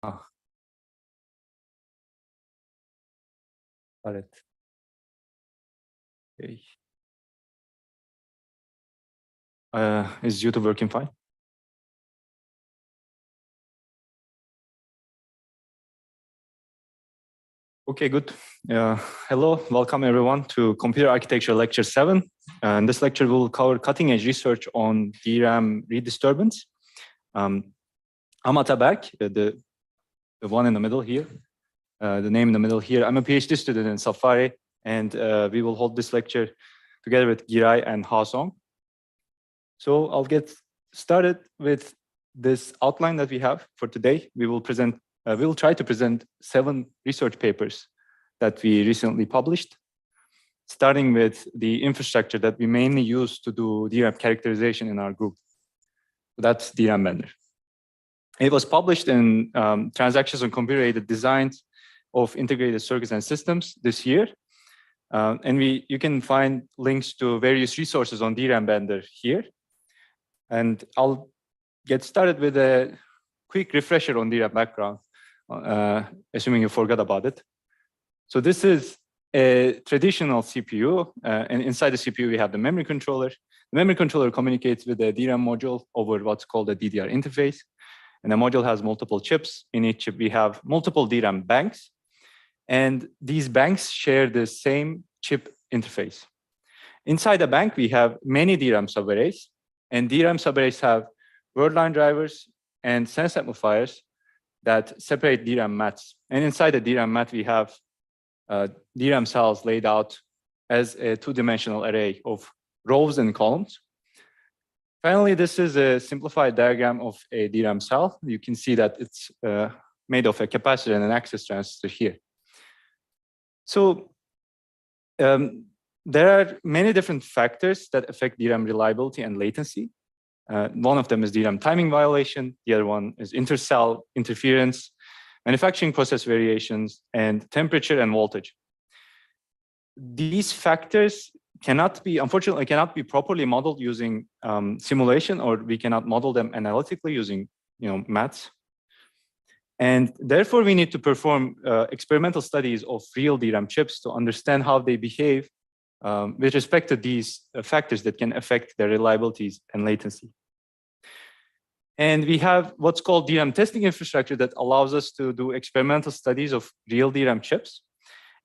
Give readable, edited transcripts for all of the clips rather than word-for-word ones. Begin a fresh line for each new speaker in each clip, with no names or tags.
Got it. Okay. Is YouTube working fine? Okay, good. Hello, welcome everyone to Computer Architecture Lecture 7. In this lecture, we'll cover cutting-edge research on DRAM redisturbance. I'm Atabak, the one in the middle here, the name in the middle here. I'm a PhD student in Safari, and we will hold this lecture together with Giray and Ha-Song. So I'll get started with this outline that we have for today. We will try to present 7 research papers that we recently published, starting with the infrastructure that we mainly use to do DRAM characterization in our group. That's DRAM Bender. It was published in Transactions on Computer-Aided Designs of Integrated Circuits and Systems this year. And you can find links to various resources on DRAM Bender here. And I'll get started with a quick refresher on DRAM background, assuming you forgot about it. So this is a traditional CPU, and inside the CPU we have the memory controller. The memory controller communicates with the DRAM module over what's called a DDR interface. And the module has multiple chips. In each chip we have multiple DRAM banks. And these banks share the same chip interface. Inside the bank we have many DRAM subarrays. And DRAM subarrays have word line drivers and sense amplifiers that separate DRAM mats. And inside the DRAM mat, we have DRAM cells laid out as a 2-dimensional array of rows and columns. Finally, this is a simplified diagram of a DRAM cell. You can see that it's made of a capacitor and an access transistor here. So there are many different factors that affect DRAM reliability and latency. One of them is DRAM timing violation. The other one is intercell interference, manufacturing process variations, and temperature and voltage. These factors unfortunately cannot be properly modeled using simulation, or we cannot model them analytically using maths. And therefore, we need to perform experimental studies of real DRAM chips to understand how they behave with respect to these factors that can affect their reliabilities and latency. And we have what's called DRAM testing infrastructure that allows us to do experimental studies of real DRAM chips.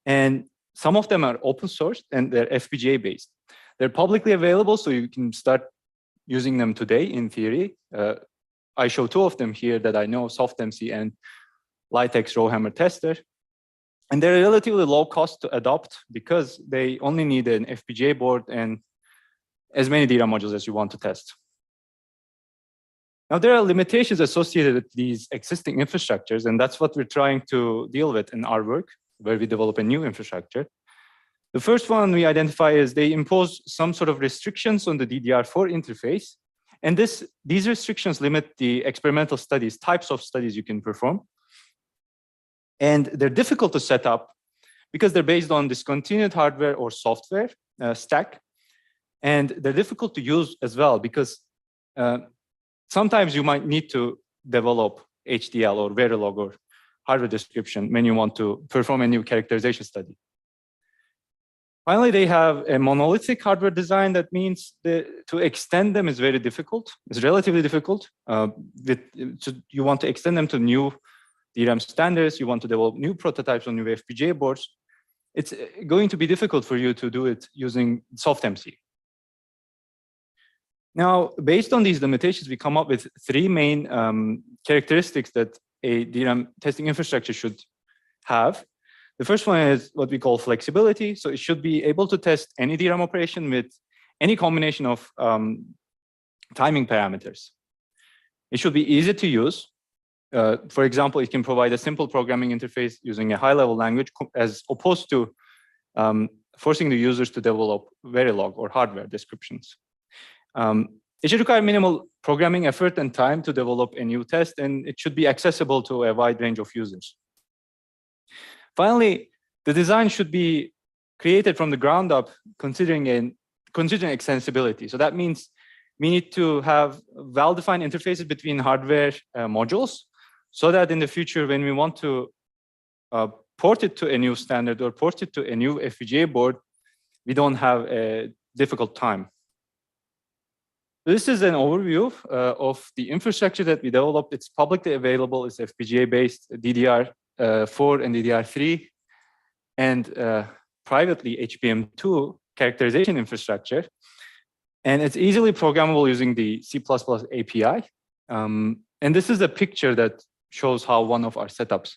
And some of them are open source and they're FPGA based. They're publicly available, so you can start using them today in theory. I show 2 of them here that I know, SoftMC and Litex RowHammer tester. And they're relatively low cost to adopt because they only need an FPGA board and as many DRAM modules as you want to test. Now, there are limitations associated with these existing infrastructures, and that's what we're trying to deal with in our work, where we develop a new infrastructure. The first one we identify is they impose some sort of restrictions on the DDR4 interface. And these restrictions limit the experimental studies, types of studies you can perform. And they're difficult to set up because they're based on discontinued hardware or software stack. And they're difficult to use as well because sometimes you might need to develop HDL or Verilog or hardware description when you want to perform a new characterization study. Finally, they have a monolithic hardware design. That means to extend them is very difficult. It's relatively difficult. You want to extend them to new DRAM standards. You want to develop new prototypes on new FPGA boards. It's going to be difficult for you to do it using SoftMC. Now, based on these limitations, we come up with 3 main characteristics that a DRAM testing infrastructure should have. The first one is what we call flexibility. So it should be able to test any DRAM operation with any combination of timing parameters. It should be easy to use. For example, it can provide a simple programming interface using a high-level language as opposed to forcing the users to develop Verilog or hardware descriptions. It should require minimal programming effort and time to develop a new test, and it should be accessible to a wide range of users. Finally, the design should be created from the ground up, considering extensibility. So that means we need to have well-defined interfaces between hardware modules so that in the future, when we want to port it to a new standard or port it to a new FPGA board, we don't have a difficult time. This is an overview of the infrastructure that we developed. It's publicly available. It's FPGA-based DDR4 and DDR3, and privately HBM2 characterization infrastructure. And it's easily programmable using the C++ API. And this is a picture that shows how one of our setups.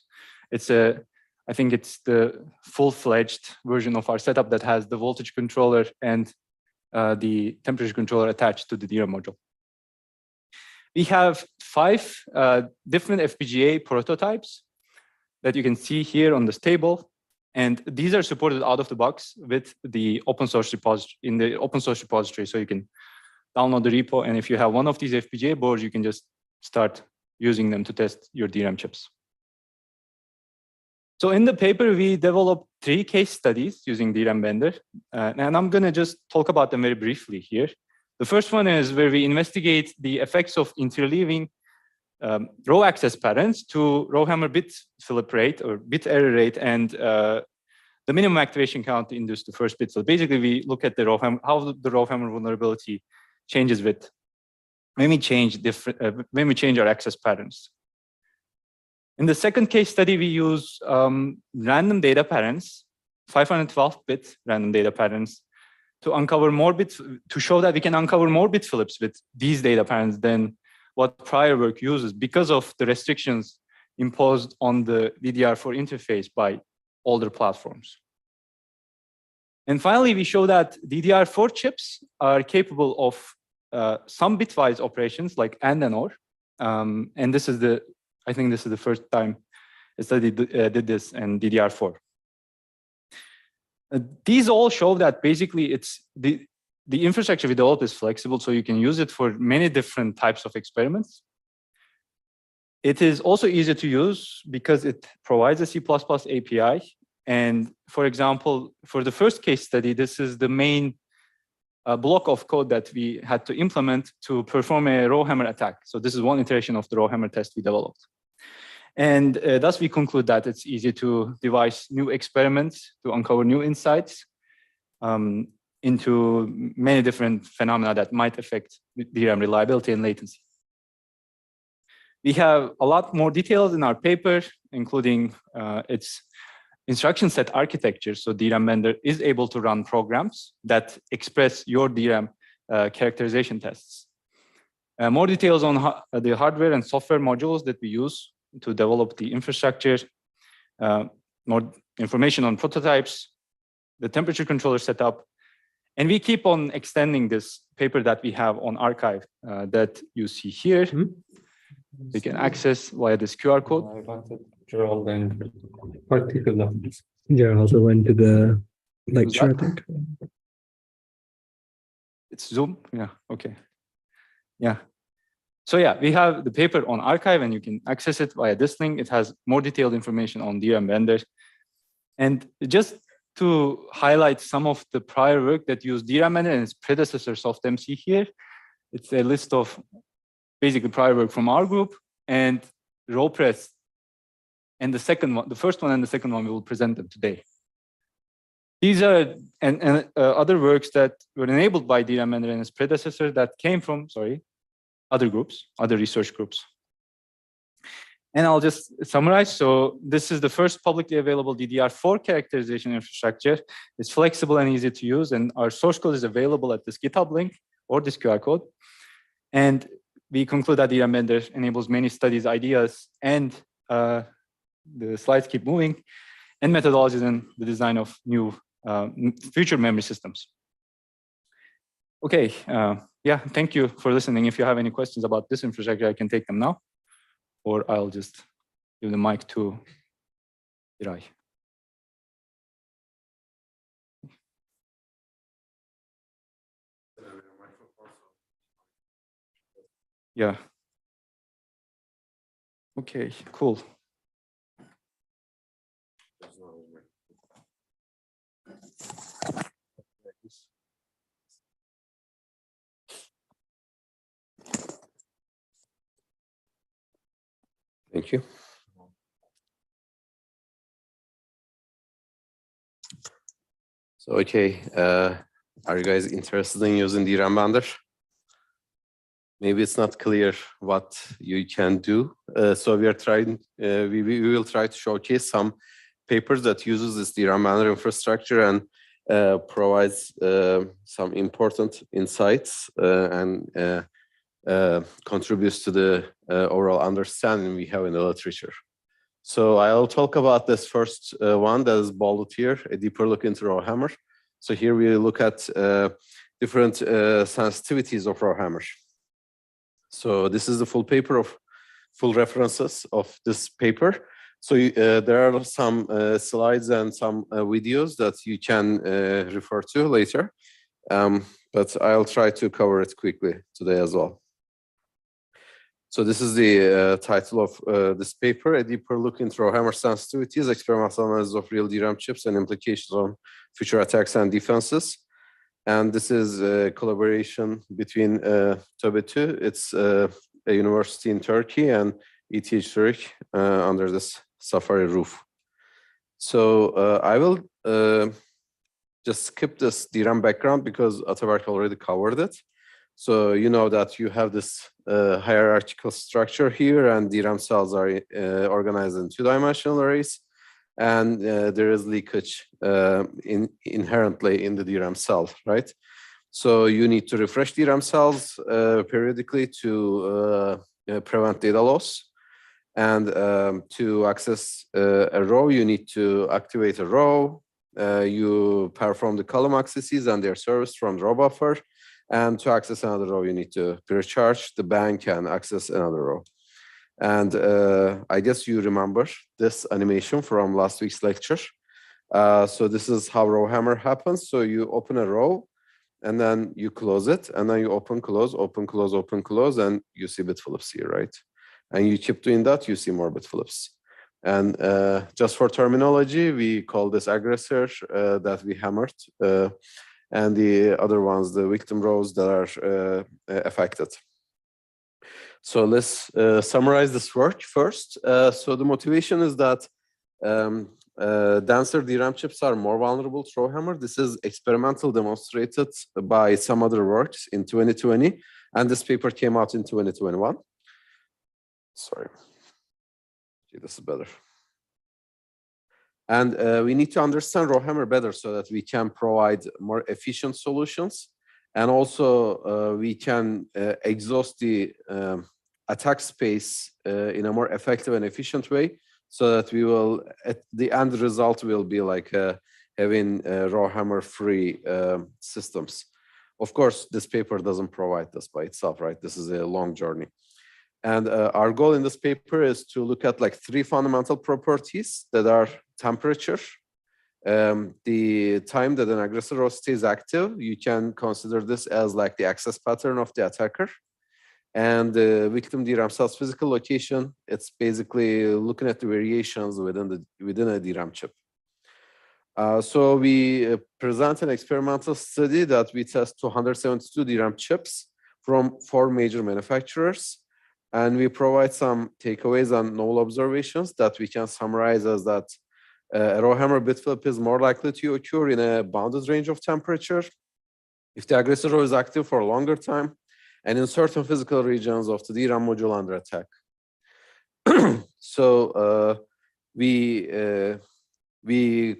I think it's the full-fledged version of our setup that has the voltage controller and the temperature controller attached to the DRAM module. We have 5 different FPGA prototypes that you can see here on this table. And these are supported out of the box with the open source repository, in the open source repository. So you can download the repo. And if you have one of these FPGA boards, you can just start using them to test your DRAM chips. So in the paper, we developed 3 case studies using DRAM Bender. And I'm going to just talk about them very briefly here. The first one is where we investigate the effects of interleaving row access patterns to RowHammer bit flip rate or bit error rate and the minimum activation count induced the first bit. So basically, we look at the how the RowHammer vulnerability changes with when we change our access patterns. In the second case study, we use random data patterns, 512-bit random data patterns, to uncover more bits, to show that we can uncover more bit flips with these data patterns than what prior work uses because of the restrictions imposed on the DDR4 interface by older platforms. And finally, we show that DDR4 chips are capable of some bitwise operations like AND and OR. And this is I think this is the first time a study did this in DDR4. These all show that basically it's the infrastructure we developed is flexible, so you can use it for many different types of experiments. It is also easy to use because it provides a C++ API. And for example, for the first case study, this is the main block of code that we had to implement to perform a RowHammer attack. So this is one iteration of the RowHammer test we developed. And thus we conclude that it's easy to devise new experiments to uncover new insights into many different phenomena that might affect DRAM reliability and latency. We have a lot more details in our paper, including its instruction set architecture. So DRAM Bender is able to run programs that express your DRAM characterization tests. More details on the hardware and software modules that we use to develop the infrastructure, more information on prototypes, the temperature controller setup. And we keep on extending this paper that we have on archive that you see here. We can access via this QR code.
Yeah, also went to the lecture, I think.
It's Zoom? Yeah, okay. Yeah. So yeah, we have the paper on archive and you can access it via this link. It has more detailed information on DRAM Bender. And just to highlight some of the prior work that used DRAM Bender and its predecessor SoftMC here, it's a list of basically prior work from our group and RowPress. And the second one, the first one and the second one, we will present them today. These are other works that were enabled by DRAM Bender and its predecessor that came from, other groups, other research groups. And I'll just summarize. So this is the first publicly available DDR4 characterization infrastructure. It's flexible and easy to use, and our source code is available at this GitHub link or this QR code. And we conclude that DRAM Bender enables many studies, ideas, and the slides keep moving, and methodologies in the design of new future memory systems. Okay, yeah, thank you for listening. If you have any questions about this infrastructure, I can take them now, or I'll just give the mic to Irai. Yeah. Okay, cool.
Thank you. So, okay, are you guys interested in using DRAM Bender? Maybe it's not clear what you can do. So we are trying, we will try to showcase some papers that uses this DRAM Bender infrastructure and provides some important insights and contributes to the overall understanding we have in the literature. So I'll talk about this first one that is bolded here, a deeper look into RowHammer. So here we look at different sensitivities of RowHammer. So this is the full paper of full references of this paper. So there are some slides and some videos that you can refer to later, but I'll try to cover it quickly today as well. So this is the title of this paper, a deeper look into RowHammer sensitivities, experimental analysis of real DRAM chips and implications on future attacks and defenses. And this is a collaboration between TÜBİTÜ, it's a university in Turkey, and ETH Zurich under this Safari roof. So I will just skip this DRAM background because Ataberk already covered it. So you know that you have this hierarchical structure here, and DRAM cells are organized in two-dimensional arrays, and there is leakage inherently in the DRAM cell, right? So you need to refresh DRAM cells periodically to prevent data loss. And to access a row, you need to activate a row. You perform the column accesses and their service from the row buffer. And to access another row, you need to recharge the bank and access another row. And I guess you remember this animation from last week's lecture. So this is how RowHammer happens. So you open a row, and then you close it, and then you open, close, open, close, open, close, and you see bit flips here, right? And you keep doing that, you see more bit flips. And just for terminology, we call this aggressor that we hammered, and the other ones, the victim rows that are affected. So let's summarize this work first. So the motivation is that denser DRAM chips are more vulnerable to RowHammer. This is experimental demonstrated by some other works in 2020, and this paper came out in 2021. Sorry, okay, this is better. And we need to understand RowHammer better so that we can provide more efficient solutions. And also we can exhaust the attack space in a more effective and efficient way, so that we will, at the end result will be like having RowHammer free systems. Of course, this paper doesn't provide this by itself, right? This is a long journey. And our goal in this paper is to look at like three fundamental properties that are temperature, the time that an aggressor row stays active. You can consider this as like the access pattern of the attacker. And the victim DRAM cell's physical location, it's basically looking at the variations within a DRAM chip. So we present an experimental study that we test 272 DRAM chips from 4 major manufacturers. And we provide some takeaways and novel observations that we can summarize as that a RowHammer bit flip is more likely to occur in a bounded range of temperature if the aggressor row is active for a longer time and in certain physical regions of the DRAM module under attack. So we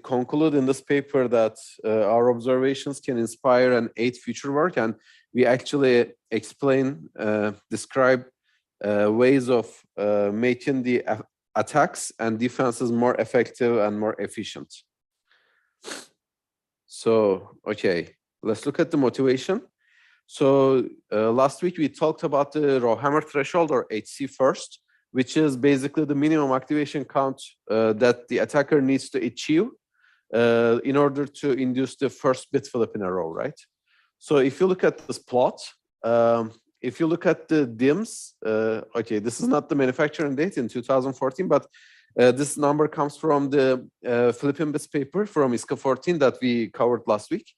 conclude in this paper that our observations can inspire an 8 future work, and we actually explain, describe ways of making the attacks and defenses more effective and more efficient. So, okay, let's look at the motivation. So last week we talked about the RowHammer threshold, or HC first, which is basically the minimum activation count that the attacker needs to achieve in order to induce the first bit flip in a row, right? So if you look at this plot, if you look at the DIMMs, okay, this is not the manufacturing date in 2014, but this number comes from the Philippine bits paper from ISCA 14 that we covered last week.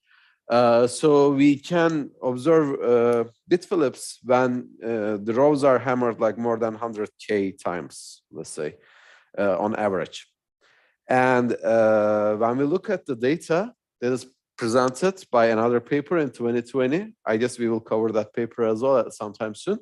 So we can observe bit flips when the rows are hammered like more than 100K times, let's say, on average. And when we look at the data that is presented by another paper in 2020, I guess we will cover that paper as well sometime soon.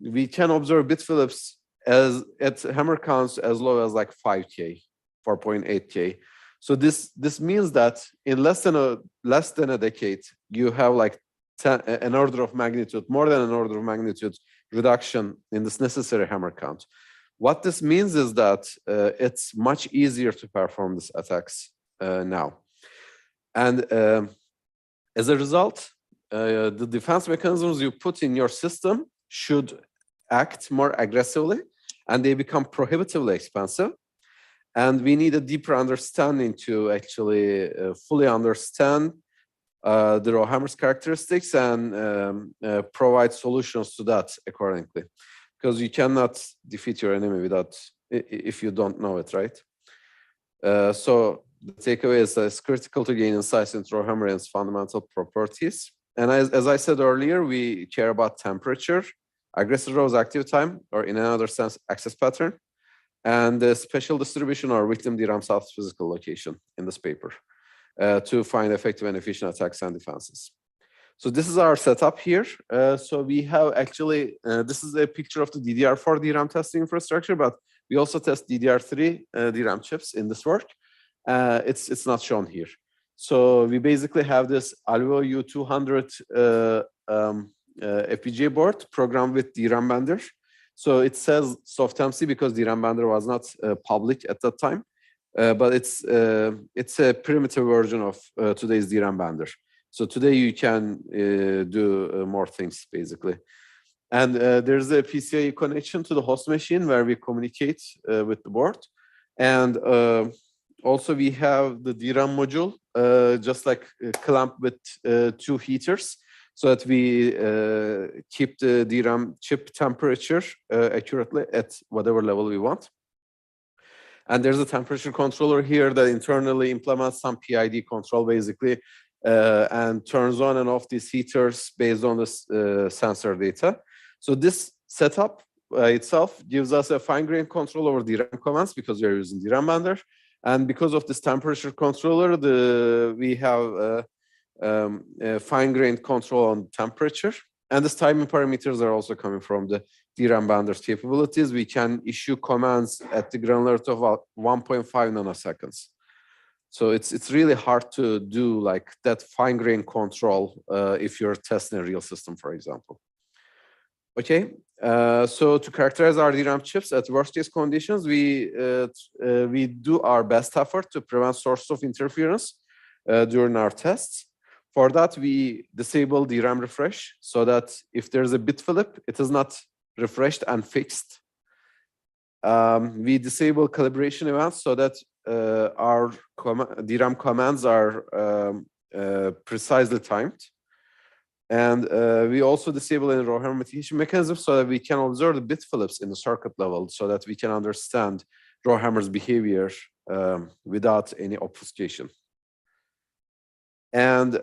We can observe bit flips at hammer counts as low as like 5K, 4.8K. So this means that in less than a decade, you have like an order of magnitude, more than an order of magnitude reduction in this necessary hammer count. What this means is that it's much easier to perform these attacks now. And as a result, the defense mechanisms you put in your system should act more aggressively, and they become prohibitively expensive. And we need a deeper understanding to actually fully understand the RowHammer's characteristics and provide solutions to that accordingly. Because you cannot defeat your enemy without, if you don't know it, right? So the takeaway is that it's critical to gain insights into RowHammer and its fundamental properties. And as I said earlier, we care about temperature, aggressive rows active time, or in another sense, access pattern, and the spatial distribution or victim DRAM south physical location in this paper to find effective and efficient attacks and defenses. So this is our setup here. So we have actually, this is a picture of the DDR4 DRAM testing infrastructure, but we also test DDR3 DRAM chips in this work. It's not shown here. So we basically have this Alveo U200 FPGA board programmed with DRAM Bender. So it says SoftMC because DRAM Bender was not public at that time, but it's a primitive version of today's DRAM Bender. So today you can do more things basically. And there's a PCIe connection to the host machine where we communicate with the board. And also we have the DRAM module, just like clamped with 2 heaters, so that we keep the DRAM chip temperature accurately at whatever level we want. And there's a temperature controller here that internally implements some PID control basically, and turns on and off these heaters based on this sensor data. So this setup itself gives us a fine-grained control over DRAM commands because we are using DRAM Bender. And because of this temperature controller, we have a fine-grained control on temperature. And this timing parameters are also coming from the DRAM Bender's capabilities. We can issue commands at the granularity of about 1.5 nanoseconds. So it's really hard to do like that fine-grained control if you're testing a real system, for example. Okay, so to characterize our DRAM chips at worst-case conditions, we do our best effort to prevent sources of interference during our tests. For that, we disable DRAM refresh so that if there's a bit flip, it is not refreshed and fixed. We disable calibration events so that our DRAM commands are precisely timed. And we also disable any RowHammer mitigation mechanism so that we can observe the bit flips in the circuit level so that we can understand RowHammer's behavior without any obfuscation. And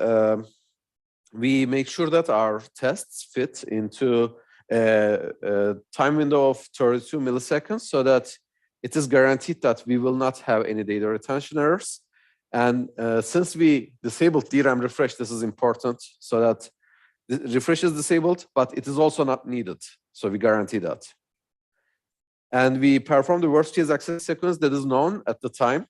we make sure that our tests fit into a time window of 32 milliseconds so that it is guaranteed that we will not have any data retention errors. And since we disabled DRAM refresh, this is important so that the refresh is disabled, but it is also not needed. So we guarantee that. And we perform the worst case access sequence that is known at the time.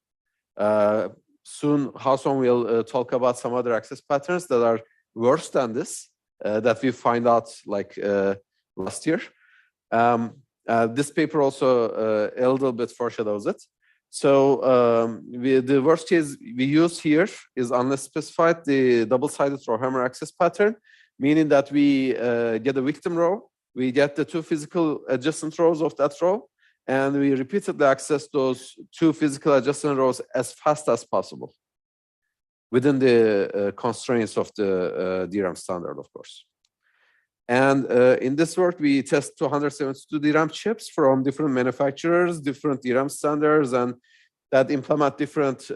Soon, Hassan will talk about some other access patterns that are worse than this, that we find out like last year. This paper also a little bit foreshadows it. So the worst case we use here is unless specified the double-sided RowHammer access pattern, meaning that we get a victim row, we get the 2 physical adjacent rows of that row, and we repeatedly access those 2 physical adjacent rows as fast as possible within the constraints of the DRAM standard, of course. And in this work, we test 272 DRAM chips from different manufacturers, different DRAM standards, and that implement different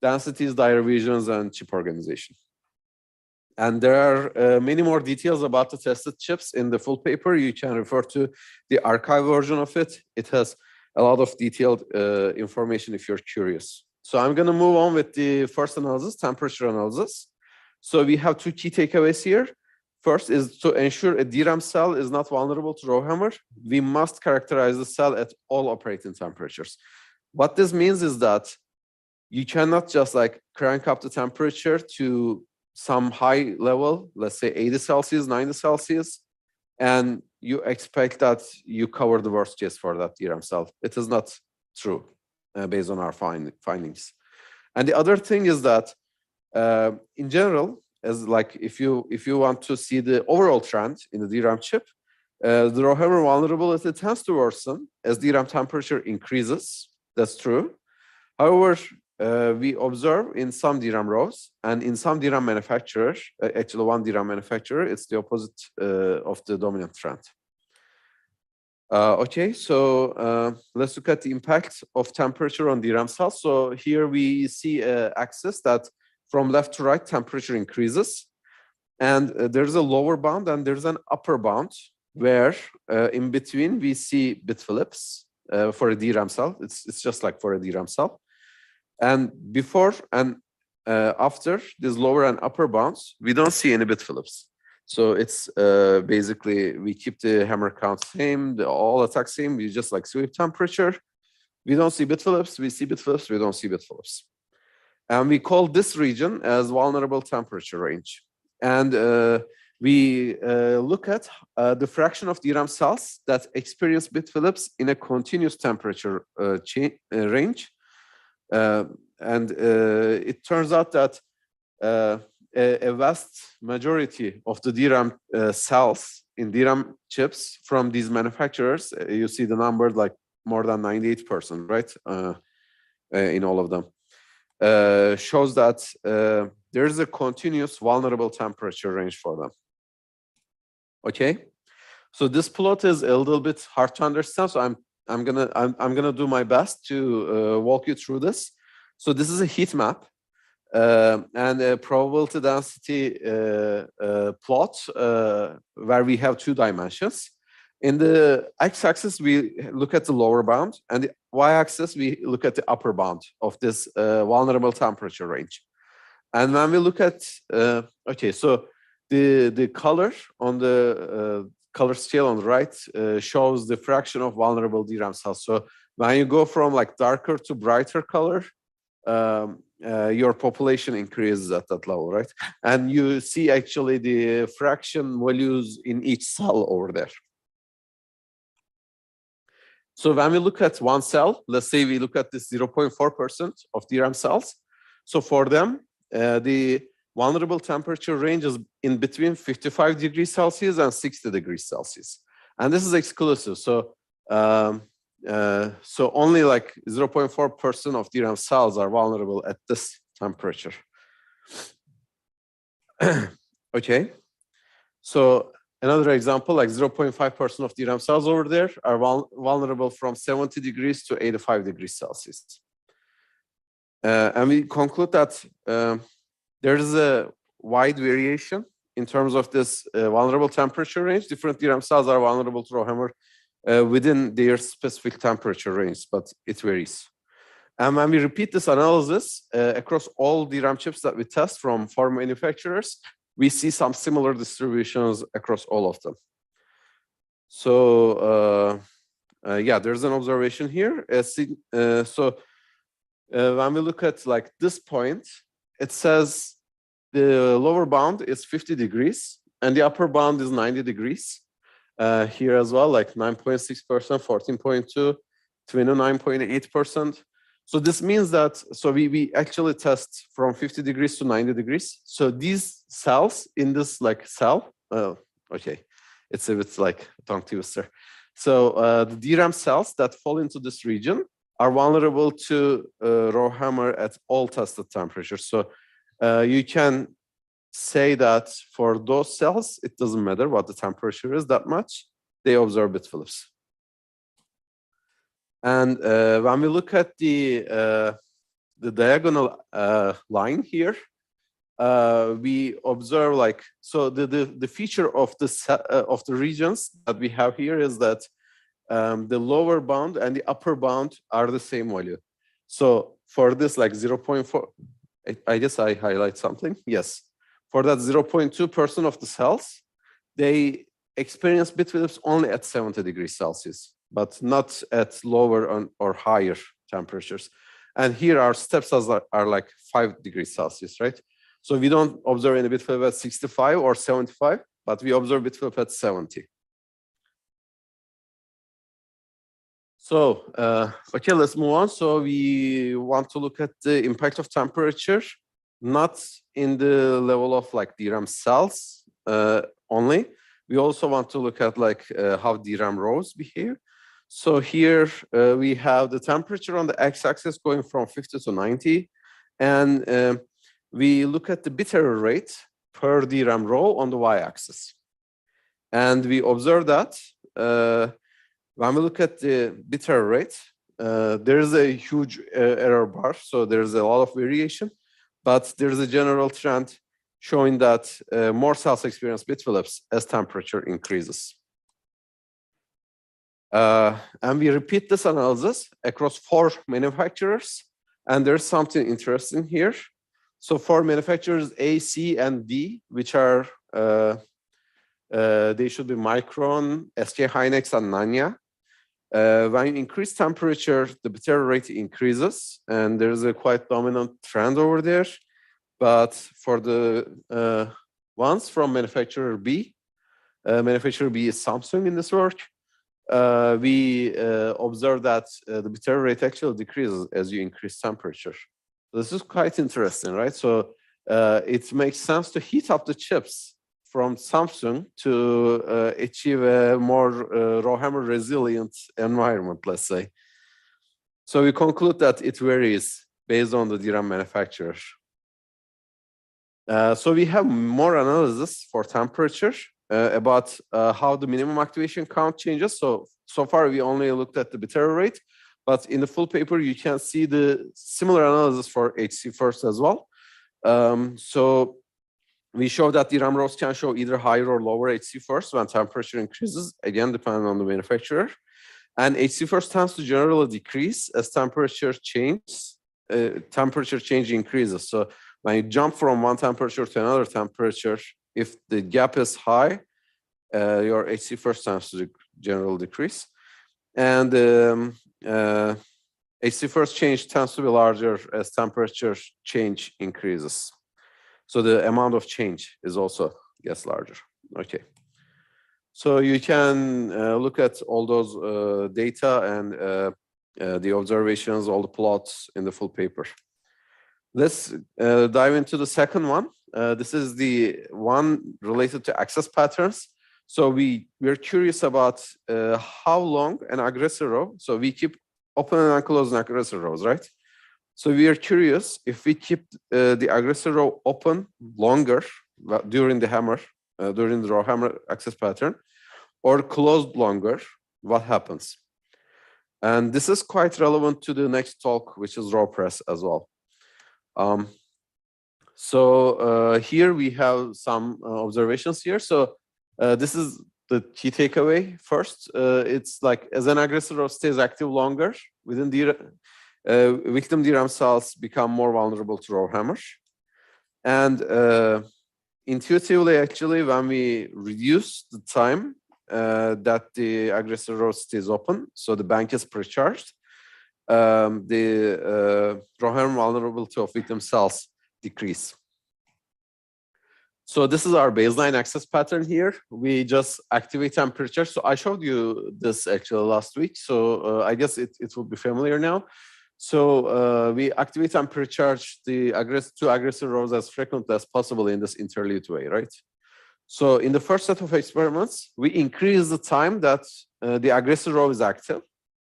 densities, divisions, and chip organization. And there are many more details about the tested chips in the full paper. You can refer to the archive version of it. It has a lot of detailed information if you're curious. So I'm going to move on with the first analysis, temperature analysis. So we have two key takeaways here. First is to ensure a DRAM cell is not vulnerable to RowHammer, we must characterize the cell at all operating temperatures. What this means is that you cannot just like crank up the temperature to some high level, let's say 80 Celsius, 90 Celsius, and you expect that you cover the worst case for that DRAM cell. It is not true based on our findings. And the other thing is that in general, as like if you want to see the overall trend in the DRAM chip, the RowHammer vulnerability tends to worsen as DRAM temperature increases. That's true. However, we observe in some DRAM rows and in some DRAM manufacturers, actually one DRAM manufacturer, it's the opposite of the dominant trend. Okay, so let's look at the impact of temperature on DRAM cells. So here we see an axis that from left to right temperature increases, and there's a lower bound and there's an upper bound where in between we see bit flips for a DRAM cell. It's just like for a DRAM cell. And before and after these lower and upper bounds, we don't see any bit flips. So it's basically we keep the hammer count same, all attacks same. We just like sweep temperature. We don't see bit flips. We see bit flips. We don't see bit flips. And we call this region as vulnerable temperature range. And we look at the fraction of DRAM cells that experience bit flips in a continuous temperature range. And it turns out that a vast majority of the DRAM cells in DRAM chips from these manufacturers, you see the number like more than 98%, right? In all of them, shows that there's a continuous vulnerable temperature range for them. Okay, so this plot is a little bit hard to understand, so I'm gonna do my best to walk you through this. So this is a heat map and a probability density plot where we have two dimensions. In the x-axis, we look at the lower bound, and the y-axis, we look at the upper bound of this vulnerable temperature range. And when we look at, okay, so the color on the color scale on the right shows the fraction of vulnerable DRAM cells. So when you go from like darker to brighter color, your population increases at that level, right? And you see actually the fraction values in each cell over there. So when we look at one cell, let's say we look at this 0.4% of DRAM cells. So for them, the vulnerable temperature range is in between 55 degrees Celsius and 60 degrees Celsius. And this is exclusive. So, so only like 0.4% of DRAM cells are vulnerable at this temperature. Okay. So another example, like 0.5% of DRAM cells over there are vulnerable from 70 degrees to 85 degrees Celsius. And we conclude that there is a wide variation in terms of this vulnerable temperature range. Different DRAM cells are vulnerable to RowHammer within their specific temperature range, but it varies. And when we repeat this analysis across all DRAM chips that we test from foreign manufacturers, we see some similar distributions across all of them. So yeah, there's an observation here. So when we look at like this point, it says the lower bound is 50 degrees and the upper bound is 90 degrees. Here as well, like 9.6%, 14.2, 29.8%. So this means that, so we actually test from 50 degrees to 90 degrees. So these cells in this like cell, okay, it's a bit like tongue twister. So the DRAM cells that fall into this region are vulnerable to RowHammer at all tested temperatures. So you can say that for those cells, it doesn't matter what the temperature is that much, they observe bit flips. And when we look at the the diagonal line here, we observe like, so the feature of the regions that we have here is that the lower bound and the upper bound are the same value. So for this like 0.4, I guess I highlight something. Yes, for that 0.2% of the cells, they experience bit Phillips only at 70 degrees Celsius, but not at lower or higher temperatures. And here our step cells are like 5 degrees Celsius, right? So we don't observe any bit Phillips at 65 or 75, but we observe bit Phillips at 70. So, okay, let's move on. So we want to look at the impact of temperature, not in the level of like DRAM cells only. We also want to look at like how DRAM rows behave. So here we have the temperature on the x-axis going from 50 to 90. And we look at the bit error rate per DRAM row on the y-axis. And we observe that when we look at the bit error rate, there is a huge error bar. So there's a lot of variation, but there's a general trend showing that more cells experience bit Phillips as temperature increases. And we repeat this analysis across 4 manufacturers. And there's something interesting here. So for manufacturers A, C, and D, which are, they should be Micron, SK Hynix, and Nanya. When you increase temperature, the bit error rate increases. And there's a quite dominant trend over there. But for the ones from manufacturer B is Samsung in this work, we observe that the bit error rate actually decreases as you increase temperature. This is quite interesting, right? So it makes sense to heat up the chips from Samsung to achieve a more RowHammer resilient environment, let's say. So we conclude that it varies based on the DRAM manufacturer. So we have more analysis for temperature about how the minimum activation count changes. So far we only looked at the bit error rate, but in the full paper you can see the similar analysis for HC first as well. So we show that DRAM rows can show either higher or lower HC first when temperature increases, again depending on the manufacturer. And HC first tends to generally decrease as temperature change increases. So when you jump from one temperature to another temperature, if the gap is high, your HC first tends to generally decrease. And HC first change tends to be larger as temperature change increases. So the amount of change is also gets larger. Okay. So you can look at all those data and the observations, all the plots in the full paper. Let's dive into the second one. This is the one related to access patterns. So we're curious about how long an aggressor row. So we keep open and closed aggressor rows, right? So we are curious if we keep the aggressor row open longer during the hammer, during the RowHammer access pattern, or closed longer, what happens? And this is quite relevant to the next talk, which is RowPress as well. Here we have some observations here. So this is the key takeaway first. It's like as an aggressor row stays active longer within the victim DRAM cells become more vulnerable to RowHammer. And intuitively, actually, when we reduce the time that the aggressor row stays open, so the bank is precharged, the RowHammer vulnerability of victim cells decrease. So this is our baseline access pattern here. We just activate temperature. So I showed you this actually last week. So I guess it will be familiar now. So we activate and precharge the two aggressor rows as frequently as possible in this interleaved way, right? So in the first set of experiments, we increase the time that the aggressor row is active.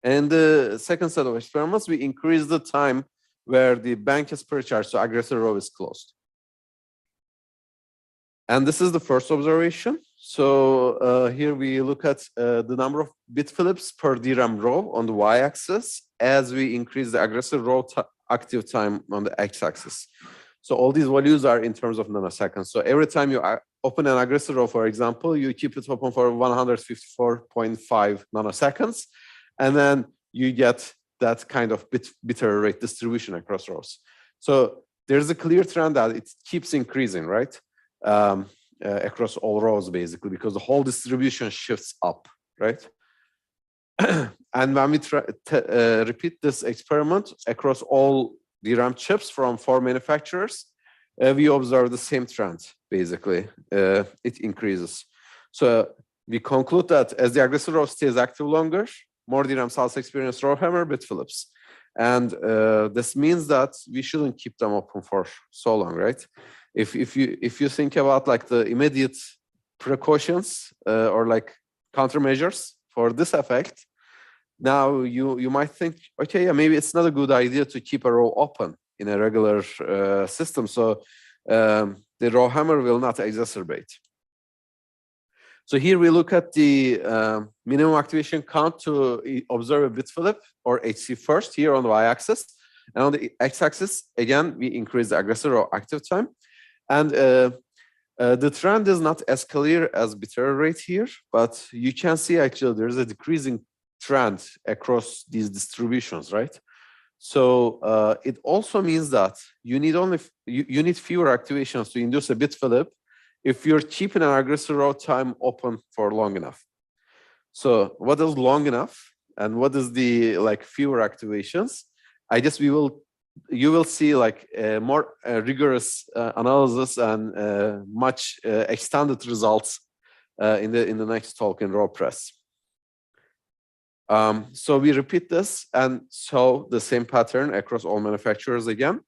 And the second set of experiments, we increase the time where the bank is precharged, so aggressor row is closed. And this is the first observation. So here we look at the number of bit Phillips per DRAM row on the y-axis as we increase the aggressor row active time on the x-axis. So all these values are in terms of nanoseconds. So every time you open an aggressor row, for example, you keep it open for 154.5 nanoseconds, and then you get that kind of bit error rate distribution across rows. So there's a clear trend that it keeps increasing, right? Across all rows, basically, because the whole distribution shifts up, right? And when we repeat this experiment across all DRAM chips from 4 manufacturers, we observe the same trend, basically. It increases. So we conclude that as the aggressor row stays active longer, more DRAM cells experience RowHammer bit flips. And this means that we shouldn't keep them open for so long, right? If you think about like the immediate precautions or like countermeasures for this effect, now you might think, okay, yeah, maybe it's not a good idea to keep a row open in a regular system. So the RowHammer will not exacerbate. So here we look at the minimum activation count to observe a bit flip, or HC first, here on the y-axis. And on the x-axis, again, we increase the aggressor row active time. And the trend is not as clear as bit error rate here, but you can see actually there's a decreasing trend across these distributions, right? So it also means that you need fewer activations to induce a bit flip if you're keeping an aggressor row time open for long enough. So what is long enough, and what is the like fewer activations? I guess you will see like a more rigorous analysis and much extended results in the next talk in RowPress. So we repeat this and show the same pattern across all manufacturers again.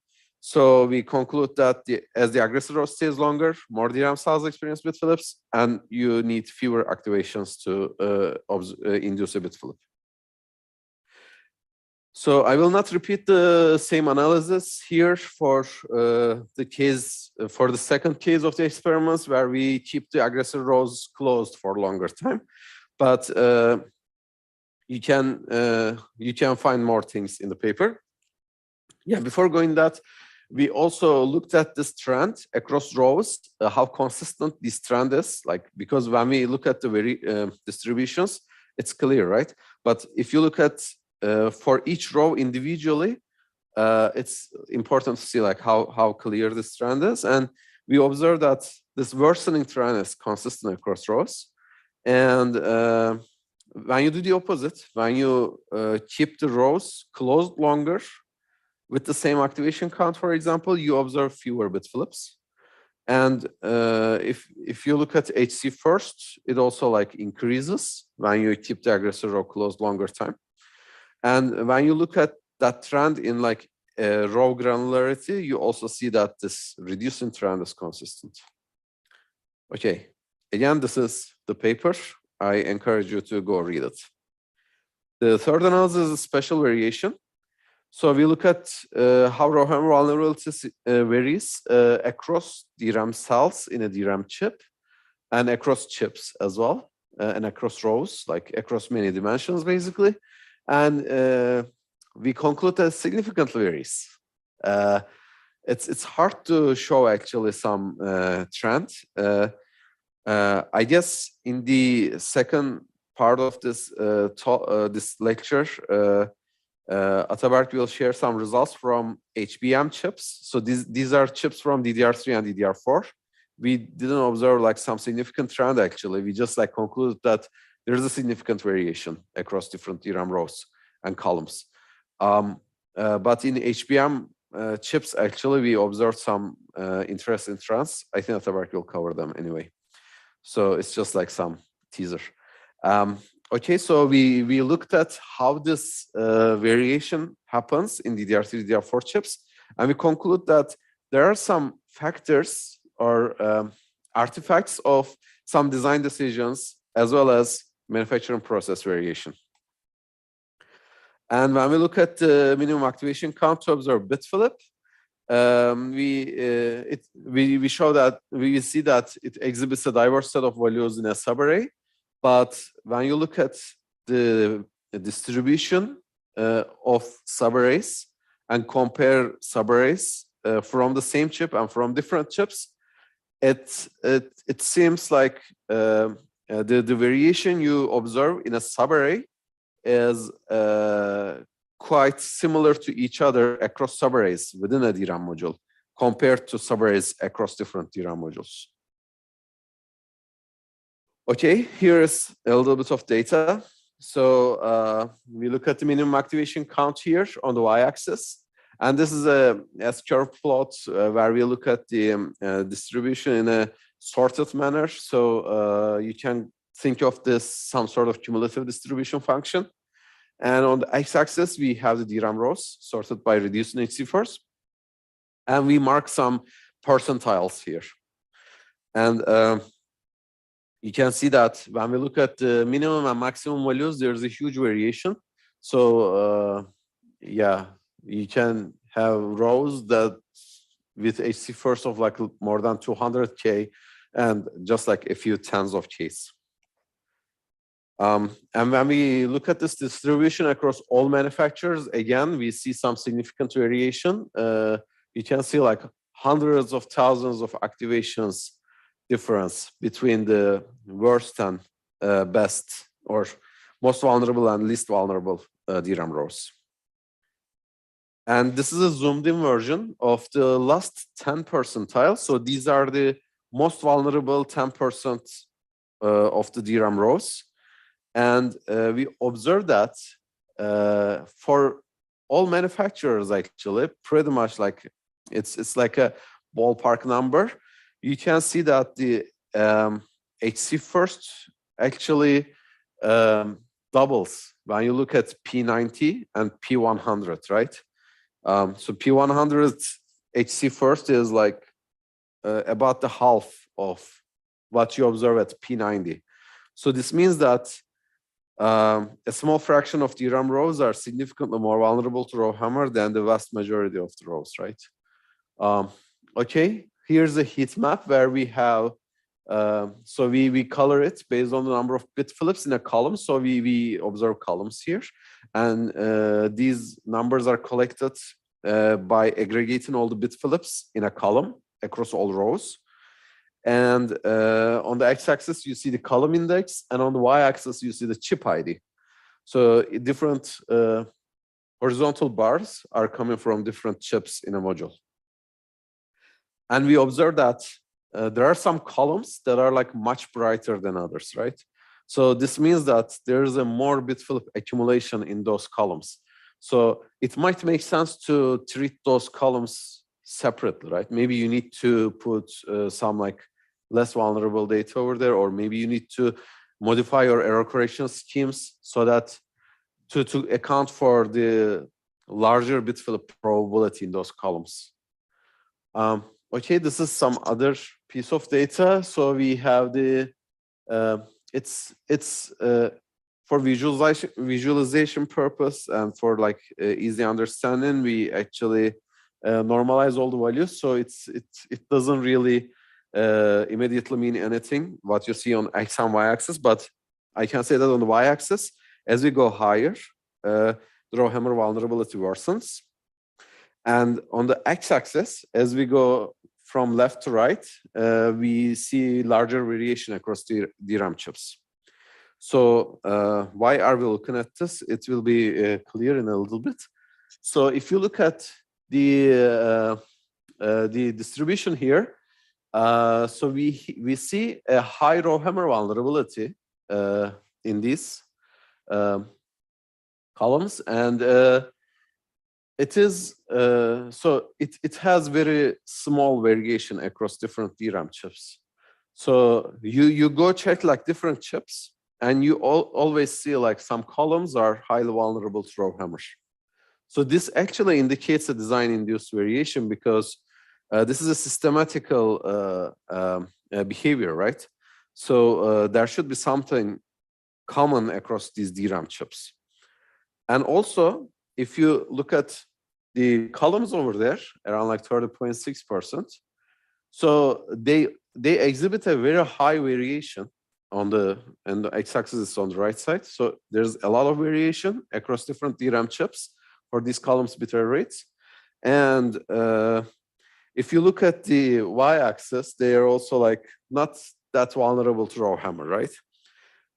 So we conclude that as the aggressor row stays longer, more DRAM cells experience bit flips, and you need fewer activations to induce a bit flip. So I will not repeat the same analysis here for the second case of the experiments where we keep the aggressor rows closed for longer time, but you can find more things in the paper. Yeah, before going that, we also looked at this trend across rows, how consistent this trend is, like, because when we look at the distributions, it's clear, right? But if you look at for each row individually, it's important to see like how clear this trend is. And we observe that this worsening trend is consistent across rows. And when you do the opposite, when you keep the rows closed longer, with the same activation count, for example, you observe fewer bit flips. And if you look at HC first, it also like increases when you keep the aggressor row closed longer time. And when you look at that trend in like row granularity, you also see that this reducing trend is consistent. Okay, again, this is the paper. I encourage you to go read it. The third analysis is spatial variation. So we look at how RowHammer vulnerability varies across DRAM cells in a DRAM chip and across chips as well, and across rows, like across many dimensions, basically. And we conclude that it significantly varies. It's hard to show actually some trend. I guess in the second part of this this lecture, Ataberk will share some results from HBM chips. So these are chips from DDR3 and DDR4. We didn't observe like some significant trend actually. We just like concluded that there's a significant variation across different DRAM rows and columns. But in HBM chips, actually, we observed some interesting trends. I think Ataberk will cover them anyway. So it's just like some teaser. Okay, so we looked at how this variation happens in DDR3, DDR4 chips, and we conclude that there are some factors or artifacts of some design decisions as well as manufacturing process variation. And when we look at the minimum activation count to observe bit flip, we show that we see that it exhibits a diverse set of values in a subarray. But when you look at the distribution of subarrays and compare subarrays from the same chip and from different chips, it seems like the variation you observe in a subarray is quite similar to each other across subarrays within a DRAM module compared to subarrays across different DRAM modules. Okay, here is a little bit of data. So we look at the minimum activation count here on the y-axis. And this is a S-curve plot where we look at the distribution in a sorted manner. So you can think of this some sort of cumulative distribution function. And on the x-axis, we have the DRAM rows sorted by reducing HC4s. And we mark some percentiles here. And you can see that when we look at the minimum and maximum values, there's a huge variation. So yeah, you can have rows that with HC4s of like more than 200K and just like a few tens of Ks. And when we look at this distribution across all manufacturers, again, we see some significant variation. You can see like hundreds of thousands of activations difference between the worst and best, or most vulnerable and least vulnerable DRAM rows. And this is a zoomed in version of the last 10 percentile. So these are the most vulnerable 10% of the DRAM rows. And we observe that for all manufacturers, actually, pretty much like it's like a ballpark number. You can see that the HC1st actually doubles when you look at P90 and P100, right? So P100 HC1st is like about the half of what you observe at P90. So this means that a small fraction of DRAM rows are significantly more vulnerable to RowHammer than the vast majority of the rows, right? Okay, here's a heat map where we have, so we color it based on the number of bit flips in a column. So we observe columns here. And these numbers are collected by aggregating all the bit flips in a column across all rows. And on the x-axis, you see the column index, and on the y-axis, you see the chip ID. So different horizontal bars are coming from different chips in a module. And we observe that there are some columns that are like much brighter than others, right? So this means that there's a more bit flip accumulation in those columns. So it might make sense to treat those columns separately, right? Maybe you need to put some like less vulnerable data over there, or maybe you need to modify your error correction schemes so that to account for the larger bit flip probability in those columns. Okay, this is some other piece of data. So we have the it's for visualization purpose and for like easy understanding, we actually normalize all the values. So it doesn't really immediately mean anything what you see on x and y-axis, but I can say that on the y-axis, as we go higher, the RowHammer vulnerability worsens. And on the x-axis, as we go from left to right, we see larger variation across the DRAM chips. So why are we looking at this? It will be clear in a little bit. So if you look at the distribution here, so we see a high RowHammer vulnerability in these columns, and it is so it has very small variation across different DRAM chips. So you go check like different chips, and you always see like some columns are highly vulnerable to RowHammer. So this actually indicates a design-induced variation because this is a systematical behavior, right? So there should be something common across these DRAM chips. And also, if you look at the columns over there, around like 30.6%, so they exhibit a very high variation on the x-axis is on the right side. So there's a lot of variation across different DRAM chips for these columns bit error rates. And if you look at the y-axis, they are also like not that vulnerable to RowHammer, right?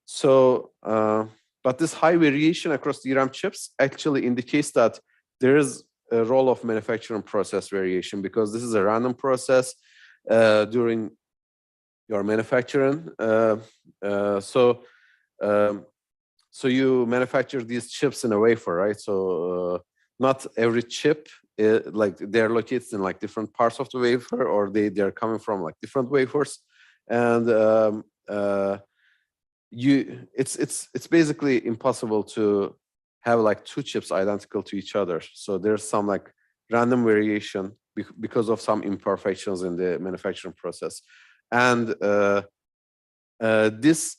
So, but this high variation across DRAM chips actually indicates that there is a role of manufacturing process variation, because this is a random process during your manufacturing. So you manufacture these chips in a wafer, right? So not every chip, like they're located in like different parts of the wafer, or they're coming from like different wafers, and it's basically impossible to have like two chips identical to each other. So there's some like random variation because of some imperfections in the manufacturing process, and this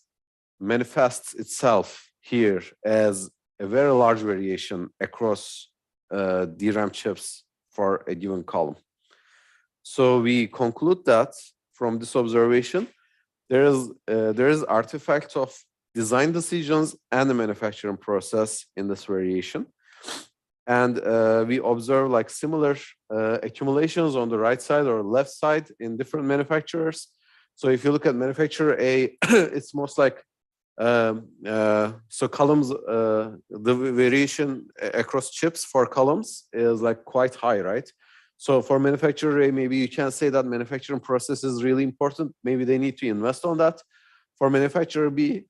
manifests itself here as a very large variation across DRAM chips for a given column. So we conclude that from this observation, there is artifact of design decisions and the manufacturing process in this variation. And we observe like similar accumulations on the right side or left side in different manufacturers. So if you look at manufacturer A, it's most like so columns, the variation across chips for columns is like quite high, right? So for manufacturer A, maybe you can say that manufacturing process is really important. Maybe they need to invest on that. For manufacturer B,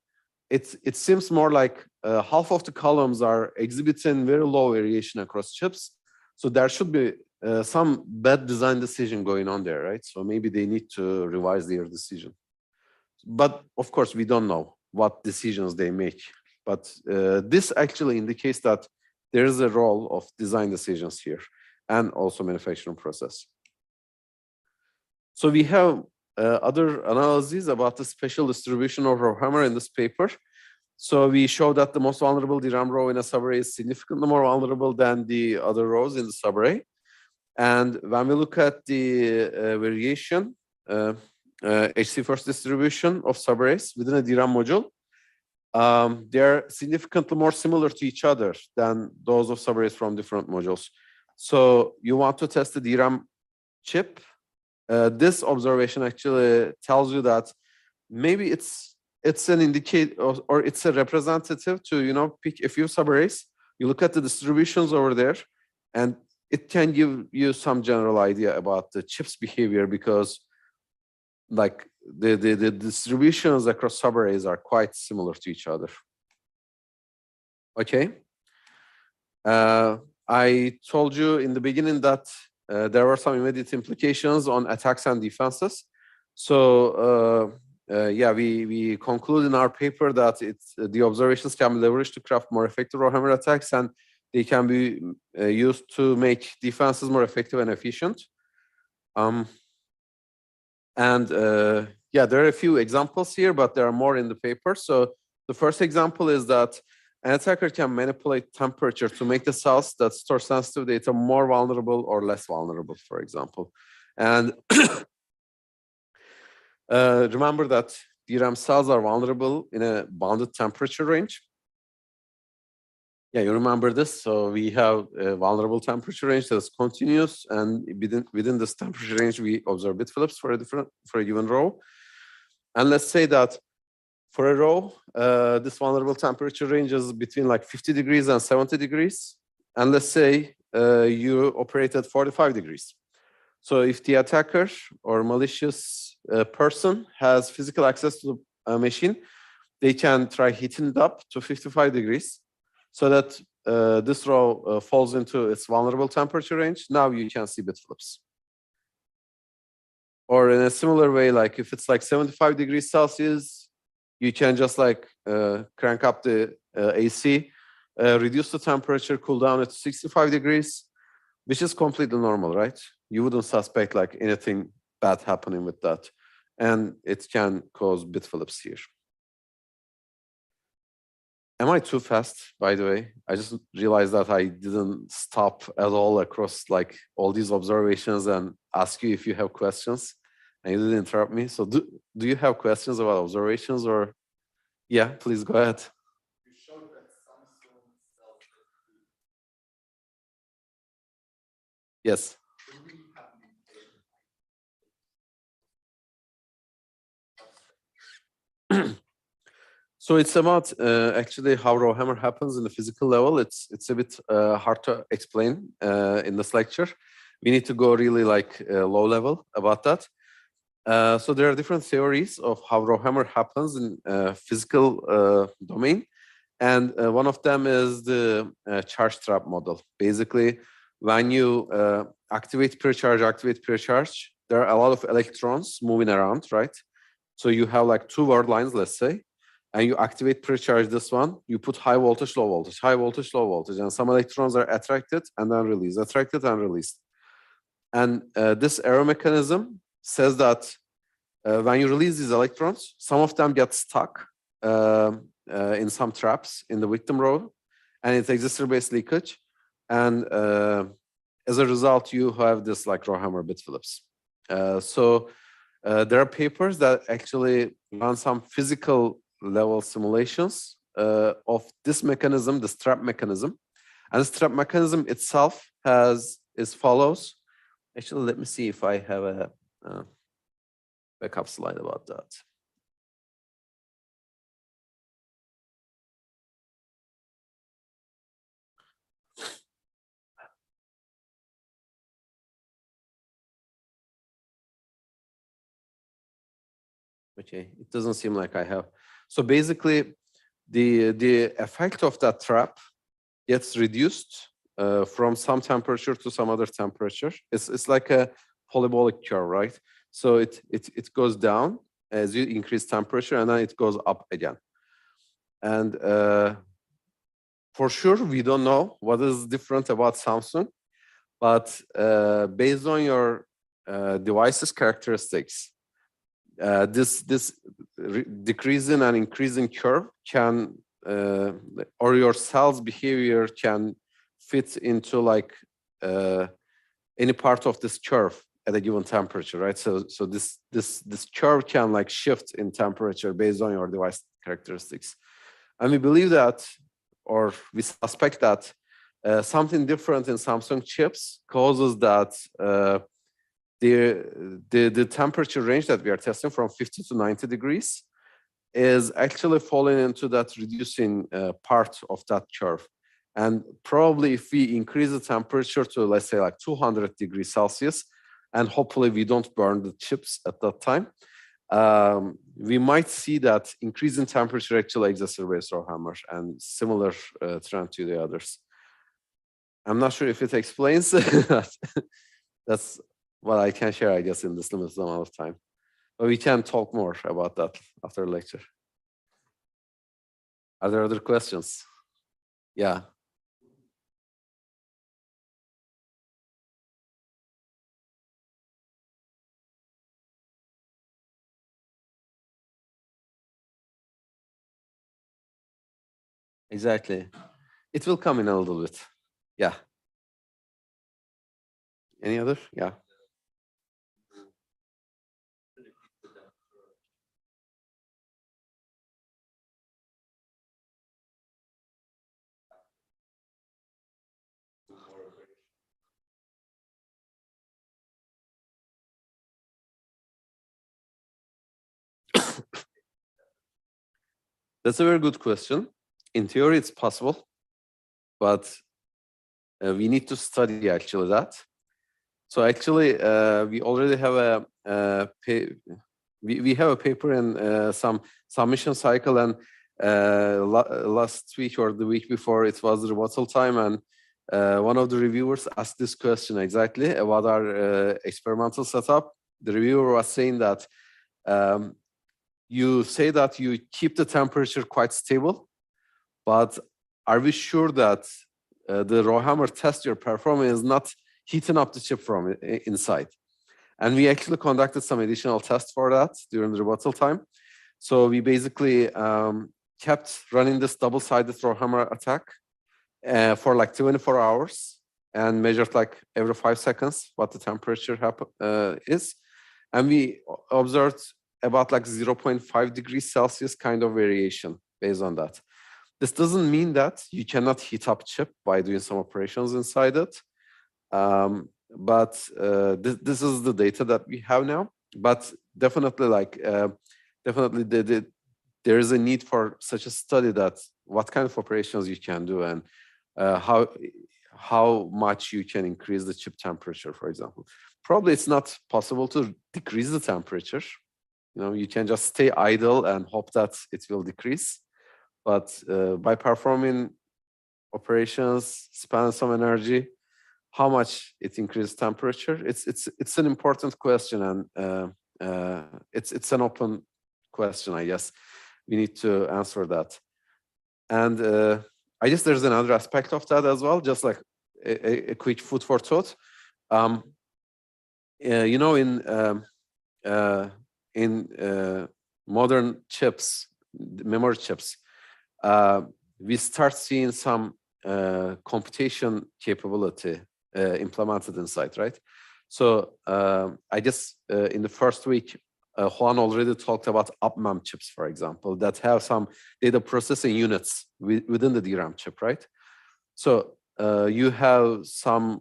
it seems more like half of the columns are exhibiting very low variation across chips. So there should be some bad design decision going on there, right? So maybe they need to revise their decision. But of course, we don't know what decisions they make. But this actually indicates that there is a role of design decisions here and also manufacturing process. So we have other analyses about the spatial distribution of RowHammer in this paper. So we show that the most vulnerable DRAM row in a subarray is significantly more vulnerable than the other rows in the subarray. And when we look at the variation, HC first distribution of subarrays within a DRAM module, they're significantly more similar to each other than those of subarrays from different modules. So you want to test the DRAM chip. This observation actually tells you that maybe it's an indicator or it's a representative to pick a few subarrays. You look at the distributions over there, and it can give you some general idea about the chip's behavior, because like the distributions across subarrays are quite similar to each other. Okay. I told you in the beginning that there were some immediate implications on attacks and defenses. So yeah, we conclude in our paper that the observations can be leveraged to craft more effective RowHammer attacks, and they can be used to make defenses more effective and efficient. Yeah, there are a few examples here, but there are more in the paper. So the first example is that an attacker can manipulate temperature to make the cells that store sensitive data more vulnerable or less vulnerable, for example. And remember that DRAM cells are vulnerable in a bounded temperature range. Yeah, you remember this. So we have a vulnerable temperature range that is continuous, and within this temperature range, we observe bit flips for a given row. And let's say that for a row, this vulnerable temperature range is between like 50 degrees and 70 degrees. And let's say you operate at 45 degrees. So if the attacker or malicious person has physical access to the machine, they can try heating it up to 55 degrees so that this row falls into its vulnerable temperature range. Now you can see bit flips. Or in a similar way, like if it's like 75 degrees Celsius, you can just like crank up the AC, reduce the temperature, cool down it to 65 degrees, which is completely normal, right? You wouldn't suspect like anything bad happening with that. And it can cause bit flips here. Am I too fast, by the way? I just realized that I didn't stop at all across like all these observations and ask you if you have questions, and you didn't interrupt me. So do you have questions about observations, or? Yeah, please go ahead.
You showed that some cells
Yes. So it's about actually how RowHammer happens in the physical level. It's a bit hard to explain in this lecture. We need to go really like low level about that. So there are different theories of how RowHammer happens in physical domain. And one of them is the charge trap model. Basically, when you activate precharge, there are a lot of electrons moving around, right? So you have like two word lines, let's say, and you activate precharge this one, you put high voltage, low voltage, high voltage, low voltage, and some electrons are attracted and then released, attracted and released. And this arrow mechanism says that when you release these electrons, some of them get stuck in some traps in the victim row, and it exacerbates leakage. And as a result, you have this like RowHammer bit Phillips. So there are papers that actually run some physical level simulations of this mechanism, this trap mechanism. And this trap mechanism itself has as follows. Actually, let me see if I have a backup slide about that. Okay, it doesn't seem like I have. So basically, the effect of that trap gets reduced from some temperature to some other temperature. It's like a parabolic curve, right? So it goes down as you increase temperature, and then it goes up again. And for sure, we don't know what is different about Samsung, but based on your device's characteristics, this decreasing and increasing curve can, or your cell's behavior can fit into like any part of this curve at a given temperature, right? So this curve can like shift in temperature based on your device characteristics, and we believe that, or we suspect that something different in Samsung chips causes that. The temperature range that we are testing from 50 to 90 degrees is actually falling into that reducing part of that curve. And probably if we increase the temperature to, let's say, like 200 degrees Celsius, and hopefully we don't burn the chips at that time, we might see that increase in temperature actually exacerbates RowHammer and similar trend to the others. I'm not sure if it explains that. That's what I can share, I guess, in this limited amount of time. But we can talk more about that after the lecture. Are there other questions? Yeah. Exactly. It will come in a little bit. Yeah. Any other? Yeah. That's a very good question. In theory, it's possible, but we need to study actually that. So actually, we already have we have a paper in some submission cycle, and last week or the week before, it was the rebuttal time, and one of the reviewers asked this question exactly about our experimental setup. The reviewer was saying that you say that you keep the temperature quite stable, but are we sure that the RowHammer test you're performing is not heating up the chip from inside? And we actually conducted some additional tests for that during the rebuttal time. So we basically kept running this double-sided RowHammer attack for like 24 hours and measured like every 5 seconds what the temperature is. And we observed about like 0.5 degrees Celsius kind of variation based on that. This doesn't mean that you cannot heat up chip by doing some operations inside it. but this is the data that we have now. But definitely, like definitely, there is a need for such a study that what kind of operations you can do and how much you can increase the chip temperature, for example. Probably it's not possible to decrease the temperature. You know, you can just stay idle and hope that it will decrease. But by performing operations, spend some energy, how much it increases temperature? It's an important question, and it's an open question, I guess. We need to answer that. And I guess there's another aspect of that as well, just like a quick food for thought. You know, in modern chips, memory chips, we start seeing some computation capability implemented inside, right? So I guess in the first week, Juan already talked about UpMem chips, for example, that have some data processing units within the DRAM chip, right? So you have some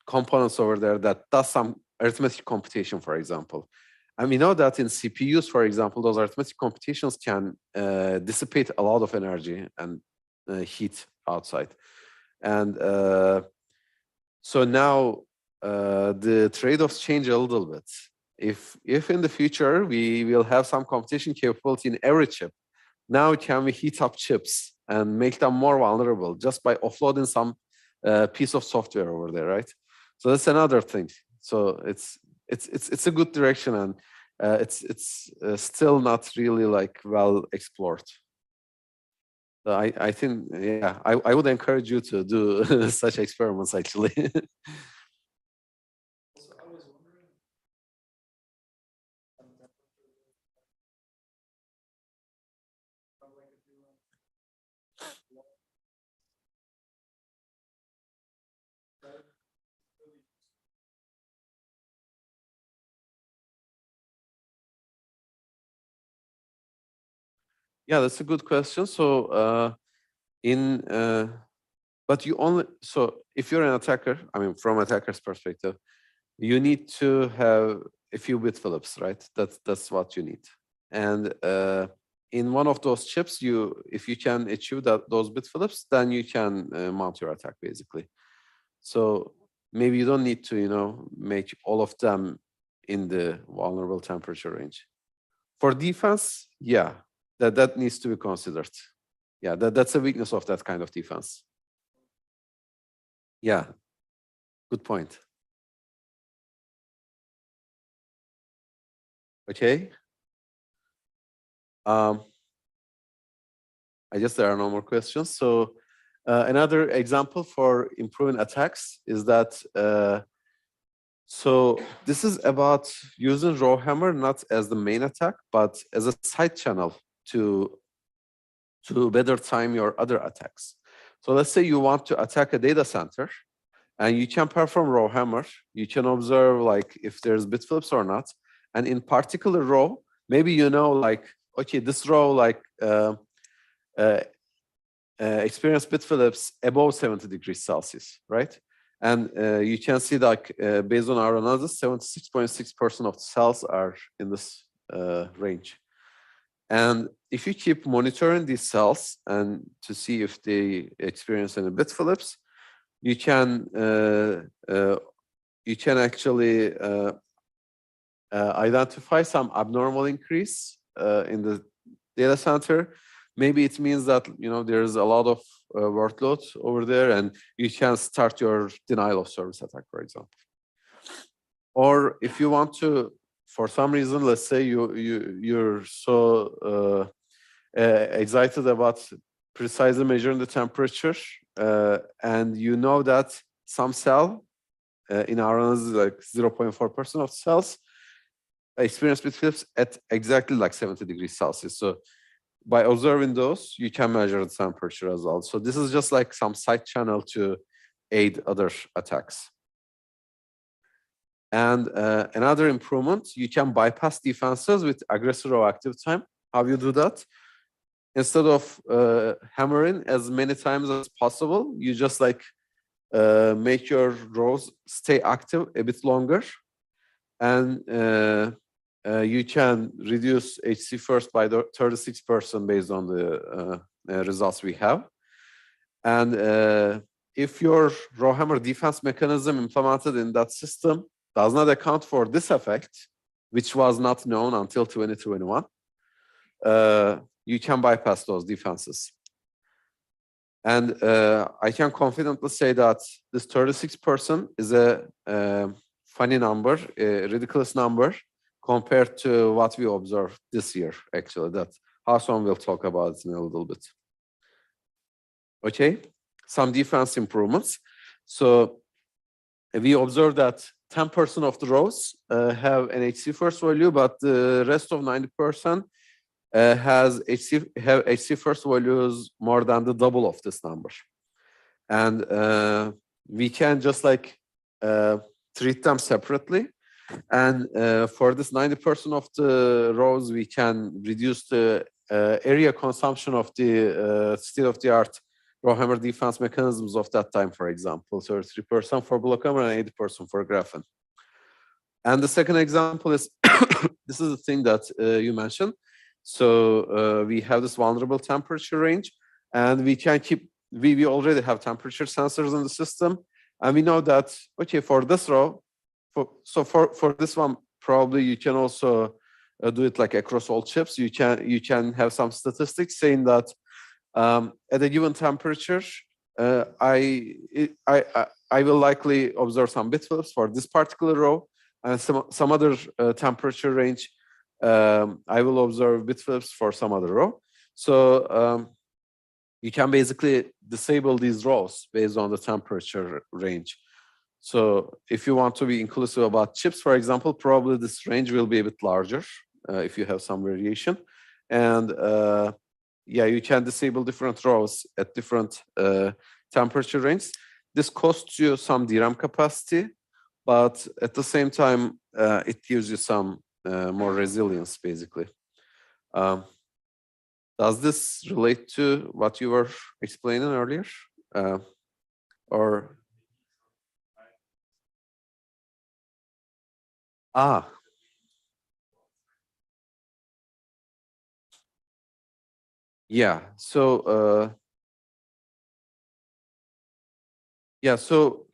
components over there that does some arithmetic computation, for example. And we know that in CPUs, for example, those arithmetic computations can dissipate a lot of energy and heat outside. And so now the trade-offs change a little bit. If in the future we will have some computation capability in every chip, now can we heat up chips and make them more vulnerable just by offloading some piece of software over there, right? So that's another thing. So it's a good direction, and it's still not really like well explored. So I think, yeah, I would encourage you to do such experiments actually. Yeah, that's a good question. So but you only, so if you're an attacker, I mean, from attacker's perspective, you need to have a few bit flips, right? That's what you need. And in one of those chips, if you can achieve those bit flips, then you can mount your attack basically. So maybe you don't need to, you know, make all of them in the vulnerable temperature range. For defense, yeah, that needs to be considered. Yeah, that's a weakness of that kind of defense. Yeah, good point. Okay. I guess there are no more questions. So another example for improving attacks is that, so this is about using RowHammer not as the main attack, but as a side channel to better time your other attacks. So let's say you want to attack a data center, and you can perform RowHammer. You can observe like if there's bit flips or not. And in particular row, maybe you know like, okay, this row like experience bit flips above 70 degrees Celsius, right? And you can see like based on our analysis, 76.6% of the cells are in this range. And if you keep monitoring these cells and to see if they experience any bit flips, you can actually identify some abnormal increase in the data center. Maybe it means that, you know, there's a lot of workload over there, and you can start your denial of service attack, for example. Or if you want to, for some reason, let's say you're so excited about precisely measuring the temperature, and you know that some cell in our analysis, like 0.4% of cells experience bit flips at exactly like 70 degrees Celsius. So by observing those, you can measure the temperature as well. So this is just like some side channel to aid other attacks. And another improvement, you can bypass defenses with aggressive row active time. How you do that? Instead of hammering as many times as possible, you just like make your rows stay active a bit longer, and you can reduce HC first by 36% based on the results we have. And if your RowHammer defense mechanism implemented in that system does not account for this effect, which was not known until 2021, you can bypass those defenses. And I can confidently say that this 36% is a funny number, a ridiculous number compared to what we observed this year, actually, that Hassan will talk about it in a little bit. Okay, some defense improvements. So we observed that 10% of the rows have an HC first value, but the rest of 90% have HC first values more than the double of this number. And we can just like treat them separately. And for this 90% of the rows, we can reduce the area consumption of the state-of-the-art RowHammer defense mechanisms of that time, for example, 33% for BlockHammer and 80% for Graphene. And the second example is, this is the thing that you mentioned. So we have this vulnerable temperature range, and we can keep, we already have temperature sensors in the system. And we know that, okay, for this row, for this one, probably you can also do it like across all chips. You can have some statistics saying that at a given temperature, I will likely observe some bit flips for this particular row, and some other temperature range, I will observe bit flips for some other row. So you can basically disable these rows based on the temperature range. So if you want to be inclusive about chips, for example, probably this range will be a bit larger if you have some variation. And yeah, you can disable different rows at different temperature range. This costs you some DRAM capacity, but at the same time, it gives you some more resilience, basically. Does this relate to what you were explaining earlier? Or? Yeah, so so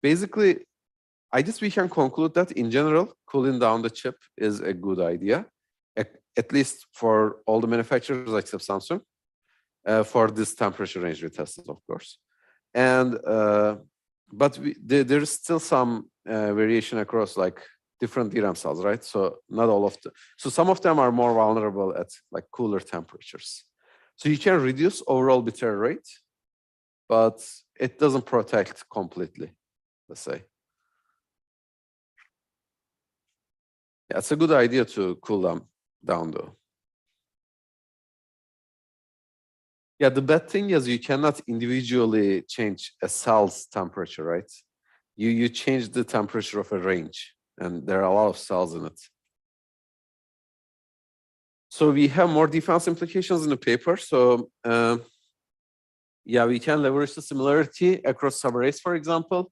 basically, I guess we can conclude that in general, cooling down the chip is a good idea, at least for all the manufacturers except Samsung, for this temperature range we tested, of course. And but there is still some variation across like different DRAM cells, right? So not all of them. So some of them are more vulnerable at like cooler temperatures. So you can reduce overall bit error rate, but it doesn't protect completely, let's say. Yeah, it's a good idea to cool them down though. Yeah, the bad thing is you cannot individually change a cell's temperature, right? You change the temperature of a range, and there are a lot of cells in it. So we have more defense implications in the paper. So yeah, we can leverage the similarity across subarrays, for example,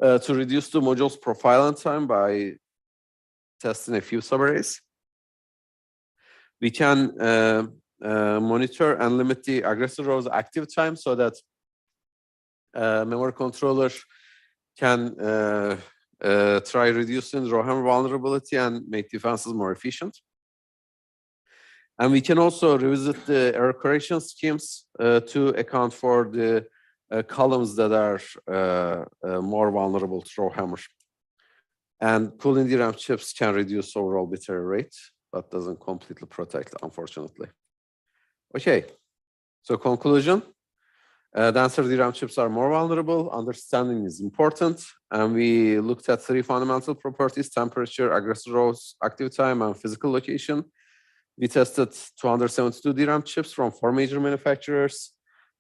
to reduce the module's profiling time by testing a few subarrays. We can monitor and limit the aggressor row's active time so that memory controllers can try reducing RowHammer vulnerability and make defenses more efficient. And we can also revisit the error correction schemes to account for the columns that are more vulnerable to RowHammer. And cooling DRAM chips can reduce overall bit error rate, but doesn't completely protect, unfortunately. Okay, so conclusion. Denser DRAM chips are more vulnerable. Understanding is important. And we looked at 3 fundamental properties: temperature, aggressor rows, active time, and physical location. We tested 272 DRAM chips from 4 major manufacturers.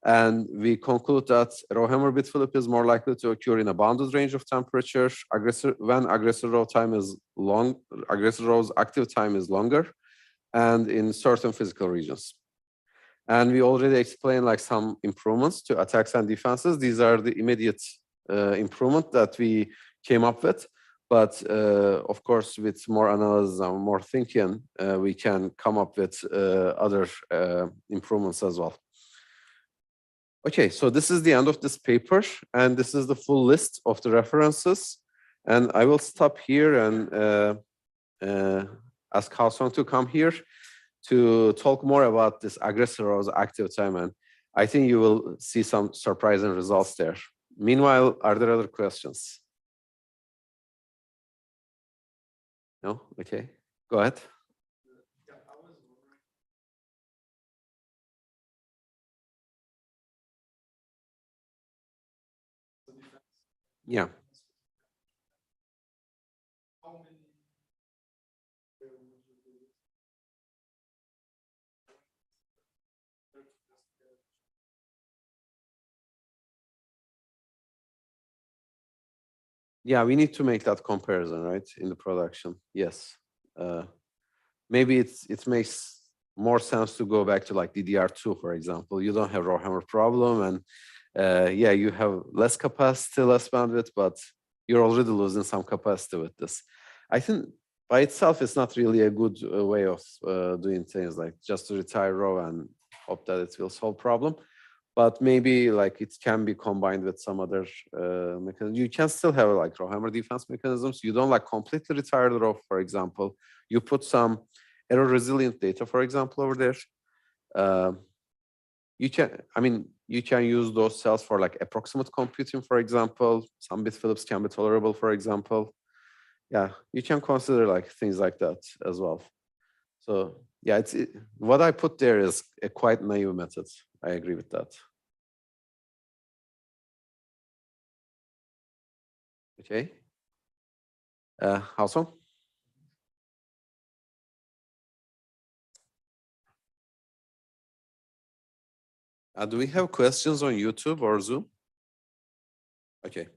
And we conclude that RowHammer bit flip is more likely to occur in a bounded range of temperature when aggressor row time is long, aggressor row's active time is longer, and in certain physical regions. And we already explained like some improvements to attacks and defenses. These are the immediate improvement that we came up with. But of course, with more analysis and more thinking, we can come up with other improvements as well. Okay, so this is the end of this paper, and this is the full list of the references. And I will stop here and ask Haosong to come here to talk more about this aggressor row's active time. And I think you will see some surprising results there. Meanwhile, are there other questions? No? Okay, go ahead. Yeah. Yeah, we need to make that comparison, right, in the production. Yes. Maybe it makes more sense to go back to like DDR2, for example. You don't have RowHammer problem, and yeah, you have less capacity, less bandwidth, but you're already losing some capacity with this. I think by itself, it's not really a good way of doing things, like just to retire row and hope that it will solve problem. But maybe like it can be combined with some other mechanism. You can still have like RowHammer defense mechanisms. You don't like completely retire the row, for example. You put some error resilient data, for example, over there. You can, I mean, you can use those cells for like approximate computing, for example. Some bit flips can be tolerable, for example. Yeah, you can consider like things like that as well. So yeah, what I put there is a quite naive method. I agree with that. Okay. Haosong? Do we have questions on YouTube or Zoom? Okay.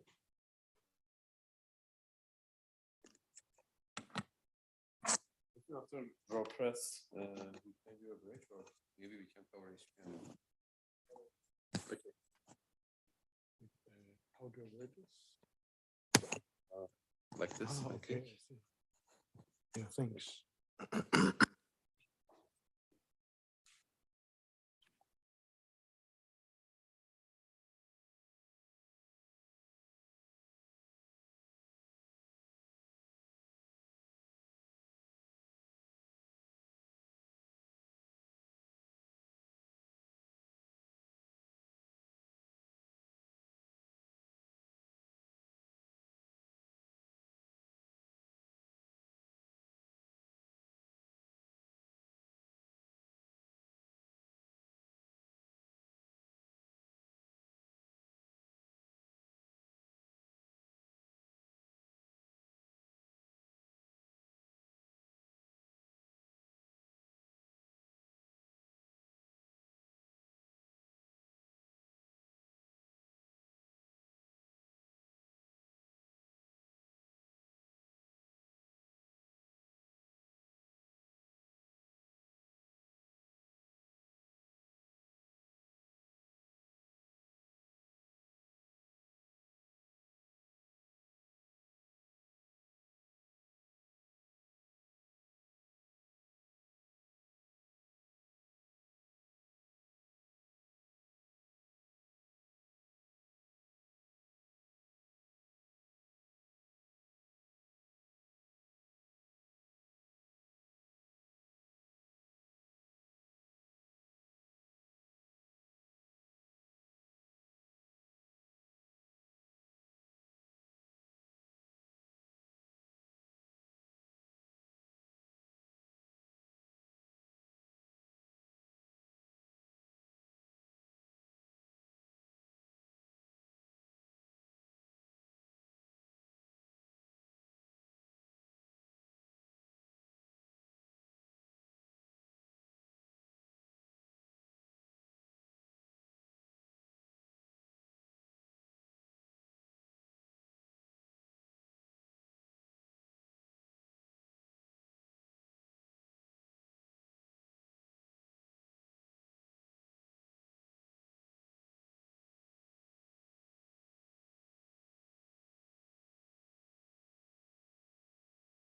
After RowPress, we can do a break, or maybe we can cover HPM. Okay.
How do I write this?
Like this.
Oh, okay. Yeah, thanks.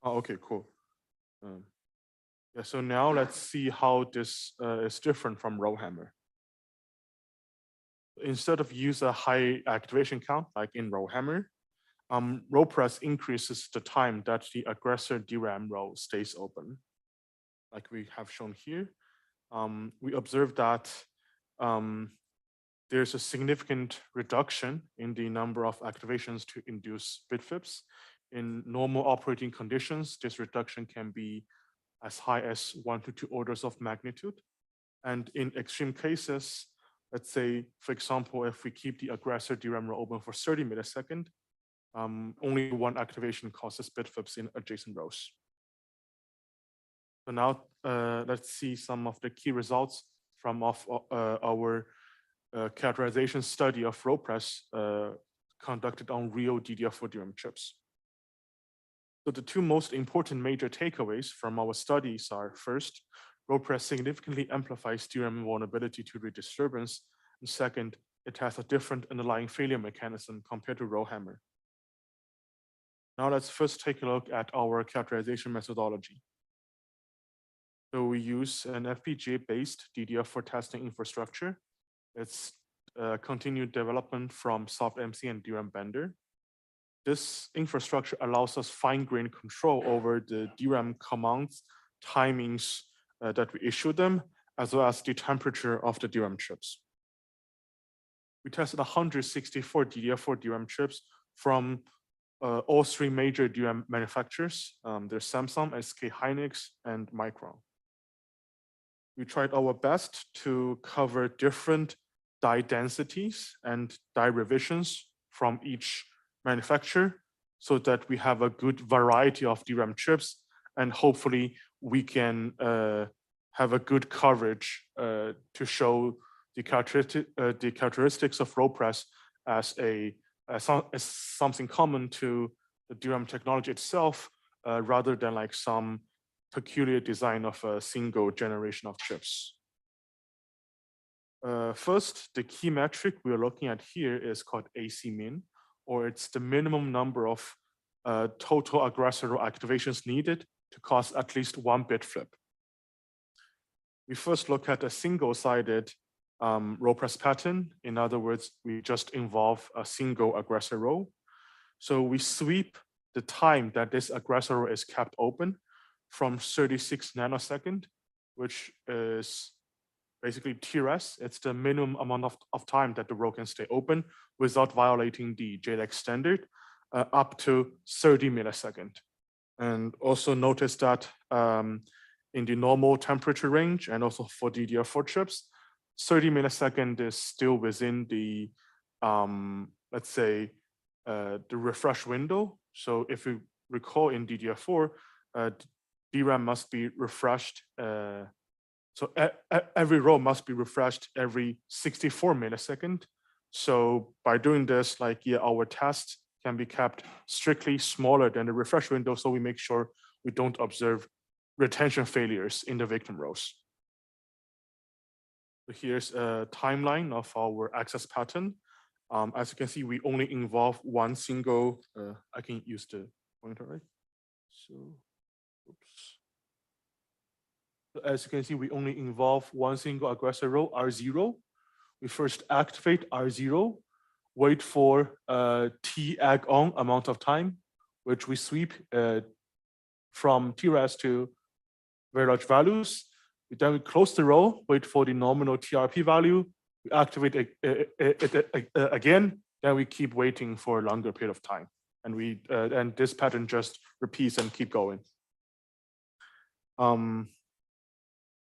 Oh, okay, cool. Yeah, so now let's see how this is different from RowHammer. Instead of use a high activation count like in RowHammer, RowPress increases the time that the aggressor DRAM row stays open, like we have shown here. We observe that there's a significant reduction in the number of activations to induce bit flips. In normal operating conditions, this reduction can be as high as 1 to 2 orders of magnitude. And in extreme cases, let's say, for example, if we keep the aggressor DRAM row open for 30 milliseconds, only one activation causes bit flips in adjacent rows. So now let's see some of the key results from our characterization study of RowPress conducted on real DDR4 DRAM chips. So the two most important major takeaways from our studies are: first, RowPress significantly amplifies DRAM vulnerability to redisturbance, and second, it has a different underlying failure mechanism compared to RowHammer. Now let's first take a look at our characterization methodology. So we use an FPGA-based DDR4 testing infrastructure. It's continued development from SoftMC and DRAM Bender. This infrastructure allows us fine-grained control over the DRAM commands, timings that we issue them, as well as the temperature of the DRAM chips. We tested 164 DDR4 DRAM chips from all three major DRAM manufacturers. There's Samsung, SK Hynix, and Micron. We tried our best to cover different die densities and die revisions from each manufacturer so that we have a good variety of DRAM chips, and hopefully we can have a good coverage to show the characteristics of RowPress as something common to the DRAM technology itself, rather than like some peculiar design of a single generation of chips. First, the key metric we're looking at here is called AC min, or it's the minimum number of total aggressor row activations needed to cause at least one bit flip. We first look at a single-sided RowPress pattern. In other words, we just involve a single aggressor row. So we sweep the time that this aggressor row is kept open from 36 nanosecond, which is basically TRS. It's the minimum amount of time that the row can stay open without violating the JLAC standard, up to 30 millisecond. And also notice that in the normal temperature range, and also for DDR4 chips, 30 millisecond is still within the, let's say, the refresh window. So if you recall in DDR4, DRAM must be refreshed. So every row must be refreshed every 64 millisecond. So by doing this, like, yeah, our tests can be kept strictly smaller than the refresh window, so we make sure we don't observe retention failures in the victim rows. So here's a timeline of our access pattern. As you can see, we only involve one single, I can use the pointer, right? So, oops. So as you can see, we only involve one single aggressor row, R0. We first activate R0, wait for T ag on amount of time, which we sweep from TRS to very large values. Then we close the row, wait for the nominal TRP value. We activate it again. Then we keep waiting for a longer period of time, and this pattern just repeats and keep going.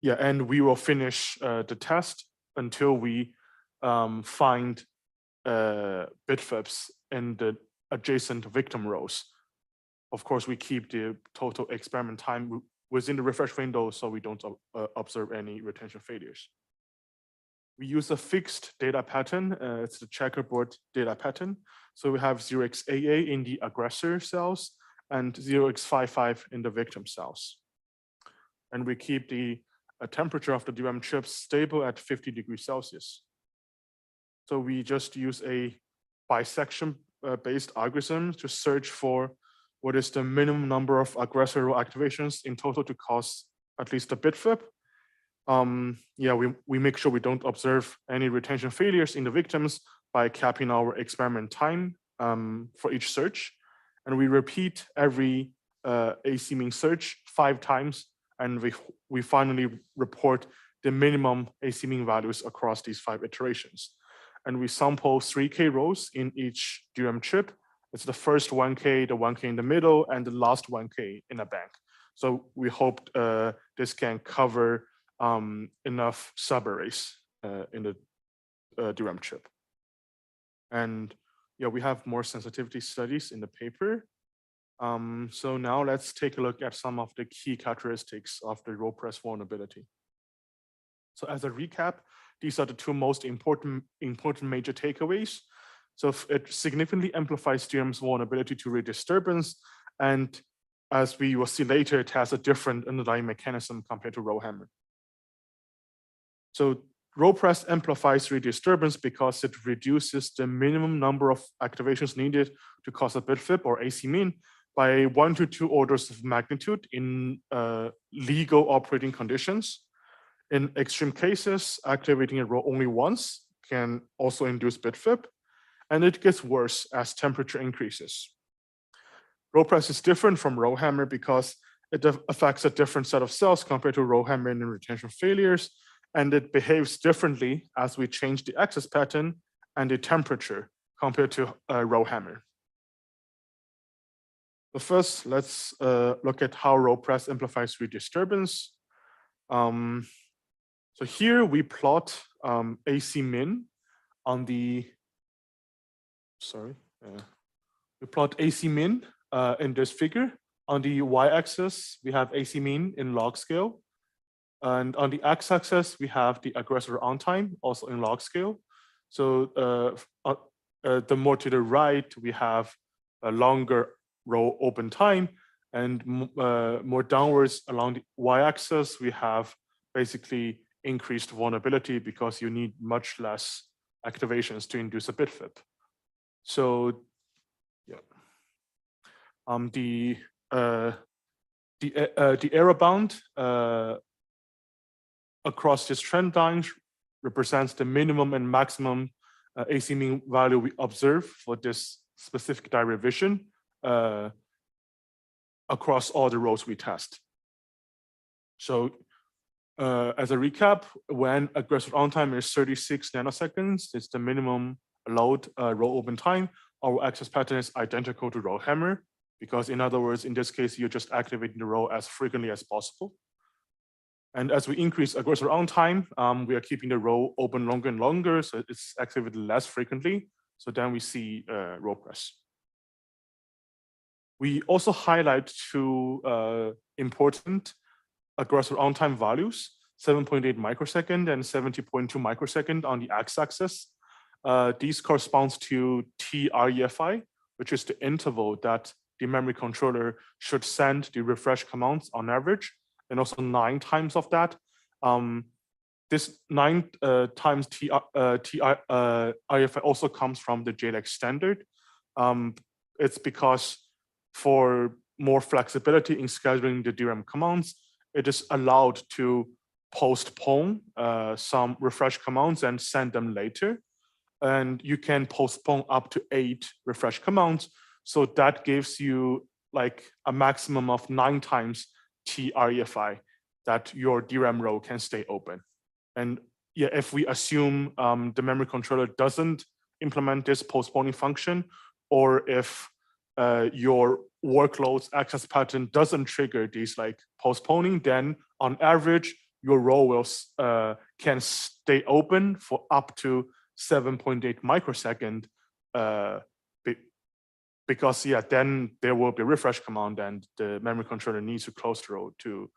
Yeah, and we will finish the test until we find bit flips in the adjacent victim rows. Of course, we keep the total experiment time within the refresh window, so we don't observe any retention failures. We use a fixed data pattern. It's the checkerboard data pattern. So we have 0xAA in the aggressor cells and 0x55 in the victim cells. And we keep the temperature of the DRAM chips stable at 50 degrees Celsius. So we just use a bisection based algorithm to search for what is the minimum number of aggressor row activations in total to cause at least a bit flip. Yeah, we make sure we don't observe any retention failures in the victims by capping our experiment time for each search. And we repeat every AC mean search 5 times, and we finally report the minimum AC mean values across these 5 iterations. And we sample 3K rows in each DRAM chip. It's the first 1K, the 1K in the middle, and the last 1K in a bank. So we hope this can cover enough subarrays in the DRAM chip. And yeah, we have more sensitivity studies in the paper. So now let's take a look at some of the key characteristics of the RowPress vulnerability. So as a recap, these are the 2 most important major takeaways. So it significantly amplifies DRAM's vulnerability to read disturbance, and as we will see later, it has a different underlying mechanism compared to RowHammer. So RowPress amplifies read disturbance because it reduces the minimum number of activations needed to cause a bit flip or AC mean by 1 to 2 orders of magnitude in legal operating conditions. In extreme cases, activating a row only once can also induce bit flip, and it gets worse as temperature increases. RowPress is different from RowHammer because it affects a different set of cells compared to RowHammer in retention failures, and it behaves differently as we change the access pattern and the temperature compared to RowHammer. But first, let's look at how RowPress amplifies read disturbance. So here we plot AC min on the, we plot AC min in this figure. On the y-axis, we have AC mean in log scale. And on the x-axis, we have the aggressor on time, also in log scale. So the more to the right, we have a longer row open time, and more downwards along the y-axis, we have basically increased vulnerability because you need much less activations to induce a bit flip. So yeah, the error bound across this trend line represents the minimum and maximum AC mean value we observe for this specific derivation across all the rows we test. So as a recap, when aggressive on time is 36 nanoseconds, it's the minimum allowed row open time. Our access pattern is identical to RowHammer, because in other words, in this case, you're just activating the row as frequently as possible. And as we increase aggressor on time, we are keeping the row open longer and longer, so it's activated less frequently. So then we see RowPress. We also highlight 2 important aggressor on time values, 7.8 microsecond and 70.2 microsecond on the x-axis. These corresponds to TREFI, which is the interval that the memory controller should send the refresh commands on average, and also 9 times of that. This 9 times TREFI also comes from the JLEX standard. It's because for more flexibility in scheduling the DRAM commands, it is allowed to postpone some refresh commands and send them later. And you can postpone up to 8 refresh commands. So that gives you like a maximum of 9 times TREFI that your DRAM row can stay open. And yeah, if we assume the memory controller doesn't implement this postponing function, or if your workload's access pattern doesn't trigger these like postponing, then on average, your row will can stay open for up to 7.8 microsecond, because yeah, then there will be a refresh command, and the memory controller needs to close the row to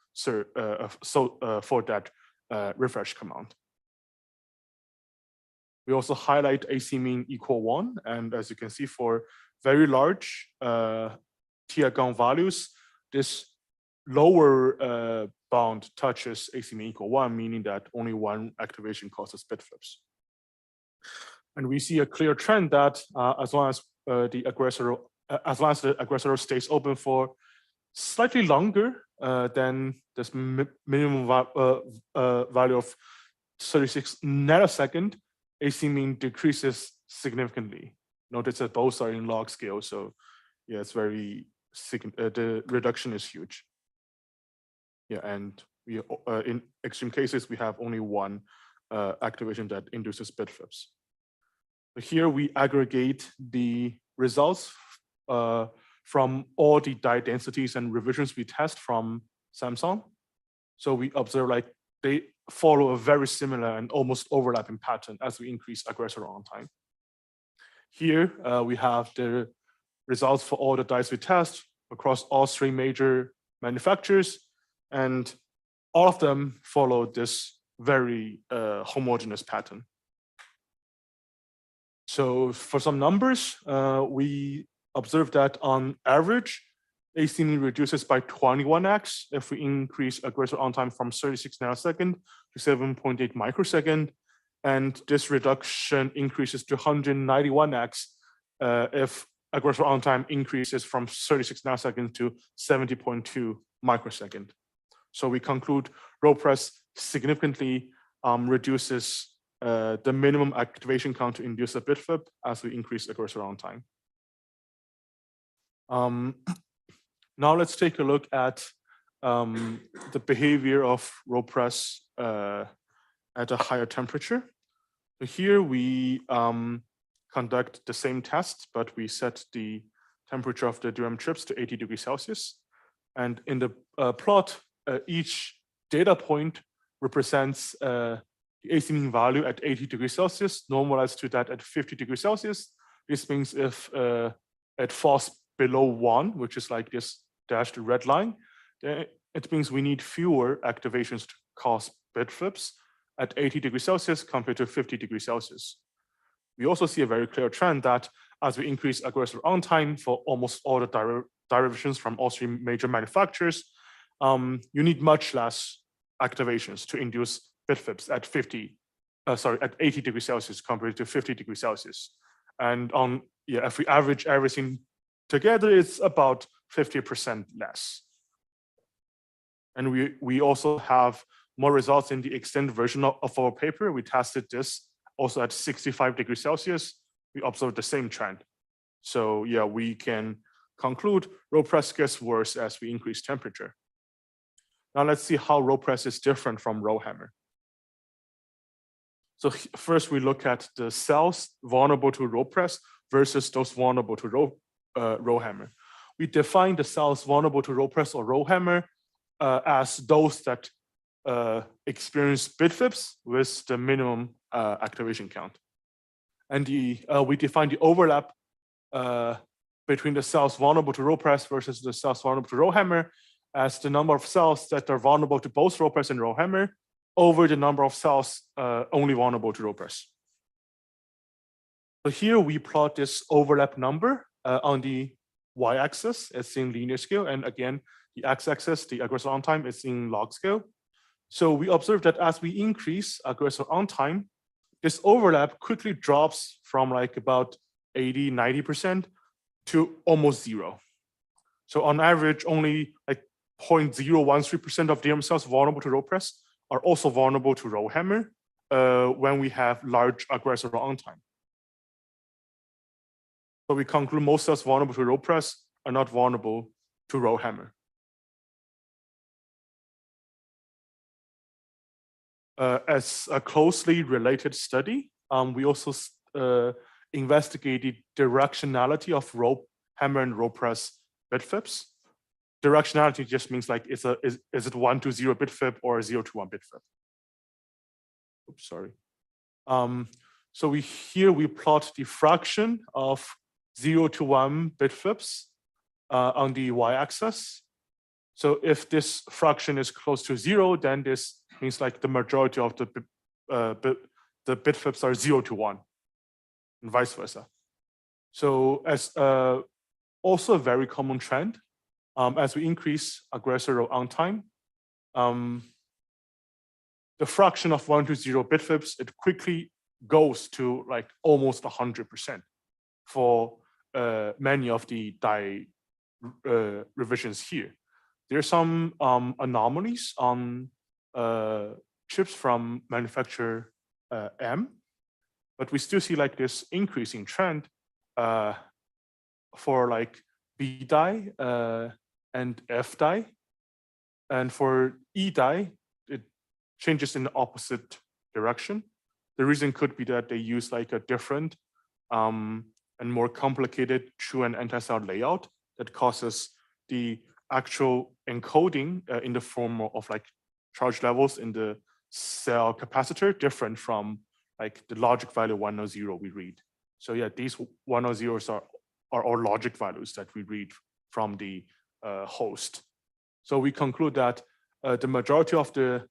for that refresh command. We also highlight AC mean equal 1, and as you can see, for very large TR-GAN values, this lower bound touches AC mean equal 1, meaning that only 1 activation causes bit flips. And we see a clear trend that as long as the aggressor as long as the aggressor stays open for slightly longer than this minimum value of 36 nanosecond, AC mean decreases significantly. Notice that both are in log scale, so yeah, it's very the reduction is huge. Yeah, and we in extreme cases we have only one activation that induces bit flips. Here we aggregate the results from all the die densities and revisions we test from Samsung. So we observe like they follow a very similar and almost overlapping pattern as we increase aggressor runtime. Here we have the results for all the dies we test across all three major manufacturers, and all of them follow this very homogeneous pattern. So for some numbers, we observe that on average, AC mean reduces by 21x if we increase aggressor runtime from 36 nanosecond to 7.8 microsecond. And this reduction increases to 191x if aggressor runtime increases from 36 nanosecond to 70.2 microsecond. So we conclude RowPress significantly reduces the minimum activation count to induce a bit flip as we increase aggressor runtime. Now let's take a look at the behavior of RowPress at a higher temperature. So here we conduct the same test, but we set the temperature of the DRAM chips to 80 degrees Celsius. And in the plot, each data point represents the AC mean value at 80 degrees Celsius, normalized to that at 50 degrees Celsius. This means if it falls below 1, which is like this dashed red line, then it means we need fewer activations to cause bit flips at 80 degrees Celsius compared to 50 degrees Celsius. We also see a very clear trend that as we increase aggressor runtime for almost all the derivations from all three major manufacturers, you need much less activations to induce bit flips at 80 degrees Celsius compared to 50 degrees Celsius. And if we average everything together, it's about 50% less. And we also have more results in the extended version of our paper. We tested this also at 65 degrees Celsius. We observed the same trend. So yeah, we can conclude RowPress gets worse as we increase temperature. Now let's see how RowPress is different from RowHammer. So first we look at the cells vulnerable to RowPress versus those vulnerable to RowHammer. We define the cells vulnerable to RowPress or RowHammer as those that experience bit flips with the minimum activation count. And we define the overlap between the cells vulnerable to RowPress versus the cells vulnerable to RowHammer as the number of cells that are vulnerable to both RowPress and RowHammer over the number of cells only vulnerable to RowPress. So here we plot this overlap number on the y-axis, it's in linear scale, and again, the x-axis, the aggressor runtime, is in log scale. So we observe that as we increase aggressor runtime, this overlap quickly drops from like about 80, 90% to almost zero. So on average, only like 0.013% of DRAM cells vulnerable to RowPress are also vulnerable to RowHammer when we have large aggressor runtime. So we conclude most cells vulnerable to RowPress are not vulnerable to RowHammer. As a closely related study, we also investigated directionality of RowHammer and RowPress bit flips. Directionality just means like is it 1 to 0 bit flip or a 0 to 1 bit flip? Oops, sorry. So here we plot the fraction of 0 to 1 bit flips on the y-axis. So if this fraction is close to 0, then this means like the majority of the bit flips are 0 to 1, and vice versa. So as also a very common trend, as we increase aggressor runtime, the fraction of 1 to 0 bit flips, it quickly goes to like almost 100% for many of the die revisions here. There are some anomalies on chips from manufacturer M, but we still see like this increasing trend for like B die and F die, and for E die, it changes in the opposite direction. The reason could be that they use like a different and more complicated true and anti-cell layout that causes the actual encoding in the form of like charge levels in the cell capacitor different from like the logic value 1 or 0 we read. So yeah, these 1 or 0s are all logic values that we read from the host. So we conclude that the majority of the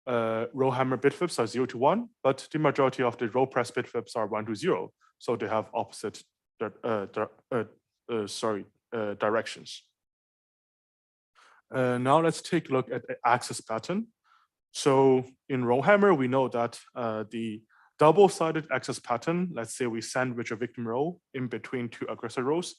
RowHammer bitflips are 0 to 1, but the majority of the RowPress bitflips are 1 to 0. So they have opposite directions. Now let's take a look at the access pattern. So in RowHammer, we know that the double-sided access pattern, let's say we sandwich a victim row in between two aggressor rows.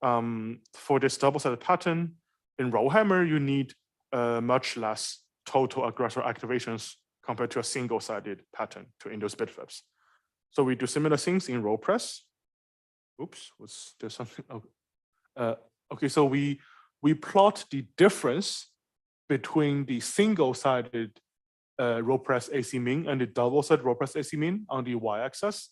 For this double-sided pattern, in RowHammer, you need much less total aggressor activations compared to a single-sided pattern to induce bitflips. So we do similar things in RowPress. Oops, was there something? Oh. Okay, so we plot the difference between the single-sided RowPress AC min and the double-sided RowPress AC min on the y-axis.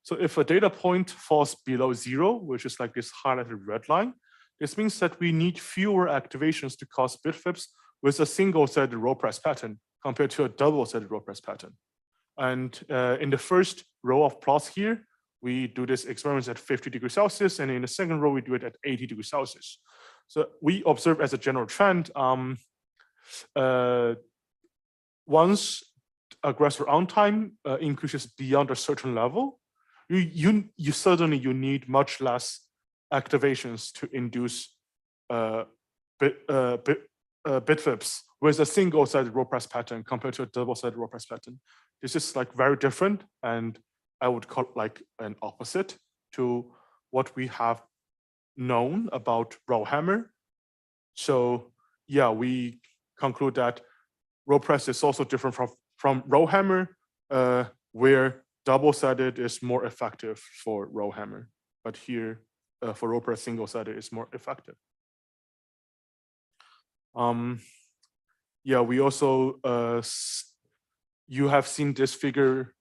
So if a data point falls below 0, which is like this highlighted red line, this means that we need fewer activations to cause bitflips with a single-sided RowPress pattern compared to a double-sided RowPress pattern. And in the first row of plots here, we do this experiment at 50 degrees Celsius, and in the second row, we do it at 80 degrees Celsius. So we observe as a general trend, once aggressor on time increases beyond a certain level, you certainly need much less activations to induce bitflips with a single-sided RowPress pattern compared to a double-sided RowPress pattern. This is like very different, and I would call it like an opposite to what we have known about RowHammer. So yeah, we conclude that RowPress is also different from RowHammer, where double-sided is more effective for RowHammer, but here for RowPress single-sided is more effective. Yeah, we also, you have seen this figure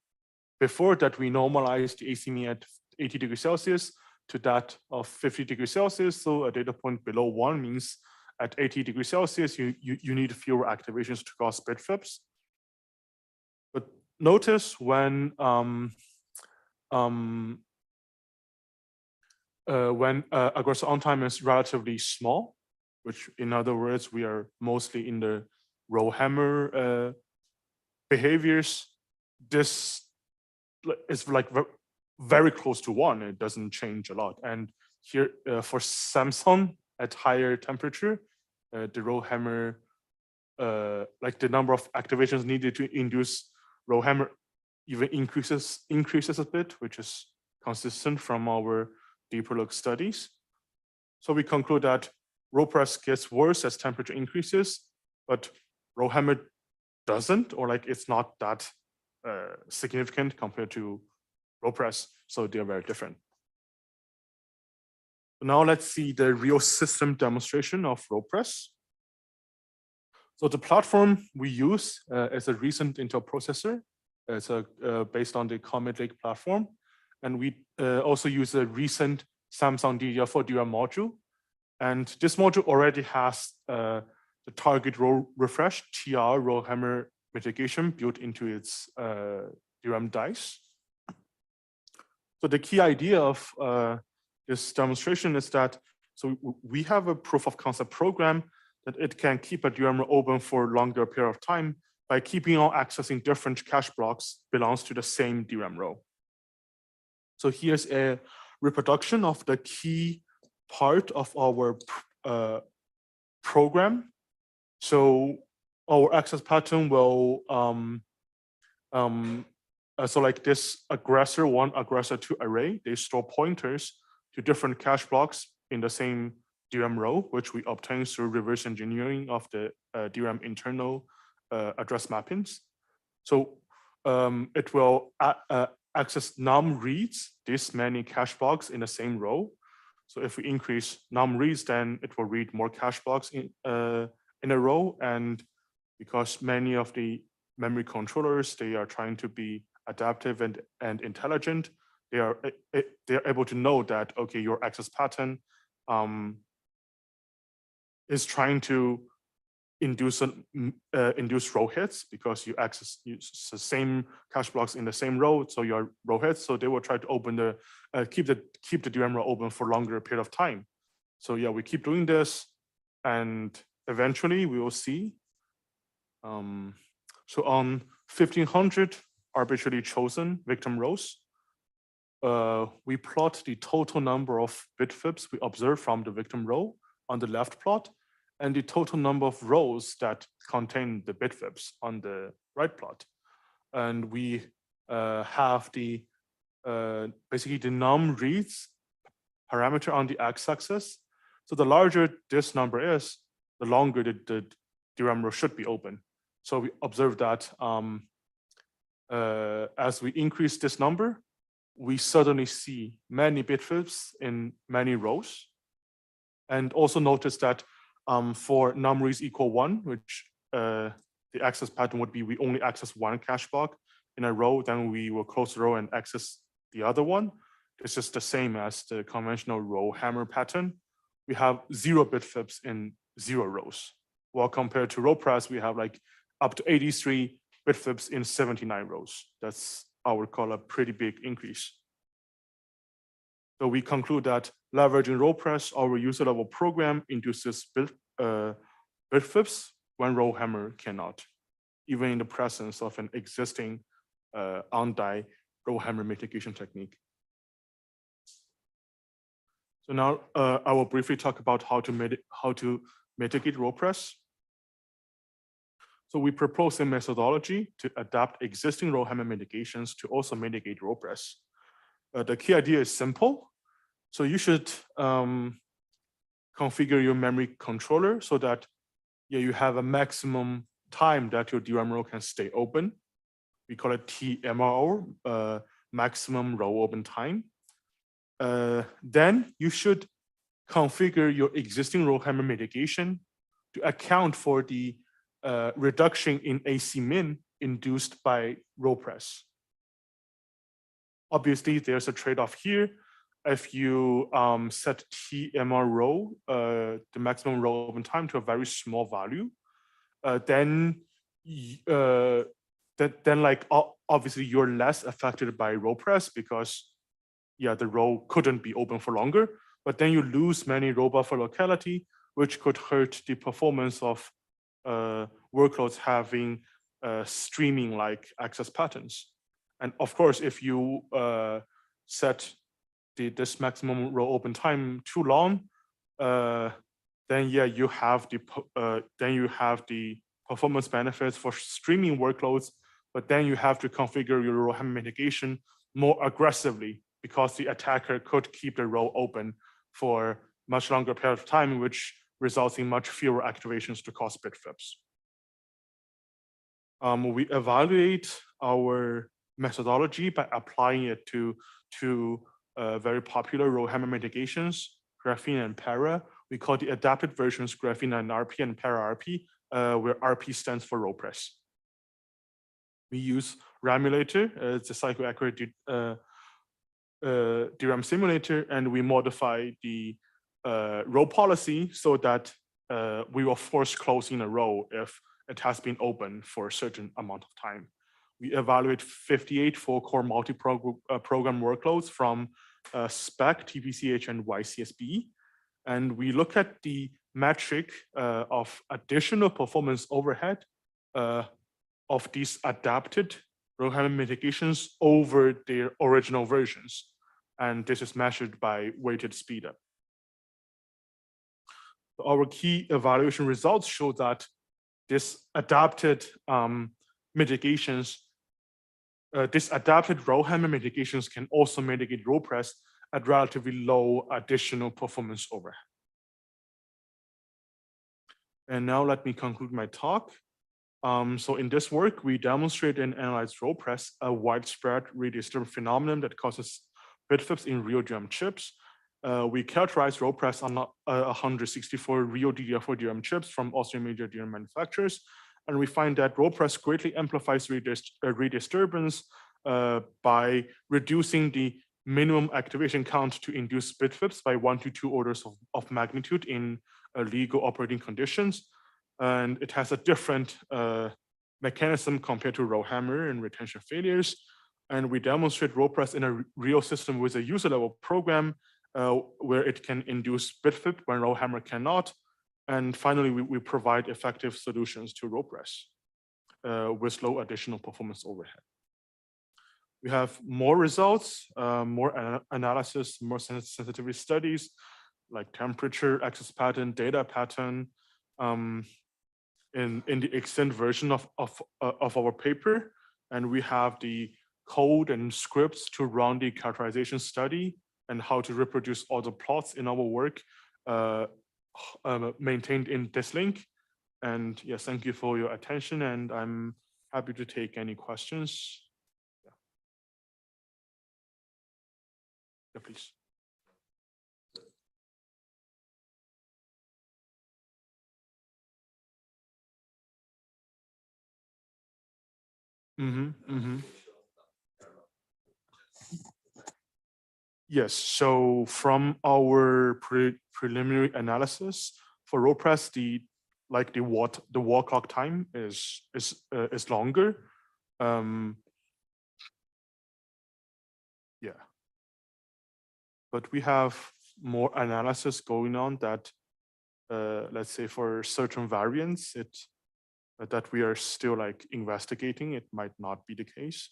before, that we normalized the AC min at 80 degrees Celsius to that of 50 degrees Celsius. So a data point below 1 means at 80 degrees Celsius, you need fewer activations to cause bitflips. But notice when aggressor on time is relatively small, which in other words, we are mostly in the RowHammer behaviors, this is like very close to 1. It doesn't change a lot. And here for Samsung at higher temperature, the RowHammer, like the number of activations needed to induce RowHammer even increases a bit, which is consistent from our deeper look studies. So we conclude that RowPress gets worse as temperature increases, but RowHammer doesn't, or like it's not that significant compared to RowPress, so they're very different. Now let's see the real system demonstration of RowPress. So the platform we use is a recent Intel processor. It's based on the Comet Lake platform, and we also use a recent Samsung DDR4 DRAM module. And this module already has the target row refresh TR RowHammer mitigation built into its DRAM dice. So the key idea of this demonstration is that, so we have a proof of concept program that it can keep a DRAM open for a longer period of time by keeping on accessing different cache blocks belongs to the same DRAM row. So here's a reproduction of the key part of our program. So our access pattern will, so like this aggressor 1, aggressor 2 array, they store pointers to different cache blocks in the same DRAM row, which we obtain through reverse engineering of the DRAM internal address mappings. So it will access num reads this many cache blocks in the same row. So if we increase num reads, then it will read more cache blocks in a row. And because many of the memory controllers, they are trying to be adaptive and intelligent, they are able to know that, okay, your access pattern is trying to induce row hits because you access the same cache blocks in the same row, so your row hits. So they will try to open the keep the DRAM row open for longer period of time. So yeah, we keep doing this, and eventually we will see. So on 1500 arbitrarily chosen victim rows, we plot the total number of bit flips we observe from the victim row on the left plot, and the total number of rows that contain the bit flips on the right plot. And we have the basically the num reads parameter on the x-axis. So the larger this number is, the longer the DRAM row should be open. So we observe that as we increase this number, we suddenly see many bit flips in many rows. And also notice that for num reads equal 1, which the access pattern would be we only access one cache block in a row, then we will close the row and access the other one. This is the same as the conventional RowHammer pattern. We have 0 bit flips in 0 rows. While compared to RowPress, we have like up to 83 bit flips in 79 rows. That's, I would call, a pretty big increase. So we conclude that leveraging RowPress, our user level program induces bit flips when RowHammer cannot, even in the presence of an existing on-die RowHammer mitigation technique. So now I will briefly talk about how to mitigate RowPress. So we propose a methodology to adapt existing RowHammer mitigations to also mitigate RowPress. The key idea is simple. So you should configure your memory controller so that you have a maximum time that your DRAM row can stay open. We call it TMRO, maximum row open time. Then you should configure your existing RowHammer mitigation to account for the reduction in AC min induced by RowPress. Obviously, there's a trade-off here. If you set TMRO, the maximum row open time, to a very small value, then like obviously you're less affected by RowPress because the row couldn't be open for longer. But then you lose many row buffer locality, which could hurt the performance of workloads having streaming-like access patterns. And of course, if you set this maximum row open time too long, then you have the performance benefits for streaming workloads, but then you have to configure your RowHammer mitigation more aggressively because the attacker could keep the row open for much longer period of time, which results in much fewer activations to cause bit flips. We evaluate our methodology by applying it to very popular RowHammer mitigations, Graphene and Para. We call the adapted versions Graphene and RP and Para RP, where RP stands for RowPress. We use Ramulator, it's a cycle-accurate DRAM simulator, and we modify the row policy so that we will force closing a row if it has been open for a certain amount of time. We evaluate 58 full-core multi-program workloads from SPEC, TPCH, and YCSB. And we look at the metric of additional performance overhead of these adapted RowHammer mitigations over their original versions. And this is measured by weighted speedup. Our key evaluation results show that this adapted mitigations, this adapted RowHammer mitigations can also mitigate RowPress at relatively low additional performance overhead. And now let me conclude my talk. So in this work, we demonstrate and analyze RowPress, a widespread redistributed phenomenon that causes bit flips in real DRAM chips. We characterize RowPress on 164 real DDR4 DRAM chips from Austrian major DRAM manufacturers. And we find that RowPress greatly amplifies redisturbance by reducing the minimum activation count to induce bit flips by 1 to 2 orders of magnitude in legal operating conditions. And it has a different mechanism compared to RowHammer and retention failures. And we demonstrate RowPress in a real system with a user level program where it can induce bit flip when RowHammer cannot. And finally, we provide effective solutions to RowPress with low additional performance overhead. We have more results, more analysis, more sensitivity studies like temperature, access pattern, data pattern in the extent version of our paper. And we have the code and scripts to run the characterization study and how to reproduce all the plots in our work maintained in this link. And yes, thank you for your attention, and I'm happy to take any questions. Yeah, please. Yes, so from our preliminary analysis for RowPress, the wall clock time is longer. Yeah, but we have more analysis going on that, let's say for certain variants, that we are still like investigating. It might not be the case.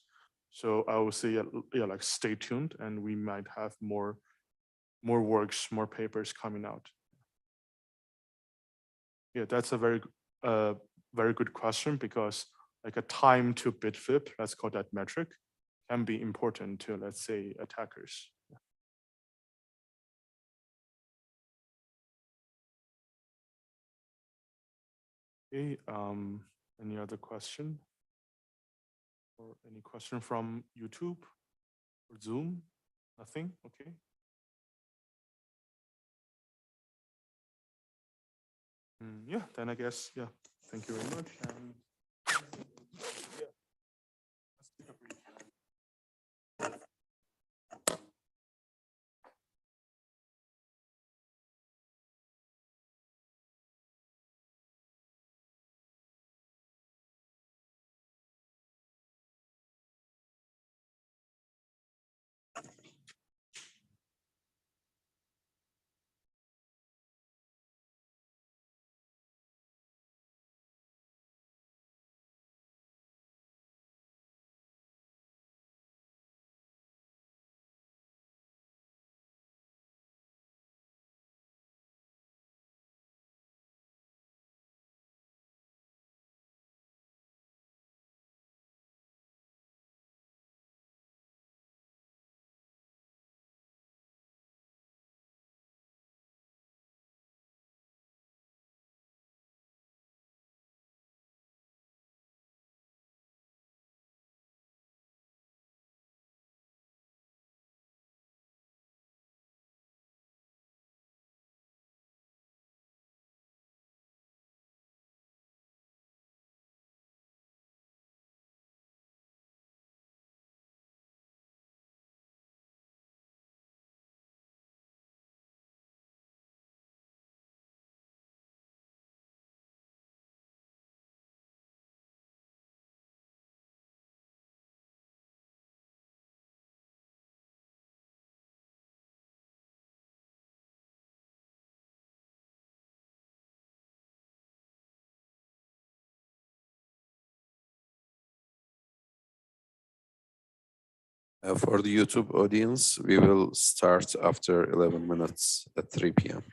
So I would say, yeah, like stay tuned, and we might have more works, more papers coming out. Yeah, that's a very good question, because like a time to bit flip, let's call that metric, can be important to, let's say, attackers. Okay, any other question? Or any question from YouTube or Zoom? Nothing? Okay. Yeah, then I guess, yeah, thank you very much. And yeah, let's take a break.
For the YouTube audience, we will start after 11 minutes at 3 p.m.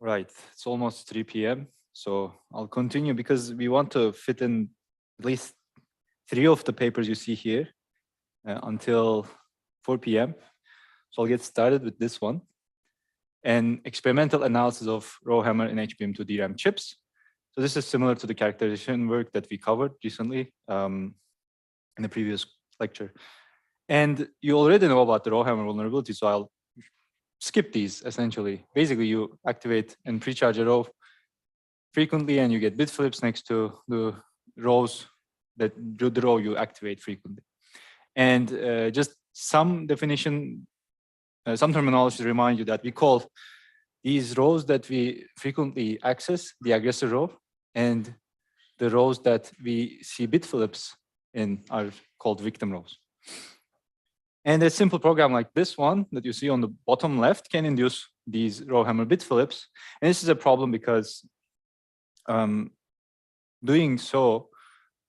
Right, it's almost 3 p.m. So I'll continue because we want to fit in at least 3 of the papers you see here until 4 p.m. So I'll get started with this one. An experimental analysis of RowHammer in HBM2 DRAM chips. So this is similar to the characterization work that we covered recently in the previous lecture. And you already know about the RowHammer vulnerability, so I'll skip these essentially. Basically, you activate and pre-charge a row frequently, and you get bit flips next to the rows that the row you activate frequently. And just some definition, some terminology to remind you that we call these rows that we frequently access the aggressor row, and the rows that we see bit flips in are called victim rows. And a simple program like this one that you see on the bottom left can induce these RowHammer bit flips. And this is a problem because doing so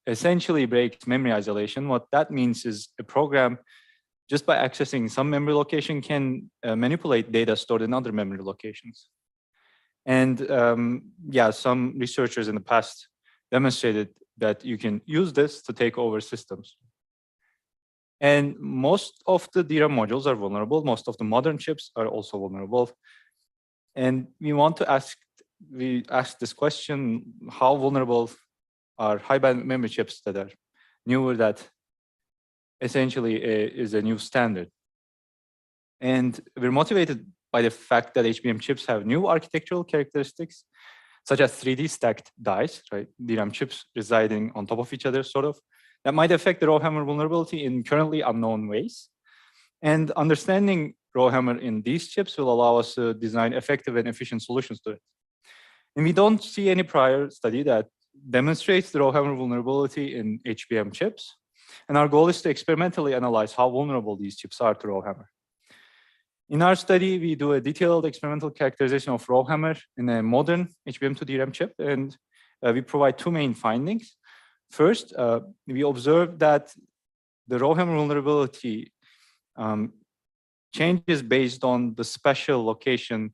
essentially breaks memory isolation. What that means is a program, just by accessing some memory location, can manipulate data stored in other memory locations. And yeah, some researchers in the past demonstrated that you can use this to take over systems. And most of the DRAM modules are vulnerable. Most of the modern chips are also vulnerable. And we want to ask this question: how vulnerable are high bandwidth memory chips that are newer, that essentially is a new standard? And we're motivated by the fact that HBM chips have new architectural characteristics, such as 3D stacked dies, right? DRAM chips residing on top of each other, sort of, that might affect the RowHammer vulnerability in currently unknown ways. And understanding RowHammer in these chips will allow us to design effective and efficient solutions to it. And we don't see any prior study that demonstrates the RowHammer vulnerability in HBM chips. And our goal is to experimentally analyze how vulnerable these chips are to RowHammer. In our study, we do a detailed experimental characterization of RowHammer in a modern HBM2 DRAM chip, and we provide 2 main findings. First, we observed that the RowHammer vulnerability changes based on the spatial location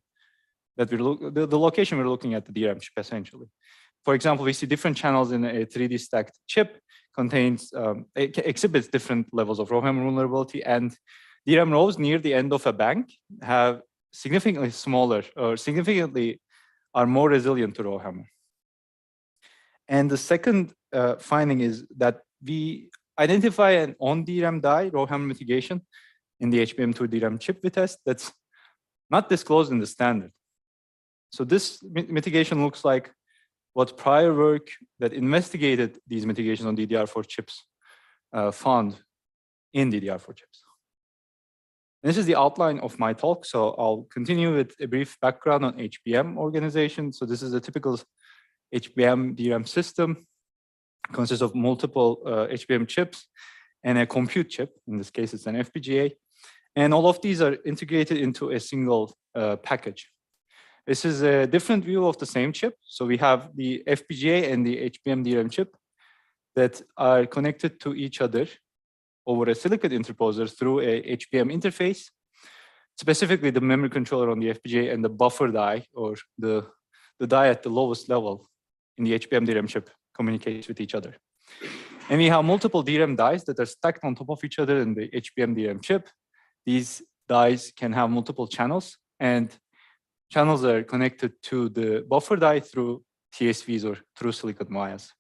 that the location we're looking at the DRAM chip, essentially. For example, we see different channels in a 3D stacked chip contains, exhibits different levels of RowHammer vulnerability, and DRAM rows near the end of a bank have significantly smaller or significantly are more resilient to RowHammer. And the second finding is that we identify an on-DRAM die RowHammer mitigation in the HBM2 DRAM chip we test that's not disclosed in the standard. So this mitigation looks like what prior work that investigated these mitigations on DDR4 chips found in DDR4 chips. And this is the outline of my talk. So I'll continue with a brief background on HBM organization. So this is a typical HBM DRAM system. It consists of multiple HBM chips and a compute chip. In this case, it's an FPGA. And all of these are integrated into a single package. This is a different view of the same chip. So we have the FPGA and the HBM DRAM chip that are connected to each other over a silicon interposer through a HBM interface, specifically the memory controller on the FPGA and the buffer die, or the die at the lowest level in the HBM DRAM chip, communicates with each other. And we have multiple DRAM dies that are stacked on top of each other in the HBM DRAM chip. These dies can have multiple channels, and channels are connected to the buffer die through TSVs or through silicon vias.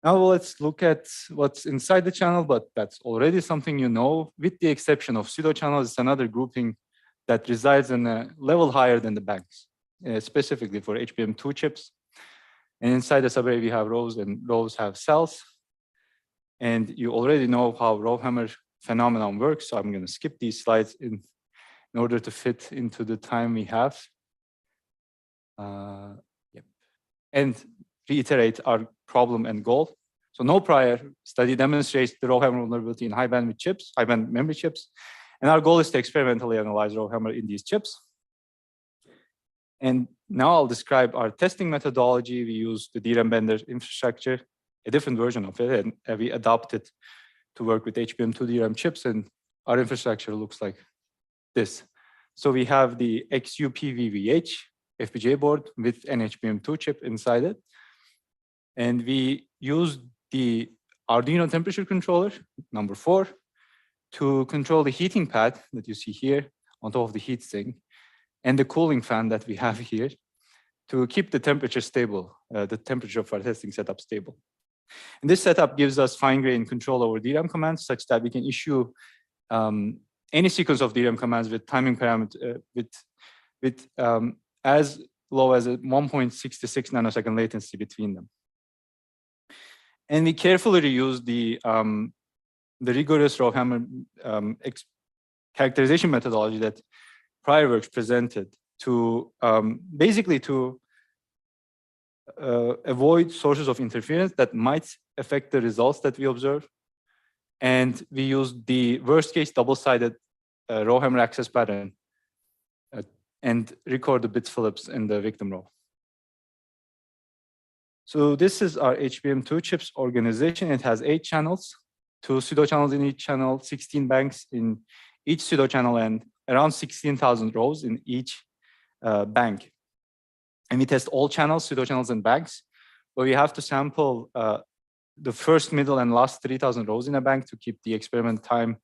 Now let's look at what's inside the channel, but that's already something you know. With the exception of pseudo channels, it's another grouping that resides in a level higher than the banks, specifically for HBM2 chips. And inside the subarray, we have rows, and rows have cells. And you already know how RowHammer phenomenon works, so I'm going to skip these slides in order to fit into the time we have. Yep. And reiterate our problem and goal. So no prior study demonstrates the RowHammer vulnerability in high bandwidth chips, high bandwidth memory chips. And our goal is to experimentally analyze RowHammer in these chips. And now I'll describe our testing methodology. We use the DRAM vendor infrastructure, a different version of it, and we adopt it to work with HBM2 DRAM chips. And our infrastructure looks like this. So we have the XUPVVH FPGA board with an HBM2 chip inside it. And we use the Arduino temperature controller, number 4, to control the heating pad that you see here on top of the heatsink, and the cooling fan that we have here to keep the temperature stable, the temperature of our testing setup stable. And this setup gives us fine-grained control over DRAM commands such that we can issue any sequence of DRAM commands with timing parameter with as low as a 1.66 nanosecond latency between them. And we carefully reuse the rigorous RowHammer characterization methodology that prior works presented to basically to avoid sources of interference that might affect the results that we observe. And we use the worst case double-sided RowHammer access pattern and record the bit flips in the victim row. So this is our HBM2 chips organization. It has 8 channels, 2 pseudo channels in each channel, 16 banks in each pseudo channel, and around 16,000 rows in each bank. And we test all channels, pseudo channels, and banks. But we have to sample the first, middle, and last 3,000 rows in a bank to keep the experiment time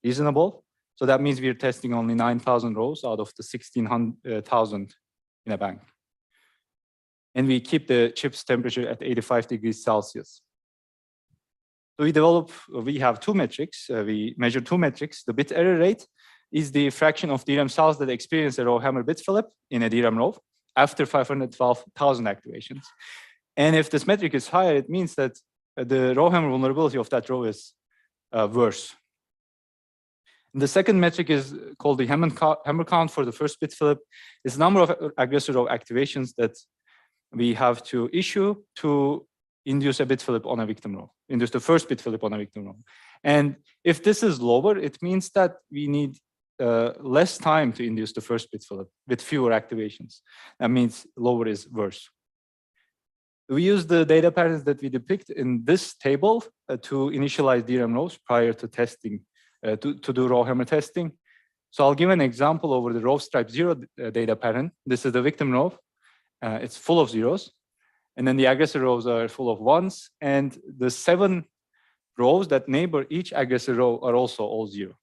reasonable. So that means we're testing only 9,000 rows out of the 16,000 in a bank. And we keep the chip's temperature at 85 degrees Celsius. So we have 2 metrics. We measure 2 metrics. The bit error rate is the fraction of DRAM cells that experience a RowHammer bit flip in a DRAM row after 512,000 activations. And if this metric is higher, it means that the RowHammer vulnerability of that row is worse. And the second metric is called the hammer count for the first bit flip. It's the number of aggressor row activations that we have to issue to induce a bit flip on a victim row, induce the first bit flip on a victim row. And if this is lower, it means that we need less time to induce the first bit flip with fewer activations. That means lower is worse. We use the data patterns that we depict in this table to initialize DRAM rows prior to testing, to do RowHammer testing. So I'll give an example over the row stripe 0 data pattern. This is the victim row. It's full of zeros. And then the aggressor rows are full of 1s. And the 7 rows that neighbor each aggressor row are also all 0.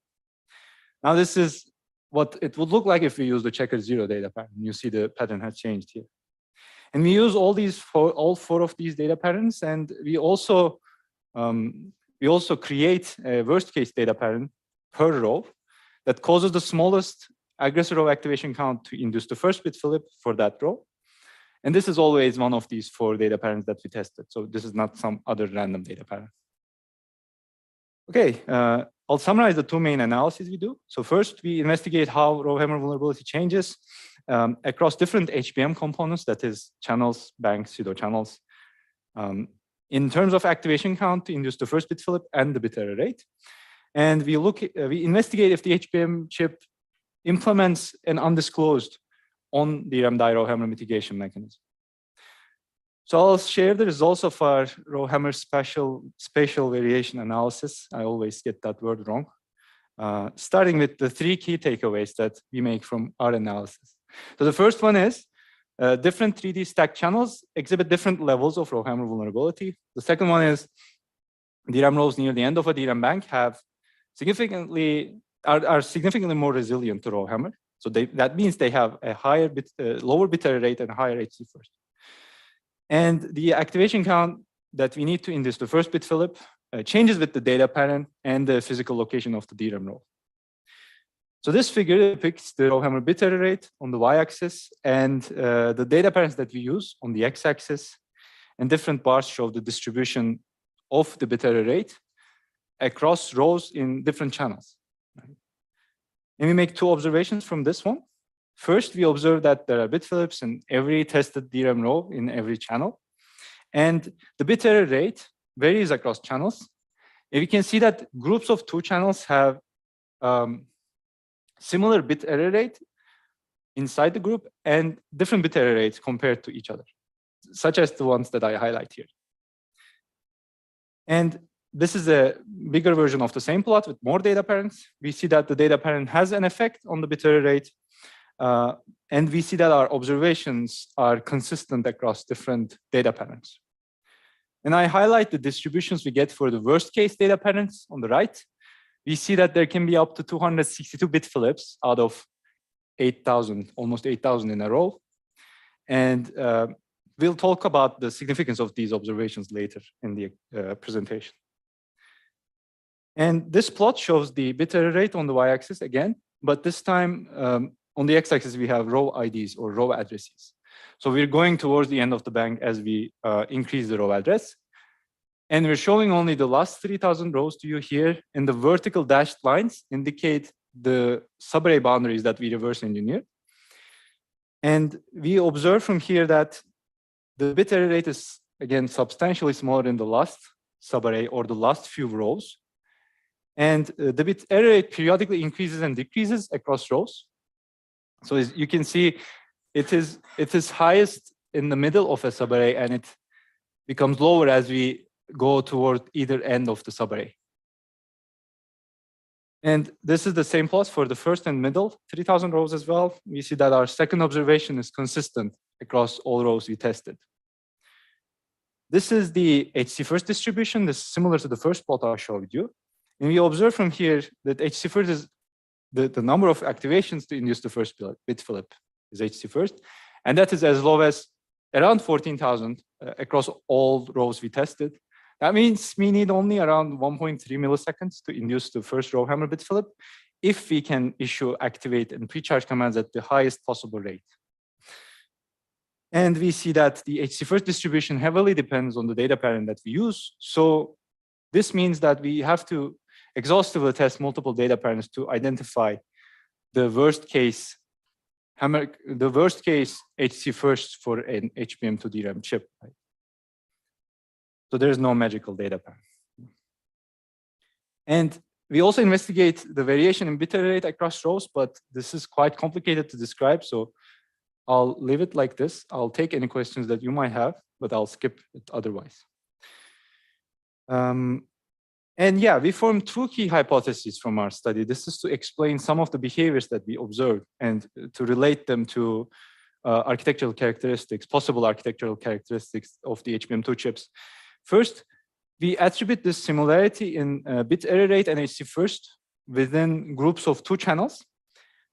Now this is what it would look like if we use the checker 0 data pattern. You see the pattern has changed here. And we use all 4 of these data patterns, and we also create a worst case data pattern per row that causes the smallest aggressor row activation count to induce the first bit flip for that row. And this is always one of these 4 data patterns that we tested. So this is not some other random data pattern. Okay, I'll summarize the 2 main analyses we do. So first, we investigate how RowHammer vulnerability changes across different HBM components, that is channels, banks, pseudo channels, in terms of activation count to induce the first bit flip and the bit error rate. And we investigate if the HBM chip implements an undisclosed on DRAM die RowHammer mitigation mechanism. So I'll share the results of our RowHammer spatial variation analysis. I always get that word wrong. Starting with the 3 key takeaways that we make from our analysis. So the first one is different 3D stacked channels exhibit different levels of RowHammer vulnerability. The second one is DRAM rows near the end of a DRAM bank are significantly more resilient to RowHammer. So that means they have a higher lower bit error rate and higher HC first. And the activation count that we need to induce the first bit flip changes with the data pattern and the physical location of the DRAM row. So this figure depicts the RowHammer bit error rate on the y-axis and the data patterns that we use on the x-axis. And different bars show the distribution of the bit error rate across rows in different channels. And we make 2 observations from this one. First, we observe that there are bit flips in every tested DRAM row in every channel. And the bit error rate varies across channels. And we can see that groups of 2 channels have similar bit error rate inside the group and different bit error rates compared to each other, such as the ones that I highlight here. And this is a bigger version of the same plot with more data patterns. We see that the data pattern has an effect on the bit error rate, And we see that our observations are consistent across different data patterns. And I highlight the distributions we get for the worst case data patterns on the right. We see that there can be up to 262 bit flips out of 8,000, almost 8,000 in a row. And we'll talk about the significance of these observations later in the presentation. And this plot shows the bit error rate on the y-axis again, but this time on the x-axis we have row IDs or row addresses. So we're going towards the end of the bank as we increase the row address. And we're showing only the last 3,000 rows to you here, and the vertical dashed lines indicate the subarray boundaries that we reverse engineer. And we observe from here that the bit error rate is, again, substantially smaller than the last subarray or the last few rows. And the bit error rate periodically increases and decreases across rows. So as you can see, it is highest in the middle of a subarray, and it becomes lower as we go toward either end of the subarray. And this is the same plot for the first and middle 3,000 rows as well. We see that our second observation is consistent across all rows we tested. This is the HC1 distribution. This is similar to the first plot I showed you. And we observe from here that HC1 is the number of activations to induce the first bit flip is HC1. And that is as low as around 14,000 across all rows we tested. That means we need only around 1.3 milliseconds to induce the first RowHammer bit flip if we can issue activate and pre-charge commands at the highest possible rate. And we see that the HC1 distribution heavily depends on the data pattern that we use. So this means that we have to exhaustively test multiple data patterns to identify the worst case HC1 for an HBM2 DRAM chip. Right? So there's no magical data pattern. And we also investigate the variation in bit error rate across rows, but this is quite complicated to describe. So I'll leave it like this. I'll take any questions that you might have, but I'll skip it otherwise. And yeah, we formed two key hypotheses from our study. This is to explain some of the behaviors that we observed and to relate them to architectural characteristics, possible architectural characteristics of the HBM2 chips. First, we attribute this similarity in bit error rate and HC1 within groups of two channels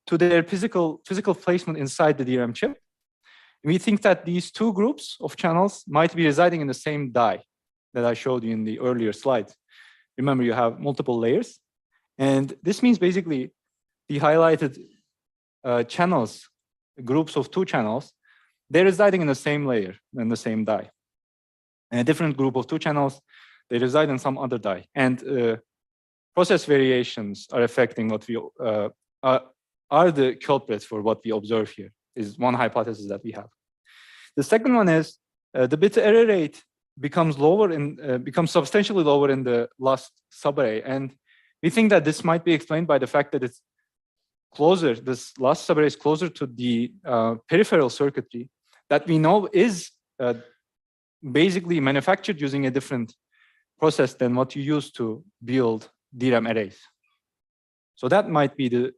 to their physical placement inside the DRAM chip. We think that these two groups of channels might be residing in the same die that I showed you in the earlier slides. Remember, you have multiple layers. And this means basically the highlighted channels, groups of two channels, they're residing in the same layer, in the same die. And a different group of two channels, they reside in some other die. And process variations are affecting what we are the culprits for what we observe here, is one hypothesis that we have. The second one is the bit error rate becomes substantially lower in the last subarray. And we think that this might be explained by the fact that it's closer, this last subarray is closer to the peripheral circuitry that we know is basically manufactured using a different process than what you use to build DRAM arrays. So that might be the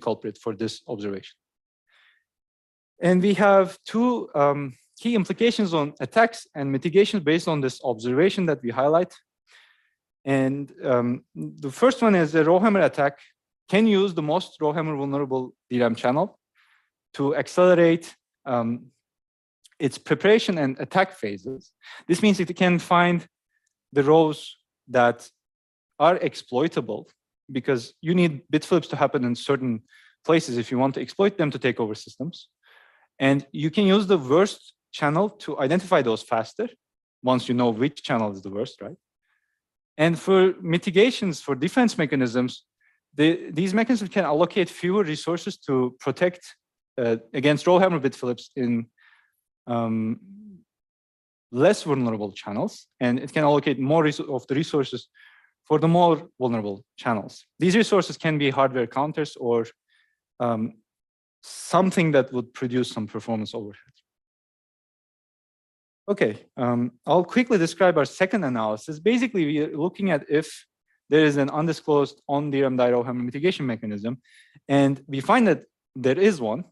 culprit for this observation. And we have two key implications on attacks and mitigations based on this observation that we highlight. And the first one is a RowHammer attack can use the most RowHammer vulnerable DRAM channel to accelerate its preparation and attack phases. This means it can find the rows that are exploitable because you need bit flips to happen in certain places if you want to exploit them to take over systems. And you can use the worst channel to identify those faster once you know which channel is the worst, right? And for mitigations, for defense mechanisms, these mechanisms can allocate fewer resources to protect against RowHammer bit flips in less vulnerable channels, and it can allocate more of the resources for the more vulnerable channels. These resources can be hardware counters or something that would produce some performance overhead. Okay, I'll quickly describe our second analysis. Basically, we are looking at if there is an undisclosed on-DRAM RowHammer mitigation mechanism. And we find that there is one.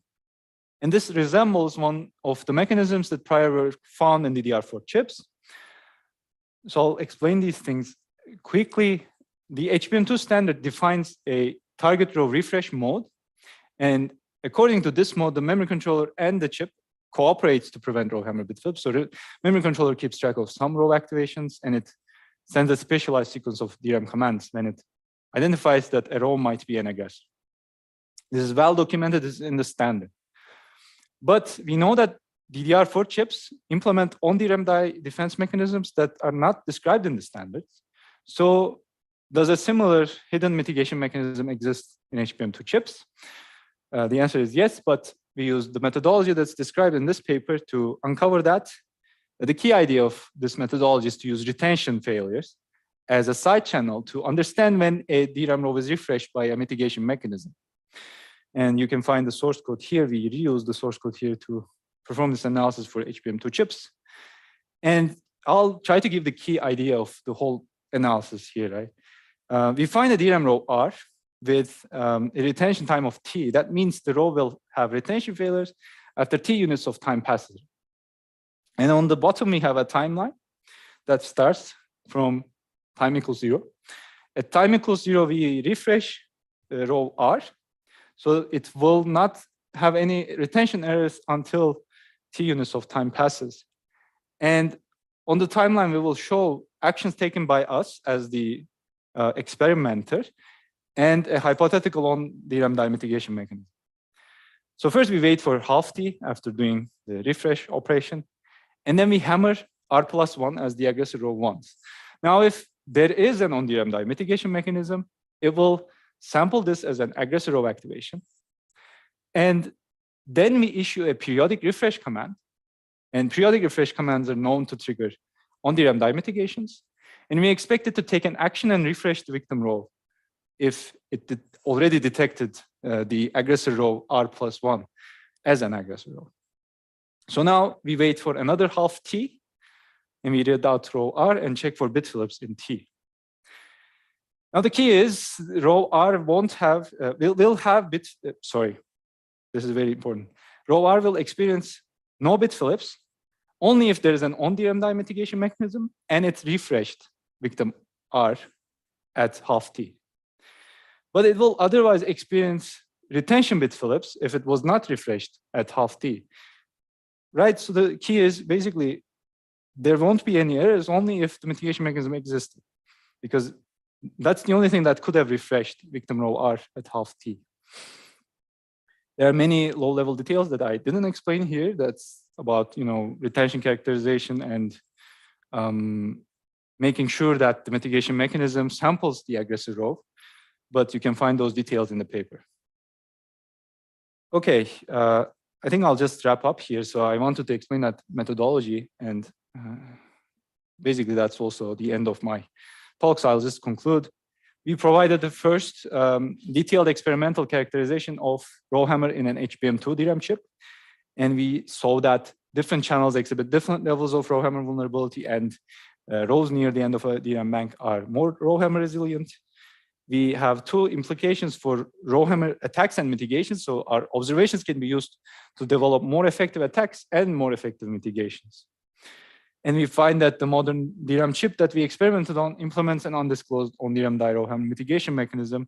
And this resembles one of the mechanisms that prior were found in DDR4 chips. So I'll explain these things quickly. The HBM2 standard defines a target row refresh mode. And according to this mode, the memory controller and the chip cooperates to prevent RowHammer bit flips. So the memory controller keeps track of some row activations, and it sends a specialized sequence of DRAM commands when it identifies that a row might be an aggressor. This is well documented in the standard. But we know that DDR4 chips implement on-DRAM die defense mechanisms that are not described in the standards. So does a similar hidden mitigation mechanism exist in HBM2 chips? The answer is yes, but we use the methodology that's described in this paper to uncover that. The key idea of this methodology is to use retention failures as a side channel to understand when a DRAM row is refreshed by a mitigation mechanism. And you can find the source code here. We reuse the source code here to perform this analysis for HBM2 chips. And I'll try to give the key idea of the whole analysis here, right? We find a DRAM row R with a retention time of T. That means the row will have retention failures after T units of time passes. And on the bottom, we have a timeline that starts from time equals 0. At time equals 0, we refresh row R. So it will not have any retention errors until T units of time passes. And on the timeline, we will show actions taken by us as the experimenter and a hypothetical on DRAM die mitigation mechanism. So first we wait for half T after doing the refresh operation. And then we hammer R+1 as the aggressor row once. Now, if there is an on-DRAM die mitigation mechanism, it will sample this as an aggressor row activation. And then we issue a periodic refresh command. And periodic refresh commands are known to trigger on-DRAM die mitigations. And we expect it to take an action and refresh the victim row if it already detected the aggressor row R+1 as an aggressor row. So now we wait for another half T, and we read out row R and check for bit flips in T. Now the key is row R won't have, will have bit, sorry, this is very important. Row R will experience no bit flips only if there is an on-DRAM die mitigation mechanism and it's refreshed victim R at half T. But it will otherwise experience retention bit flips if it was not refreshed at half T. Right, so the key is basically there won't be any errors only if the mitigation mechanism existed, because that's the only thing that could have refreshed victim row R at half T. There are many low-level details that I didn't explain here. That's about retention characterization and making sure that the mitigation mechanism samples the aggressor row, but you can find those details in the paper. Okay, I think I'll just wrap up here. So I wanted to explain that methodology, and basically that's also the end of my talk. So I'll just conclude. We provided the first detailed experimental characterization of RowHammer in an HBM2 DRAM chip. And we saw that different channels exhibit different levels of RowHammer vulnerability, and rows near the end of a DRAM bank are more RowHammer resilient. We have two implications for RowHammer attacks and mitigations. So our observations can be used to develop more effective attacks and more effective mitigations. And we find that the modern DRAM chip that we experimented on implements an undisclosed on-DRAM die RowHammer mitigation mechanism.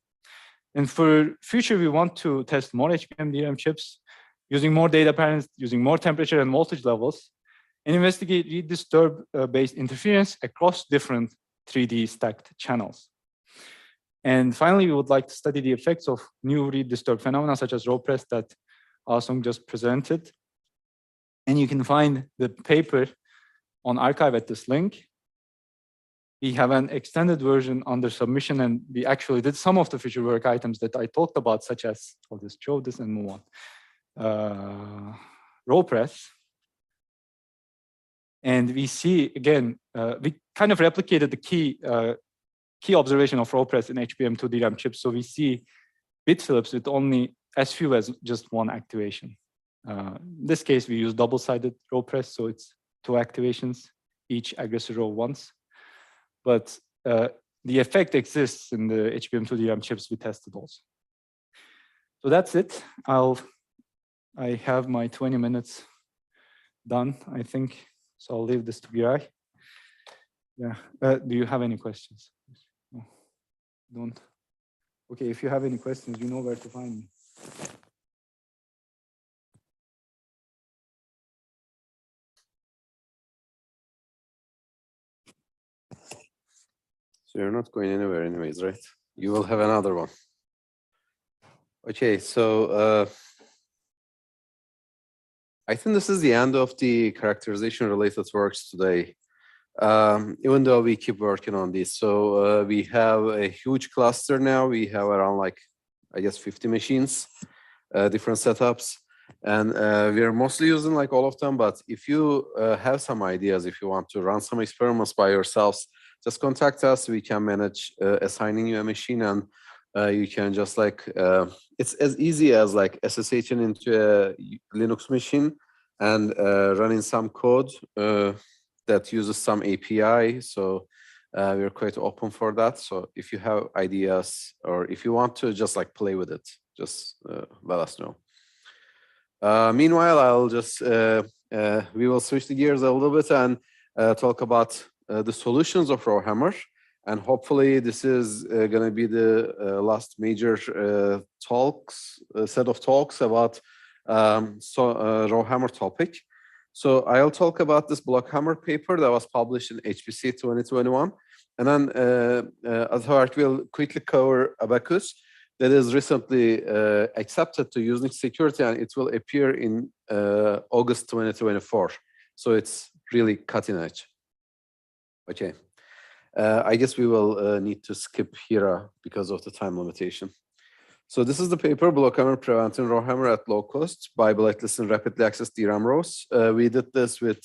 And for future, we want to test more HBM DRAM chips using more data parents, using more temperature and voltage levels, and investigate read disturb based interference across different 3D stacked channels. And finally, we would like to study the effects of new read disturb phenomena such as RowPress that Asung just presented. And you can find the paper on archive at this link. We have an extended version under submission, and we actually did some of the future work items that I talked about, such as, I'll just show this and move on. RowPress. And we see, again, we kind of replicated the key observation of RowPress in HBM2 DRAM chips. So we see bit flips with only as few as just one activation. In this case, we use double-sided RowPress, so it's 2 activations, each aggressor row once. But the effect exists in the HBM2 DRAM chips we tested also. So that's it. I have my 20 minutes done, I think. So I'll leave this to Giray. Yeah. Do you have any questions? No. Don't. Okay. If you have any questions, you know where to find me.
So you're not going anywhere anyways, right? You will have another one. Okay, so I think this is the end of the characterization related works today. Even though we keep working on this. So we have a huge cluster now. We have around like, I guess, 50 machines, different setups. And we are mostly using like all of them. But if you have some ideas, if you want to run some experiments by yourselves, just contact us. We can manage assigning you a machine, and you can just like, it's as easy as like SSHing into a Linux machine and running some code that uses some API. So we're quite open for that. So if you have ideas or if you want to just like play with it, just let us know. Meanwhile, I'll just, we will switch the gears a little bit and talk about the solutions of RowHammer. And hopefully this is going to be the last major set of talks about RowHammer topic. So I'll talk about this BlockHammer paper that was published in HPC 2021. And then Azhar will quickly cover Abacus that is recently accepted to Unix security, and it will appear in August 2024. So it's really cutting edge. Okay. I guess we will need to skip here because of the time limitation. So this is the paper, BlockHammer Preventing RowHammer at Low Cost by Blacklisting Rapidly Accessed DRAM Rows. We did this with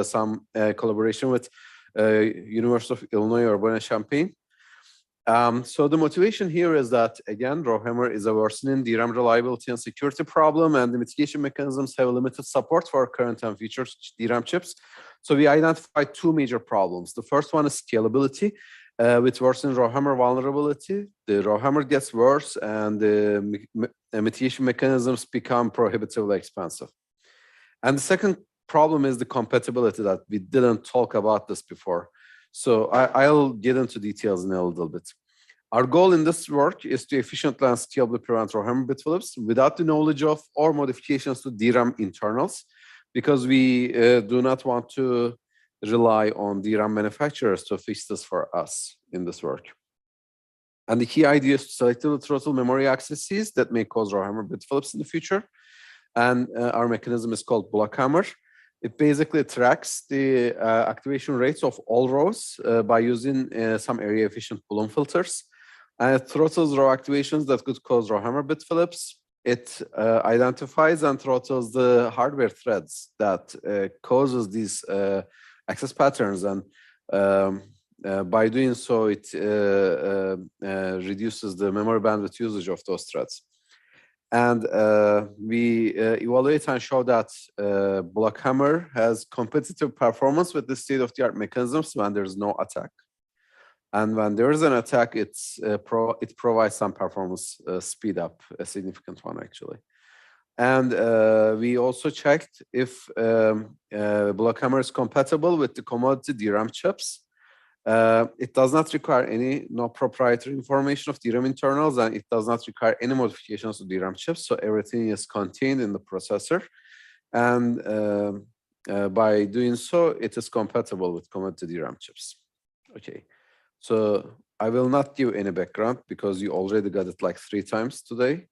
some collaboration with University of Illinois Urbana-Champaign. So the motivation here is that, again, RowHammer is a worsening DRAM reliability and security problem, and the mitigation mechanisms have limited support for current and future DRAM chips. So we identified two major problems. The first one is scalability. With worsening RowHammer vulnerability, the RowHammer gets worse and the mitigation mechanisms become prohibitively expensive. And the second problem is the compatibility that we didn't talk about this before. So I'll get into details in a little bit. Our goal in this work is to efficiently and scalably prevent RowHammer bit flips without the knowledge of or modifications to DRAM internals, because we do not want to rely on DRAM manufacturers to fix this for us in this work. And the key idea is to selectively throttle memory accesses that may cause RowHammer bit flips in the future. And our mechanism is called BlockHammer. It basically tracks the activation rates of all rows by using some area efficient Bloom filters. And it throttles row activations that could cause RowHammer bit flips. It identifies and throttles the hardware threads that causes these access patterns, and by doing so, it reduces the memory bandwidth usage of those threads. And we evaluate and show that BlockHammer has competitive performance with the state-of-the-art mechanisms when there's no attack. And when there is an attack, it provides some performance speed up, a significant one actually. And we also checked if BlockHammer is compatible with the commodity DRAM chips. It does not require any proprietary information of DRAM internals, and it does not require any modifications to DRAM chips. So everything is contained in the processor. And by doing so, it is compatible with commodity DRAM chips. Okay. So I will not give any background because you already got it like 3 times today.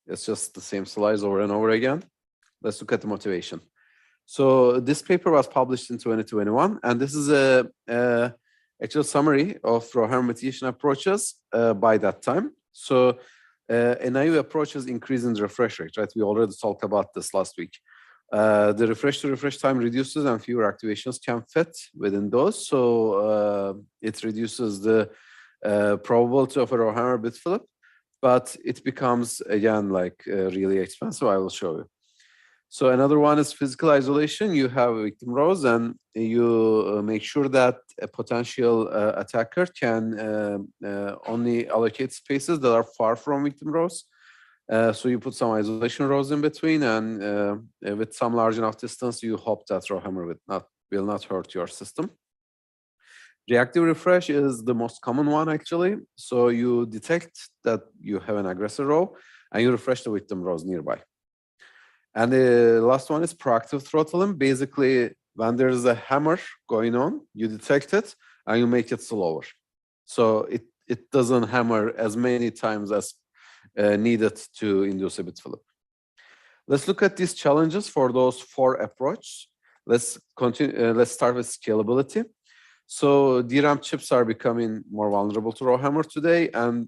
It's just the same slides over and over again. Let's look at the motivation. So this paper was published in 2021, and this is a actual summary of RowHammer mitigation approaches by that time. So a naive approach is increasing the refresh rate, right? We already talked about this last week. The refresh to refresh time reduces and fewer activations can fit within those. So it reduces the probability of a RowHammer bit flip, but it becomes, again, like really expensive. I will show you. So another one is physical isolation. You have victim rows and you make sure that a potential attacker can only allocate spaces that are far from victim rows. So you put some isolation rows in between, and with some large enough distance, you hope that RowHammer will not hurt your system. Reactive refresh is the most common one, actually. So you detect that you have an aggressor row, and you refresh the victim rows nearby. And the last one is proactive throttling. Basically, when there is a hammer going on, you detect it, and you make it slower. So it doesn't hammer as many times as needed to induce a bit flip. Let's look at these challenges for those 4 approaches. Let's continue. Let's start with scalability. So DRAM chips are becoming more vulnerable to RowHammer today, and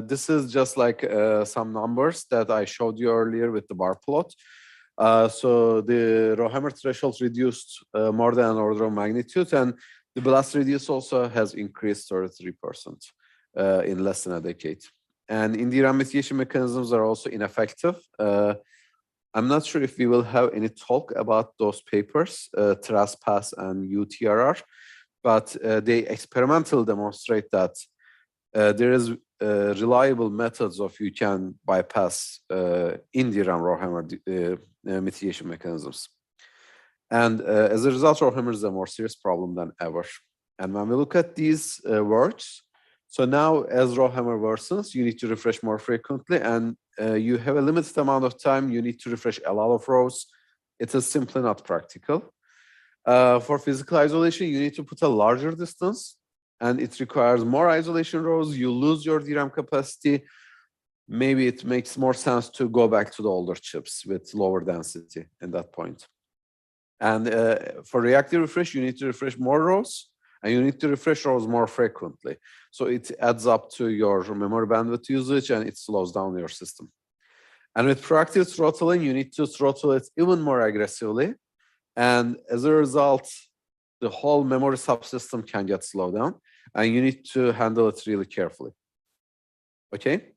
this is just like some numbers that I showed you earlier with the bar plot. So the RowHammer threshold reduced more than an order of magnitude, and the blast radius also has increased 33% in less than a decade. And in DRAM mitigation mechanisms are also ineffective. I'm not sure if we will have any talk about those papers, TRAS-PAS and UTRR, but they experimentally demonstrate that there is reliable methods of you can bypass in DRAM RowHammer mitigation mechanisms. And as a result, RowHammer is a more serious problem than ever. And when we look at these works, so now as RowHammer worsens, you need to refresh more frequently, and you have a limited amount of time. You need to refresh a lot of rows. It is simply not practical. For physical isolation, you need to put a larger distance, and it requires more isolation rows. You lose your DRAM capacity. Maybe it makes more sense to go back to the older chips with lower density at that point. And for reactive refresh, you need to refresh more rows, and you need to refresh rows more frequently. So it adds up to your memory bandwidth usage, and it slows down your system. And with proactive throttling, you need to throttle it even more aggressively. And as a result, the whole memory subsystem can get slowed down, and you need to handle it really carefully. Okay?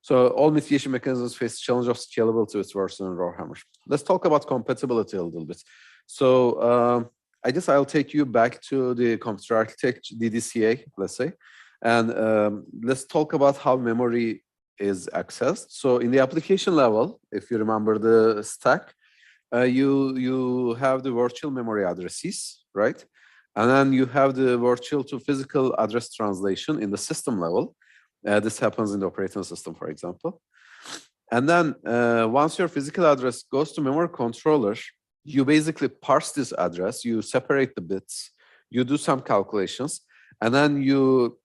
So all mitigation mechanisms face the challenge of scalability with worsening RowHammer. Let's talk about compatibility a little bit. So I guess I'll take you back to the computer architecture, DDCA, let's say, and let's talk about how memory is accessed. So in the application level, if you remember the stack, you have the virtual memory addresses, right? And then you have the virtual to physical address translation in the system level. This happens in the operating system, for example. And then once your physical address goes to memory controller, you basically parse this address, you separate the bits, you do some calculations, and then you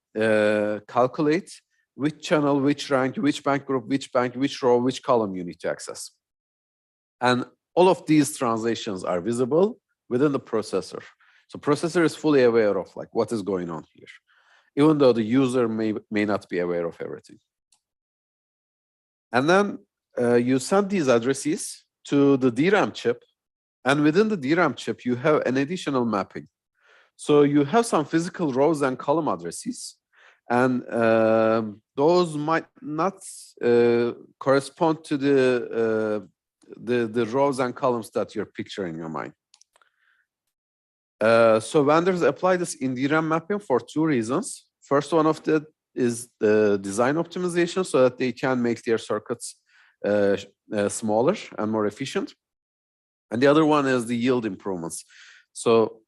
calculate which channel, which rank, which bank group, which bank, which row, which column you need to access. And all of these translations are visible within the processor. So processor is fully aware of like what is going on here, even though the user may not be aware of everything. And then you send these addresses to the DRAM chip, and within the DRAM chip, you have an additional mapping. So you have some physical rows and column addresses, and those might not correspond to the rows and columns that you're picturing in your mind. So vendors apply this in DRAM mapping for 2 reasons. First one of that is the design optimization, so that they can make their circuits smaller and more efficient. And the other one is the yield improvements. So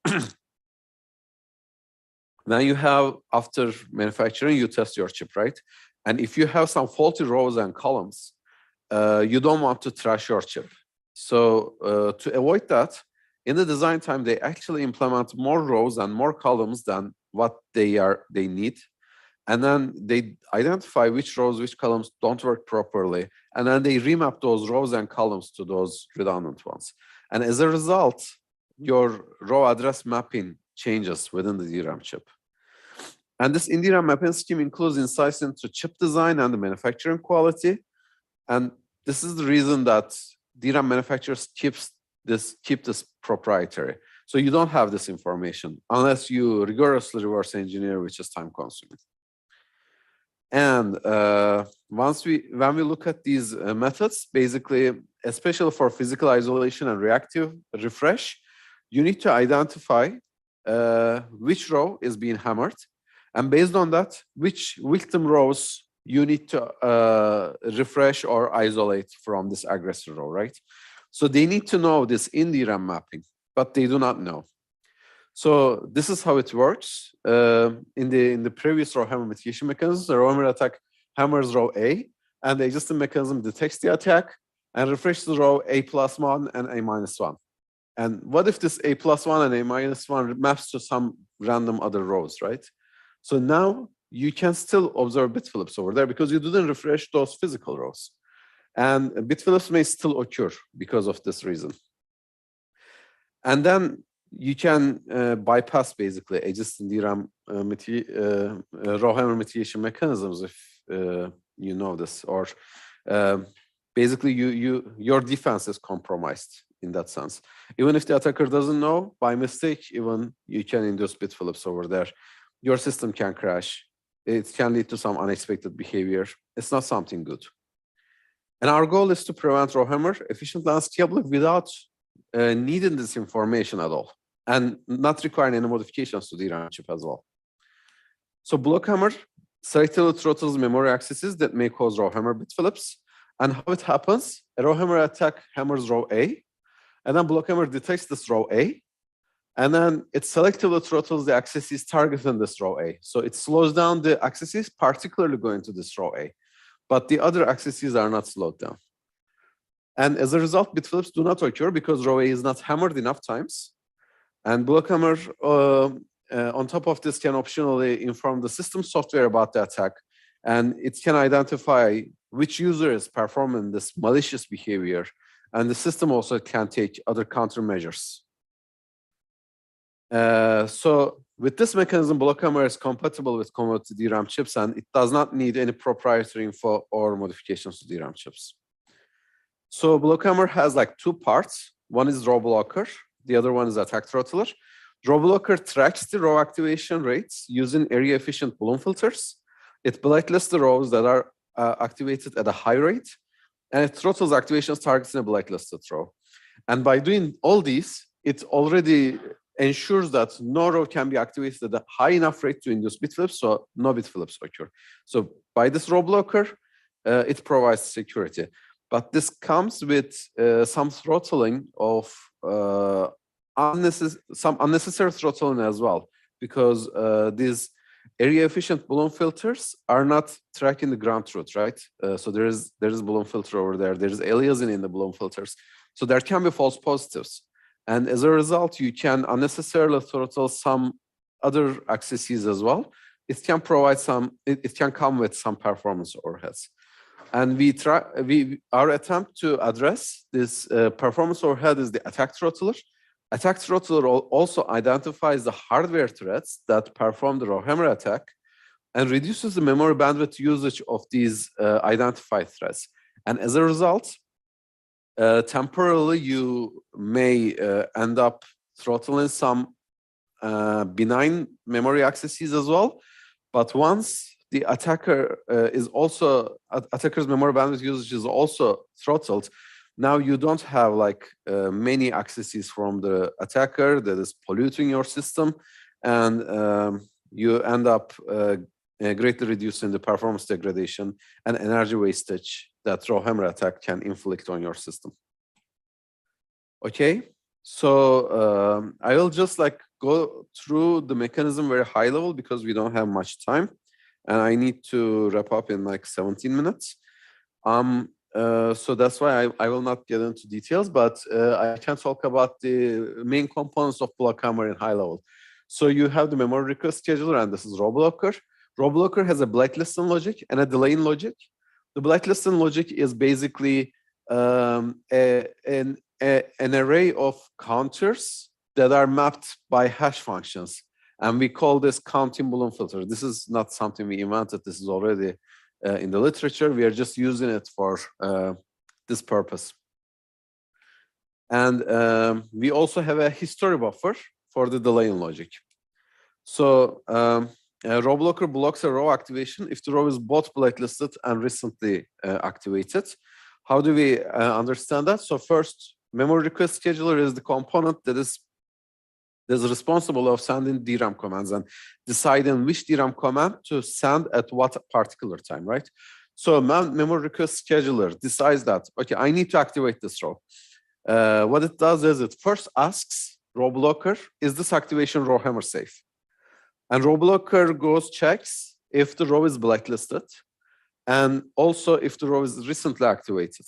now you have, after manufacturing, you test your chip, right? And if you have some faulty rows and columns, you don't want to trash your chip. So to avoid that, in the design time, they actually implement more rows and more columns than what they need. And then they identify which rows, which columns don't work properly. And then they remap those rows and columns to those redundant ones. And as a result, your row address mapping changes within the DRAM chip. And this in-DRAM mapping scheme includes insights into chip design and the manufacturing quality. And this is the reason that DRAM manufacturers keep this proprietary. So you don't have this information unless you rigorously reverse engineer, which is time consuming. And when we look at these methods, basically, especially for physical isolation and reactive refresh, you need to identify which row is being hammered, and based on that, which victim rows you need to refresh or isolate from this aggressor row, right? So they need to know this in DRAM mapping, but they do not know. So this is how it works. In the previous RowHammer mitigation mechanism, the RowHammer attack hammers row A, and the existing mechanism detects the attack and refreshes the row A+1 and A-1. And what if this A+1 and A-1 maps to some random other rows, right? So now you can still observe bit flips over there because you didn't refresh those physical rows. And bit flips may still occur because of this reason. And then you can bypass basically existing DRAM RowHammer mitigation mechanisms if you know this, or basically your defense is compromised in that sense. Even if the attacker doesn't know, by mistake, even you can induce bit flips over there. Your system can crash. It can lead to some unexpected behavior. It's not something good. And our goal is to prevent RowHammer efficiently unscalable without needing this information at all, and not requiring any modifications to the DRAM chip as well. So BlockHammer selectively throttles memory accesses that may cause RowHammer bit flips. And how it happens, a RowHammer attack hammers row A, and then BlockHammer detects this row A, and then it selectively throttles the accesses targeting this row A. So it slows down the accesses, particularly going to this row A, but the other accesses are not slowed down. And as a result, bit flips do not occur because row A is not hammered enough times. And BlockHammer, on top of this, can optionally inform the system software about the attack, and it can identify which user is performing this malicious behavior, and the system also can take other countermeasures. So with this mechanism, BlockHammer is compatible with commodity DRAM chips, and it does not need any proprietary info or modifications to DRAM chips. So BlockHammer has like two parts. One is row blocker, the other one is attack throttler. Row blocker tracks the row activation rates using area efficient Bloom filters. It blacklists the rows that are activated at a high rate, and it throttles activations targeting a blacklisted row. And by doing all these, it already ensures that no row can be activated at a high enough rate to induce bit flips, so no bit flips occur. So by this row blocker, it provides security. But this comes with some throttling of some unnecessary throttling as well, because these area efficient Bloom filters are not tracking the ground truth, right? So there is Bloom filter over there. There is aliasing in the Bloom filters. So there can be false positives. And as a result, you can unnecessarily throttle some other accesses as well. It can provide some, it can come with some performance overheads. And our attempt to address this performance overhead is the attack throttler. Attack throttler also identifies the hardware threats that perform the RowHammer attack and reduces the memory bandwidth usage of these identified threats. And as a result, temporarily you may end up throttling some benign memory accesses as well. But once the attacker's memory bandwidth usage is also throttled, now you don't have like many accesses from the attacker that is polluting your system, and you end up greatly reducing the performance degradation and energy wastage that RowHammer attack can inflict on your system. Okay, so I will just like go through the mechanism very high level because we don't have much time, and I need to wrap up in like 17 minutes. So that's why I will not get into details, but I can talk about the main components of BlockHammer in high level. So you have the memory request scheduler, and this is row blocker. Row blocker has a blacklisting logic and a delaying logic. The blacklisting logic is basically an array of counters that are mapped by hash functions, and we call this counting Bloom filter. This is not something we invented. This is already in the literature. We are just using it for this purpose. And we also have a history buffer for the delaying logic. So a row blocker blocks a row activation if the row is both blacklisted and recently activated. How do we understand that? So first, memory request scheduler is the component that is is responsible of sending DRAM commands and deciding which DRAM command to send at what particular time, right? So memory request scheduler decides that, okay, I need to activate this row. What it does is it first asks RowBlocker, is this activation RowHammer safe? And RowBlocker goes checks if the row is blacklisted and also if the row is recently activated.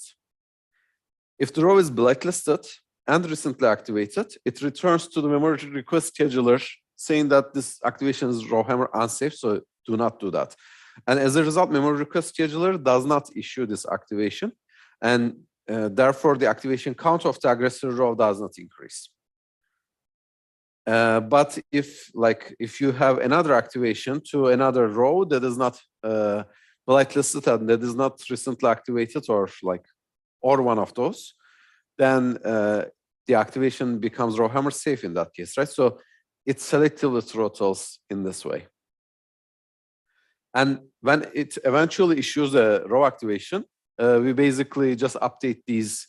If the row is blacklisted and recently activated, it returns to the memory request scheduler saying that this activation is RowHammer unsafe, so do not do that. And as a result, memory request scheduler does not issue this activation, and therefore the activation count of the aggressor row does not increase. But if you have another activation to another row that is not blacklisted and that is not recently activated or one of those, then the activation becomes RowHammer safe in that case, right? So it selectively throttles in this way. And when it eventually issues a row activation, we basically just update these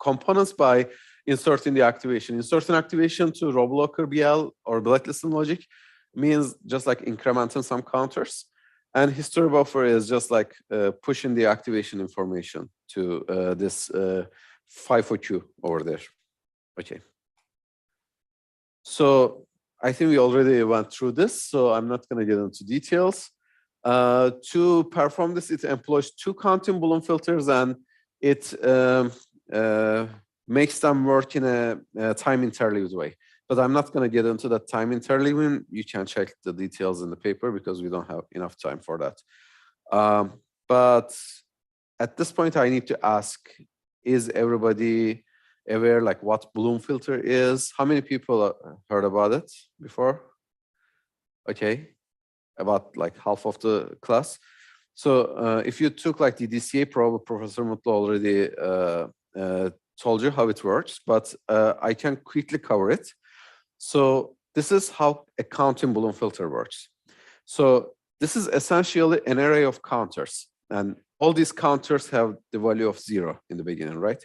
components by inserting the activation. Inserting activation to RowBlocker BL or blacklisting logic means just like incrementing some counters. And history buffer is just like pushing the activation information to this FIFO queue over there. Okay. So I think we already went through this, so I'm not going to get into details. To perform this, it employs two counting Bloom filters, and it makes them work in a time interleaved way. But I'm not going to get into that time interleaving. You can check the details in the paper because we don't have enough time for that. But at this point, I need to ask, is everybody aware like what Bloom filter is? How many people heard about it before? Okay, about like half of the class. So if you took like the DCA, probably Professor Mutlu already told you how it works, but I can quickly cover it. So this is how a counting Bloom filter works. So this is essentially an array of counters, and all these counters have the value of 0 in the beginning, right?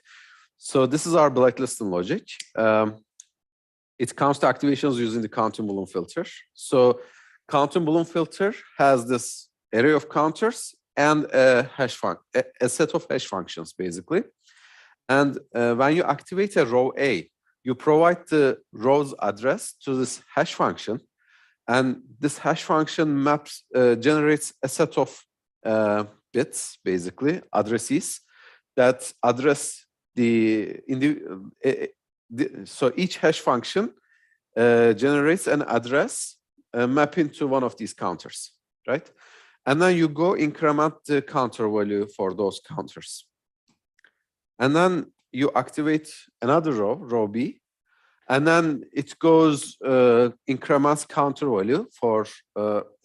So this is our blacklisting logic. It counts the activations using the counting Bloom filter. So counting Bloom filter has this array of counters and a set of hash functions, basically. And when you activate a row A, you provide the row's address to this hash function, and this hash function maps generates a set of bits, basically addresses that address so each hash function generates an address mapping to one of these counters, right? And then you go increment the counter value for those counters. And then you activate another row, row B, and then it goes increments counter value for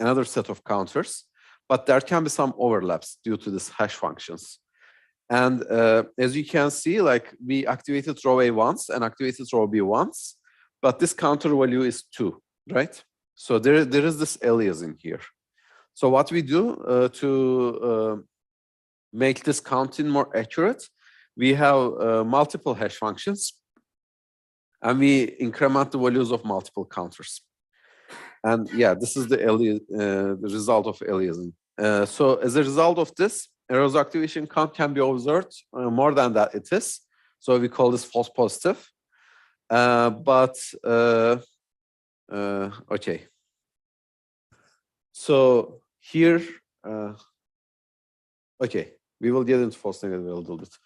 another set of counters, but there can be some overlaps due to this hash functions. And as you can see, like we activated row A once and activated row B once, but this counter value is 2, right? So there is this aliasing here. So what we do to make this counting more accurate, we have multiple hash functions, and we increment the values of multiple counters. And yeah, this is the result of aliasing. So as a result of this, errors activation count can be observed more than that it is. So we call this false positive. Okay. So here, okay, we will get into false negative a little bit.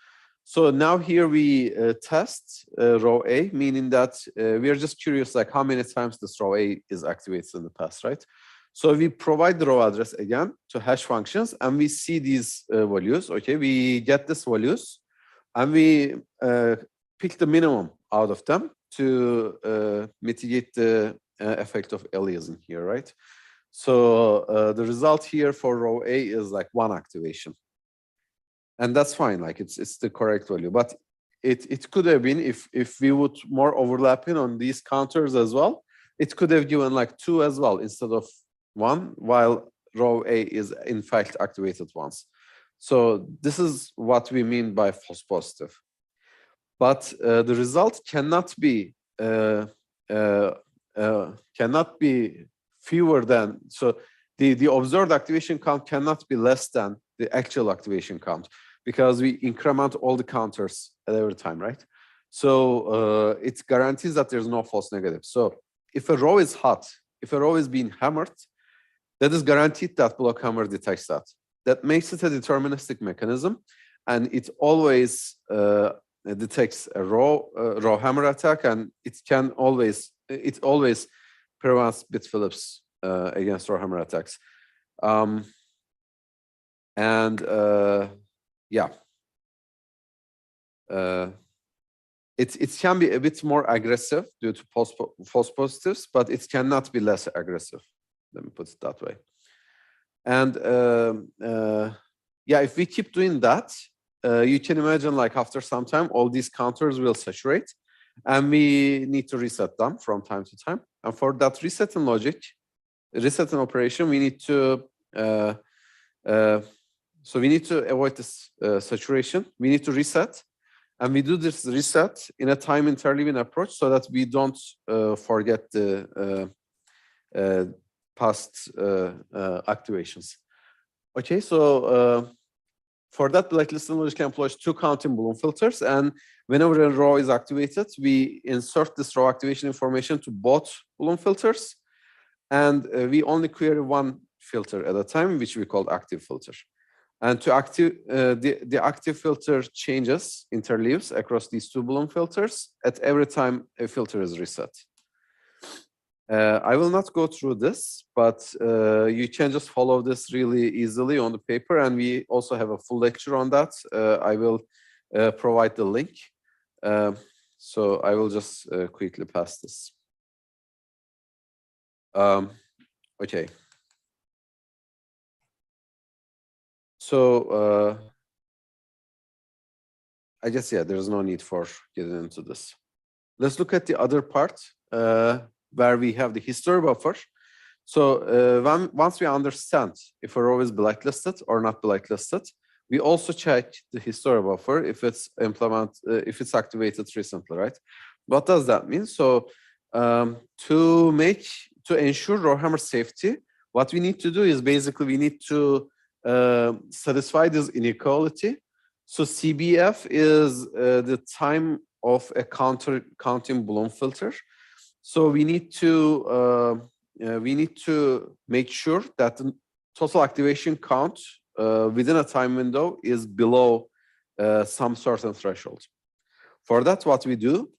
So now here we test row A, meaning that we are just curious like how many times this row A is activated in the past, right? So we provide the row address again to hash functions, and we see these values. Okay, we get these values, and we pick the minimum out of them to mitigate the effect of aliasing here, right? So the result here for row A is like 1 activation. And that's fine, like it's the correct value. But it could have been, if we would more overlapping on these counters as well, it could have given like 2 as well instead of 1, while row A is in fact activated once. So this is what we mean by false positive. But the result cannot be cannot be fewer than, so the observed activation count cannot be less than the actual activation count, because we increment all the counters at every time, right? So it guarantees that there's no false negative. So if a row is hot, if a row is being hammered, that is guaranteed that BlockHammer detects that. That makes it a deterministic mechanism, and it always detects a RowHammer attack, and it always prevents bit flips against RowHammer attacks. Yeah. It can be a bit more aggressive due to false positives, but it cannot be less aggressive. Let me put it that way. And yeah, if we keep doing that, you can imagine, like, after some time, all these counters will saturate, and we need to reset them from time to time. And for that resetting logic, resetting operation, we need to so we need to avoid this saturation. We need to reset, and we do this reset in a time interleaving approach so that we don't forget the past activations. Okay, so for that, blacklisting logic employs two counting Bloom filters, and whenever a row is activated, we insert this row activation information to both Bloom filters, and we only query one filter at a time, which we call active filter. And to active the active filter changes, interleaves across these two Bloom filters at every time a filter is reset. I will not go through this, but you can just follow this really easily on the paper, and we also have a full lecture on that. I will provide the link. So I will just quickly pass this. Okay. So I guess, yeah, there's no need for getting into this. Let's look at the other part where we have the history buffer. So once we understand if a row is blacklisted or not blacklisted, we also check the history buffer if it's activated recently, right? What does that mean? So to ensure RowHammer safety, what we need to do is basically we need to satisfy this inequality. So CBF is the time of a counting Bloom filter. So we need to make sure that the total activation count within a time window is below some certain threshold. For that, what we do,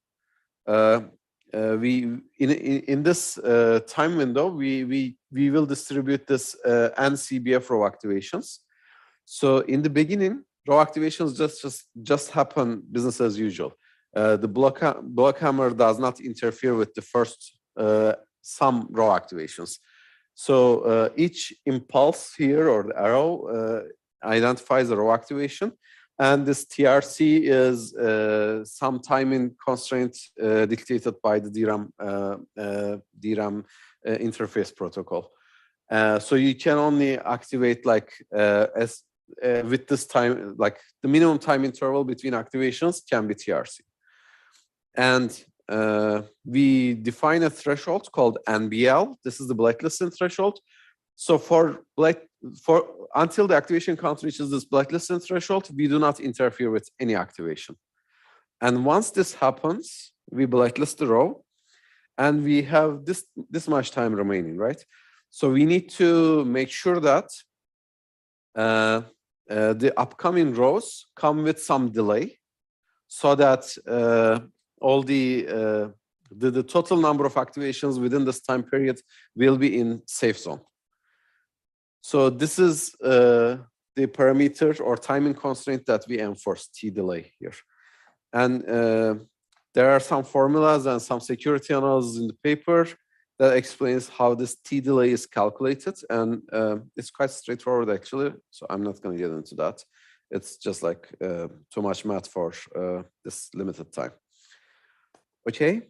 in this time window, we will distribute this n CBF row activations. So in the beginning, row activations just happen business as usual. The BlockHammer does not interfere with the first some row activations. So each impulse here or the arrow identifies a row activation, and this TRC is some timing constraint dictated by the DRAM interface protocol. So you can only activate like with this time, like the minimum time interval between activations can be TRC. And we define a threshold called NBL. This is the blacklisting threshold. So until the activation count reaches this blacklisting threshold, we do not interfere with any activation. And once this happens, we blacklist the row, and we have this much time remaining, right? So we need to make sure that the upcoming rows come with some delay, so that all the total number of activations within this time period will be in safe zone. So this is the parameter or timing constraint that we enforce, T delay here. And there are some formulas and some security analysis in the paper that explains how this T delay is calculated. And it's quite straightforward, actually. So I'm not going to get into that. It's just like too much math for this limited time. Okay.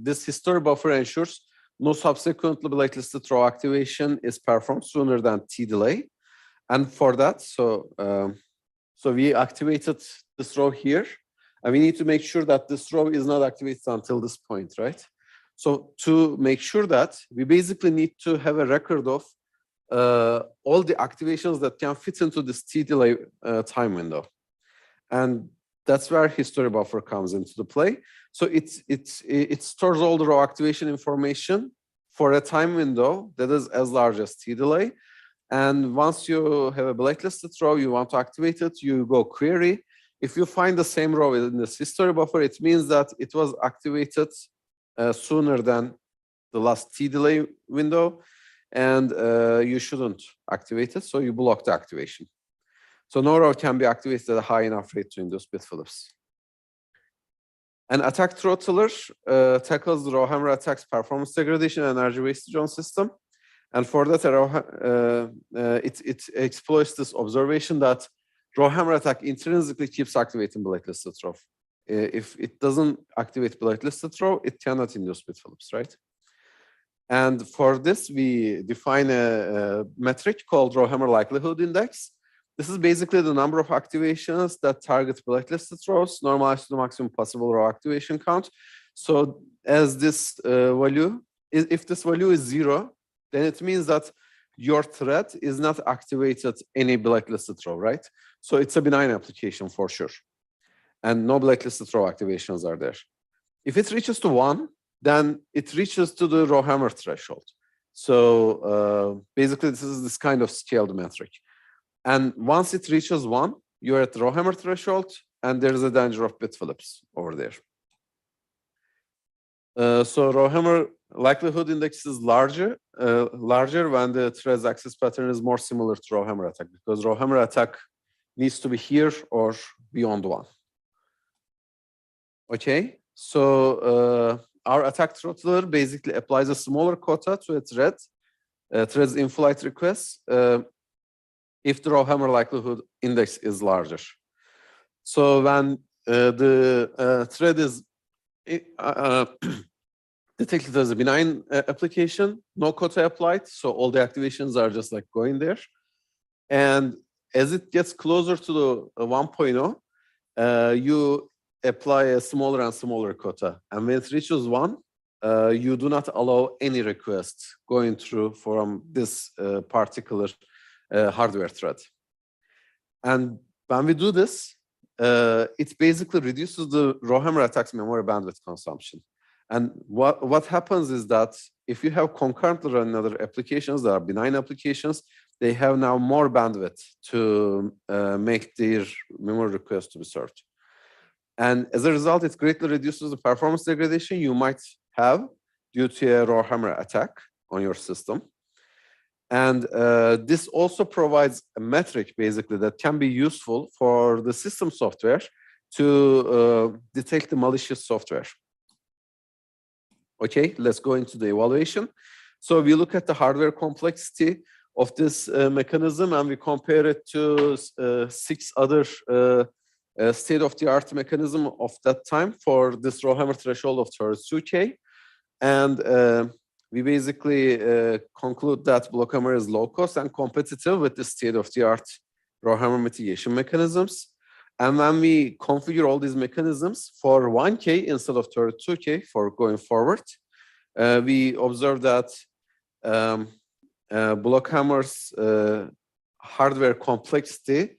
This history buffer ensures no subsequently blacklisted row activation is performed sooner than T delay. And for that, so we activated this row here, And we need to make sure that this row is not activated until this point, right? So to make sure that, we basically need to have a record of all the activations that can fit into this T delay time window. And that's where history buffer comes into the play. So it stores all the row activation information for a time window that is as large as T delay. And once you have a blacklisted row, you want to activate it, you go query. If you find the same row in this history buffer, it means that it was activated sooner than the last T delay window, and you shouldn't activate it, so you block the activation. So no row can be activated at a high enough rate to induce bit flips. An attack throttler tackles the RowHammer attacks performance degradation and energy wastage on system. And for that, it exploits this observation that RowHammer attack intrinsically keeps activating blacklisted row. If it doesn't activate blacklisted row, it cannot induce bit flips, right? And for this, we define a metric called RowHammer likelihood index. This is basically the number of activations that target blacklisted rows, normalized to the maximum possible row activation count. So as this value, if this value is 0, then it means that your thread is not activated any blacklisted row, right? So it's a benign application for sure. And no blacklisted row activations are there. If it reaches to 1, then it reaches to the RowHammer threshold. So basically, this is this kind of scaled metric. And once it reaches 1, you're at the RowHammer threshold, and there's a danger of bit flips over there. So RowHammer likelihood index is larger when the thread's access pattern is more similar to RowHammer attack, because RowHammer attack needs to be here or beyond 1. Okay, so our attack throttler basically applies a smaller quota to a thread's in-flight request if the RowHammer likelihood index is larger. So when the thread is detected as a benign application, no quota applied, so all the activations are just like going there. And as it gets closer to the 1.0, you apply a smaller and smaller quota. And when it reaches 1, you do not allow any requests going through from this particular hardware thread. And when we do this, it basically reduces the RowHammer attacks memory bandwidth consumption. And what happens is that if you have concurrently running other applications that are benign applications, they have now more bandwidth to make their memory request to be served. And as a result, it greatly reduces the performance degradation you might have due to a RowHammer attack on your system. And this also provides a metric, basically, that can be useful for the system software to detect the malicious software. Okay, let's go into the evaluation. So we look at the hardware complexity of this mechanism, and we compare it to 6 other state-of-the-art mechanism of that time for this RowHammer threshold of 32K. And we basically conclude that BlockHammer is low cost and competitive with the state-of-the-art RowHammer mitigation mechanisms. And when we configure all these mechanisms for 1K instead of 32K for going forward, we observe that BlockHammer's hardware complexity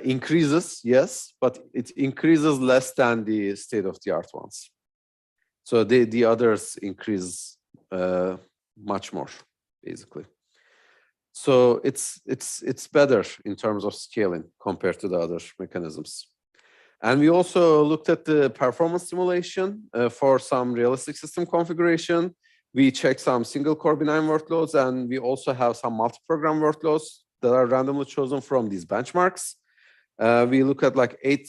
increases, yes, but it increases less than the state-of-the-art ones. So the others increase much more, basically. So it's better in terms of scaling compared to the other mechanisms. And we also looked at the performance simulation for some realistic system configuration. We checked some single core benign workloads, and we also have some multi-program workloads that are randomly chosen from these benchmarks. We look at like 8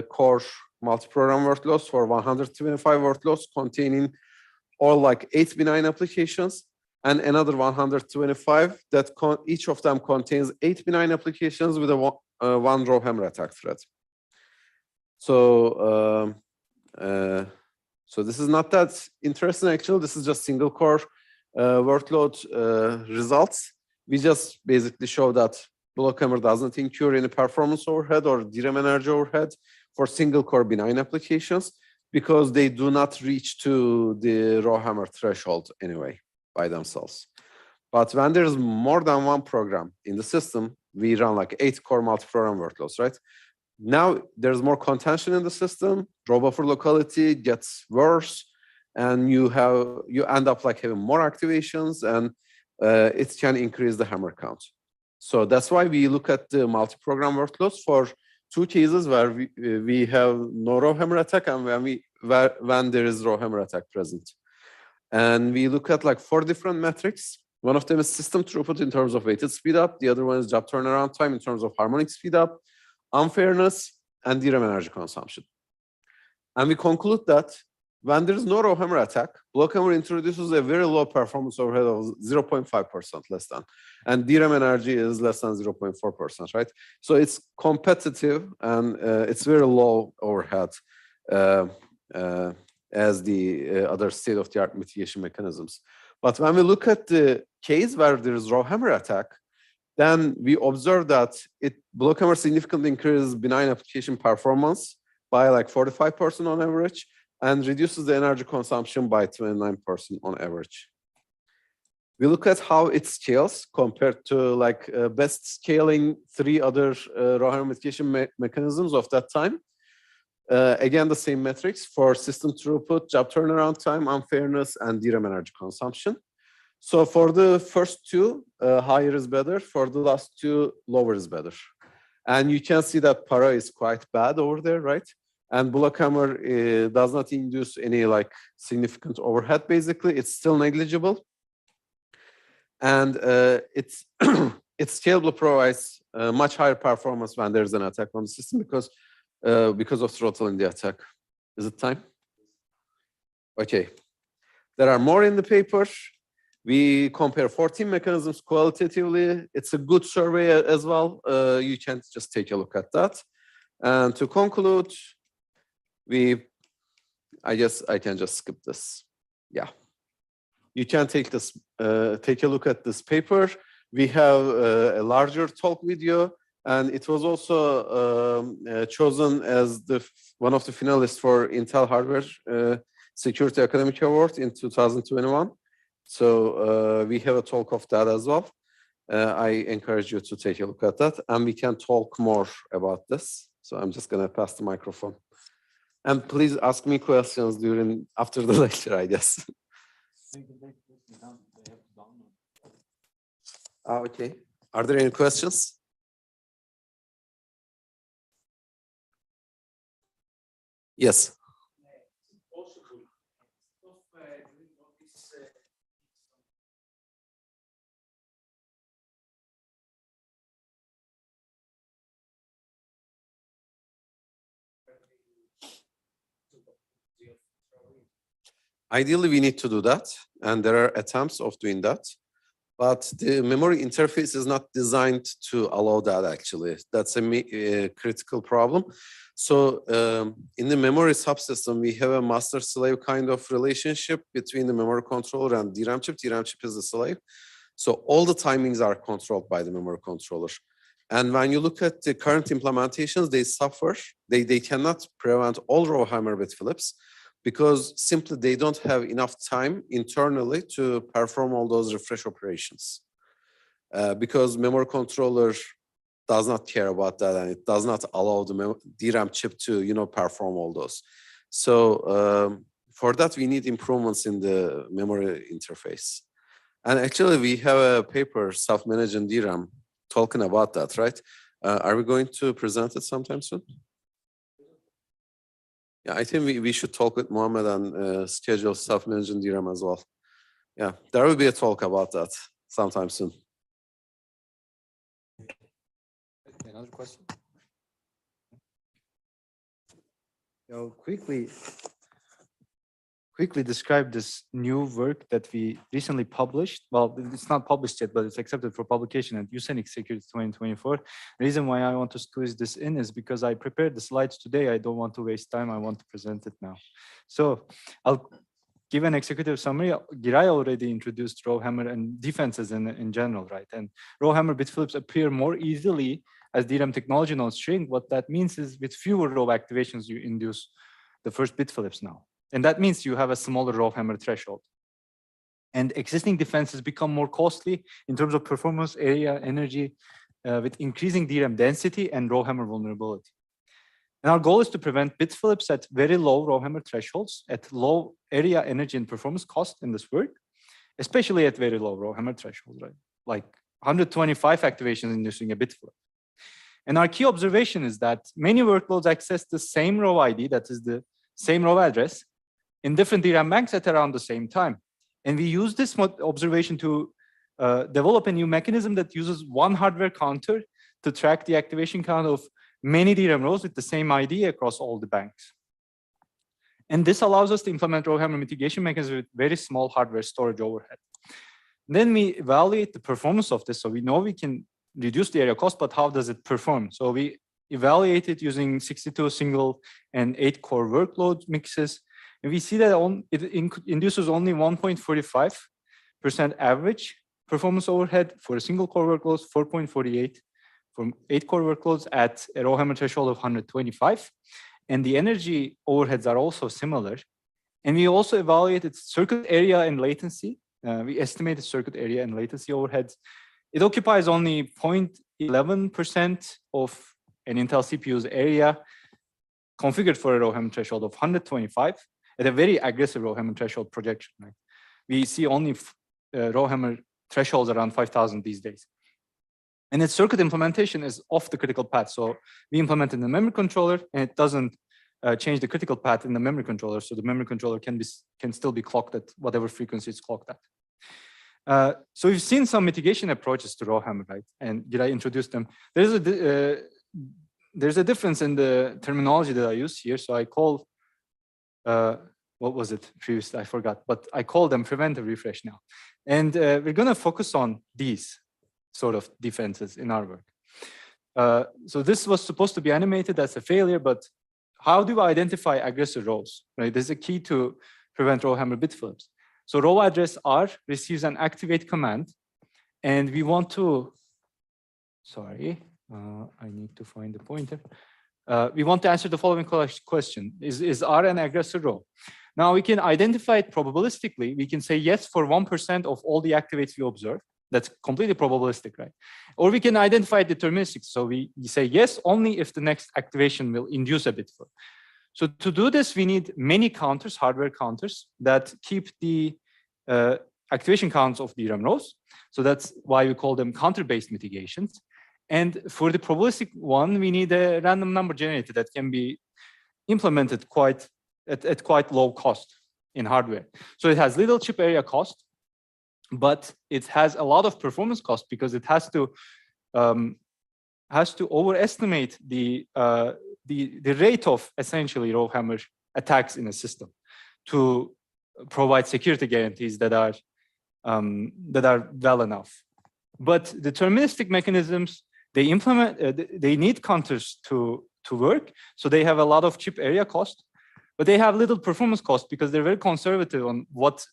core multi-program workloads for 125 workloads containing all like 8 benign applications, and another 125 that each of them contains 8 benign applications with a one RowHammer attack thread. So, so this is not that interesting actually. This is just single core workload results. We just basically show that BlockHammer doesn't incur any performance overhead or DRAM energy overhead for single core benign applications because they do not reach to the RowHammer threshold anyway by themselves. But when there's more than one program in the system, we run like 8 core multi-program workloads, right? Now there's more contention in the system, row buffer locality gets worse, and you end up like having more activations, and it can increase the hammer count. So that's why we look at the multi-program workloads for 2 cases where we have no RowHammer attack and when there is RowHammer attack present. And we look at like 4 different metrics. One of them is system throughput in terms of weighted speed up. The other one is job turnaround time in terms of harmonic speed up, unfairness, and DRAM energy consumption. And we conclude that when there is no RowHammer attack, BlockHammer introduces a very low performance overhead of 0.5% less than, and DRAM energy is less than 0.4%, right? So it's competitive and it's very low overhead as the other state-of-the-art mitigation mechanisms. But when we look at the case where there is RowHammer attack, then we observe that BlockHammer significantly increases benign application performance by like 45% on average, and reduces the energy consumption by 29% on average. We look at how it scales compared to like best scaling 3 other RowHammer mitigation mechanisms of that time. Again, the same metrics for system throughput, job turnaround time, unfairness, and DRAM energy consumption. So for the first 2, higher is better. For the last 2, lower is better. And you can see that para is quite bad over there, right? And BlockHammer does not induce any like significant overhead, basically. It's still negligible. And it's scalable provides much higher performance when there's an attack on the system because of throttling the attack. Is it time? Okay. There are more in the paper. We compare 14 mechanisms qualitatively. It's a good survey as well. You can just take a look at that. And to conclude, I guess I can just skip this. Yeah. You can take a look at this paper. We have a larger talk video, and it was also chosen as one of the finalists for Intel Hardware Security Academic Award in 2021. So we have a talk of that as well. I encourage you to take a look at that, and we can talk more about this. So I'm just gonna pass the microphone. And please ask me questions after the lecture, I guess. Okay. Are there any questions? Yes. Ideally, we need to do that, and there are attempts of doing that. But the memory interface is not designed to allow that, actually. That's a critical problem. So in the memory subsystem, we have a master-slave kind of relationship between the memory controller and DRAM chip. DRAM chip is the slave. So all the timings are controlled by the memory controller. And when you look at the current implementations, they suffer. They cannot prevent all RowHammer bit flips, because simply they don't have enough time internally to perform all those refresh operations. Because memory controller does not care about that, and it does not allow the DRAM chip to perform all those. So for that, we need improvements in the memory interface. And actually, we have a paper, self-managing DRAM, talking about that, right? Are we going to present it sometime soon? Yeah, I think we should talk with Mohammed and schedule self-managing DRAM as well. Yeah, there will be a talk about that sometime soon.
Another question? Quickly describe this new work that we recently published. Well, it's not published yet, but it's accepted for publication at USENIC Security 2024. The reason why I want to squeeze this in is because I prepared the slides today. I don't want to waste time. I want to present it now. So I'll give an executive summary. Giray already introduced RowHammer and defenses in general, right? And RowHammer bit flips appear more easily as DRAM technology nodes shrink, what that means is with fewer row activations, you induce the first bit flips now. And that means you have a smaller RowHammer threshold. And existing defenses become more costly in terms of performance, area, energy, with increasing DRAM density and RowHammer vulnerability. And our goal is to prevent bit flips at very low RowHammer thresholds, at low area, energy, and performance cost in this work, especially at very low RowHammer thresholds, right? Like 125 activations inducing a bit flip. And our key observation is that many workloads access the same row ID, that is the same row address, in different DRAM banks at around the same time. And we use this observation to develop a new mechanism that uses one hardware counter to track the activation count of many DRAM rows with the same ID across all the banks. And this allows us to implement RowHammer mitigation mechanism with very small hardware storage overhead. Then we evaluate the performance of this. So we know we can reduce the area cost, but how does it perform? So we evaluate it using 62 single and 8 core workload mixes. And we see that it induces only 1.45% average performance overhead for a single core workload, 4.48 for 8 core workloads at a RowHammer threshold of 125. And the energy overheads are also similar. And we also evaluated circuit area and latency. We estimated circuit area and latency overheads. It occupies only 0.11% of an Intel CPU's area configured for a RowHammer threshold of 125 at a very aggressive RowHammer threshold projection. Right? We see only RowHammer thresholds around 5,000 these days. And its circuit implementation is off the critical path. So we implement in the memory controller, and it doesn't change the critical path in the memory controller. So the memory controller can still be clocked at whatever frequency it's clocked at. So we've seen some mitigation approaches to RowHammer, right? And did I introduce them? There's a difference in the terminology that I use here. So I call, what was it previously? I forgot, but I call them preventive refresh now. And we're going to focus on these sort of defenses in our work. So this was supposed to be animated as a failure, but how do we identify aggressive rows? Right, this is a key to prevent RowHammer bit flips. So row address R receives an activate command, and we want to, I need to find the pointer. We want to answer the following question. Is R an aggressive row? Now we can identify it probabilistically. We can say yes for 1% of all the activates we observe. That's completely probabilistic, right? Or we can identify it deterministic. So we say yes only if the next activation will induce a bit flip. So to do this, we need many counters, hardware counters, that keep the activation counts of DRAM rows. So that's why we call them counter-based mitigations. And for the probabilistic one, we need a random number generator that can be implemented at quite low cost in hardware. So it has little chip area cost, but it has a lot of performance cost because it has to overestimate the rate of essentially RowHammer attacks in a system to provide security guarantees that are well enough. But deterministic mechanisms, they need counters to work, so they have a lot of chip area cost, but they have little performance cost because they're very conservative on what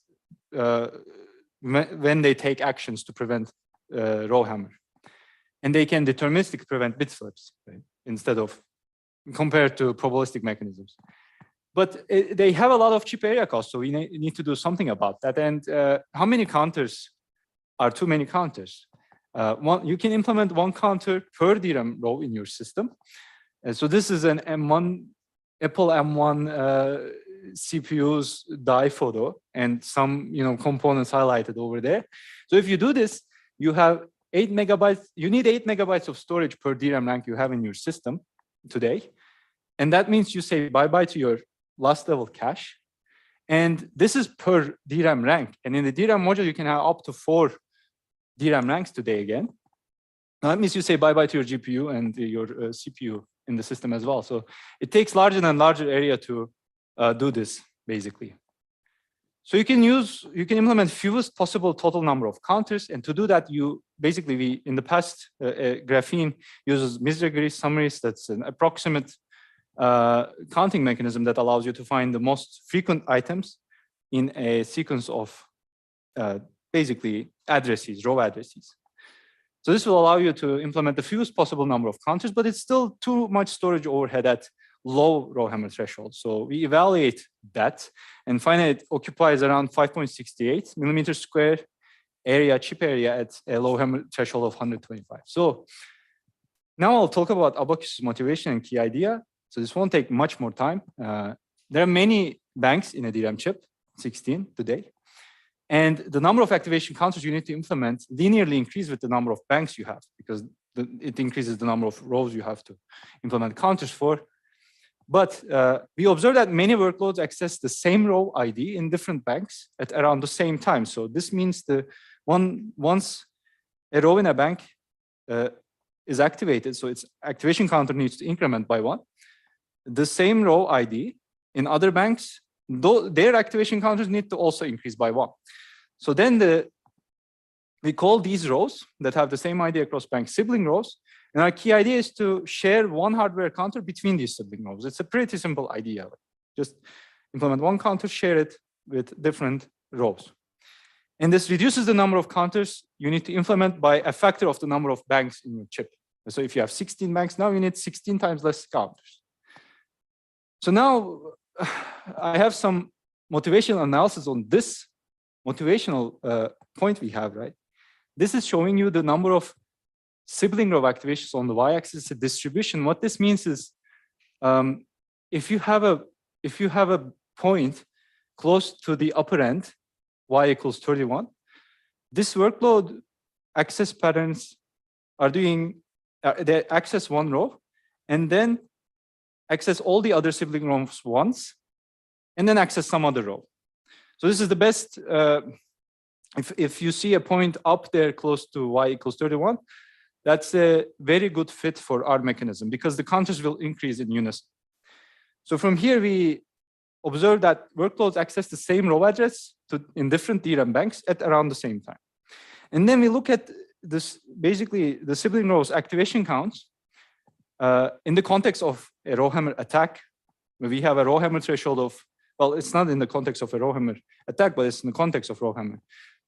when they take actions to prevent RowHammer, and they can deterministically prevent bit flips, right? Instead of compared to probabilistic mechanisms. But they have a lot of chip area cost, so we need to do something about that. And how many counters are too many counters? You can implement one counter per DRAM row in your system. So this is an Apple M1 CPU's die photo, and some components highlighted over there. So if you do this, you have 8 megabytes. You need 8 megabytes of storage per DRAM rank you have in your system today, and that means you say bye-bye to your last level cache. And this is per DRAM rank. And in the DRAM module, you can have up to 4 DRAM ranks today again. Now, that means you say bye-bye to your GPU and your CPU in the system as well. So it takes larger and larger area to do this, basically. So you can implement fewest possible total number of counters. And to do that, in the past, Graphene uses misdegree summaries. That's an approximate counting mechanism that allows you to find the most frequent items in a sequence of basically addresses, row addresses. So this will allow you to implement the fewest possible number of counters, but it's still too much storage overhead at low RowHammer threshold. So we evaluate that and find it occupies around 5.68 millimeters square area, chip area at a RowHammer threshold of 125. So now I'll talk about Abacus' motivation and key idea. So this won't take much more time. There are many banks in a DRAM chip, 16 today. And the number of activation counters you need to implement linearly increase with the number of banks you have, because it increases the number of rows you have to implement counters for. But we observe that many workloads access the same row ID in different banks at around the same time. So this means once a row in a bank is activated, so its activation counter needs to increment by 1. The same row ID in other banks, their activation counters need to also increase by 1. So then we call these rows that have the same ID across banks sibling rows. And our key idea is to share one hardware counter between these sibling rows. It's a pretty simple idea. Just implement one counter, share it with different rows. And this reduces the number of counters you need to implement by a factor of the number of banks in your chip. So if you have 16 banks, now you need 16 times less counters. So now I have some motivational analysis on this motivational point we have, right? This is showing you the number of sibling row activations on the y-axis, a distribution. What this means is if you have a point close to the upper end, y equals 31, this workload access patterns are doing, they access one row and then access all the other sibling rows once, and then access some other row. So this is the best, if you see a point up there close to y equals 31, that's a very good fit for our mechanism because the counters will increase in unison. So from here, we observe that workloads access the same row address in different DRAM banks at around the same time. And then we look at this, basically the sibling rows activation counts in the context of a RowHammer attack, where we have a RowHammer threshold of, well, it's not in the context of a RowHammer attack, but it's in the context of RowHammer.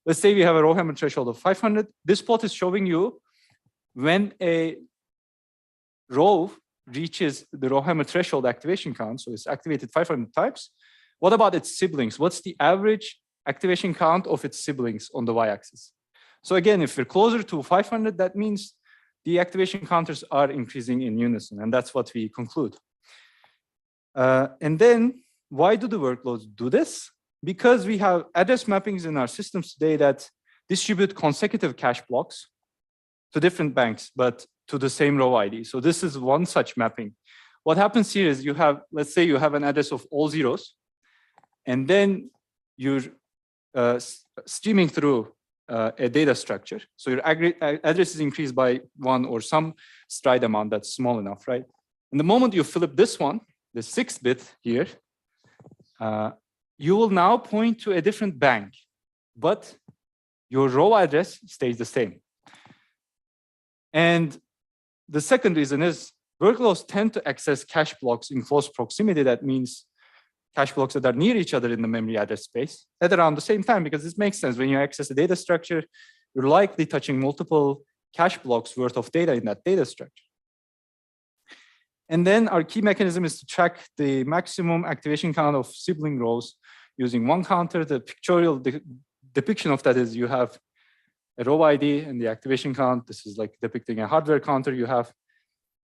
Let's say we have a RowHammer threshold of 500. This plot is showing you when a row reaches the RowHammer threshold activation count, so it's activated 500 times, what about its siblings? What's the average activation count of its siblings on the y-axis? So again, if we're closer to 500, that means the activation counters are increasing in unison, and that's what we conclude. And then, why do the workloads do this? Because we have address mappings in our systems today that distribute consecutive cache blocks to different banks, but to the same row ID. So this is one such mapping. What happens here is you have, let's say you have an address of all zeros, and then you're streaming through a data structure. So your address is increased by 1 or some stride amount that's small enough, right? And the moment you flip this one, the 6th bit here, you will now point to a different bank, but your row address stays the same. And the second reason is workloads tend to access cache blocks in close proximity. That means cache blocks that are near each other in the memory address space at around the same time, because this makes sense. When you access a data structure, you're likely touching multiple cache blocks worth of data in that data structure. And then our key mechanism is to track the maximum activation count of sibling rows using one counter. The pictorial depiction of that is you have a row ID and the activation count. This is like depicting a hardware counter. You have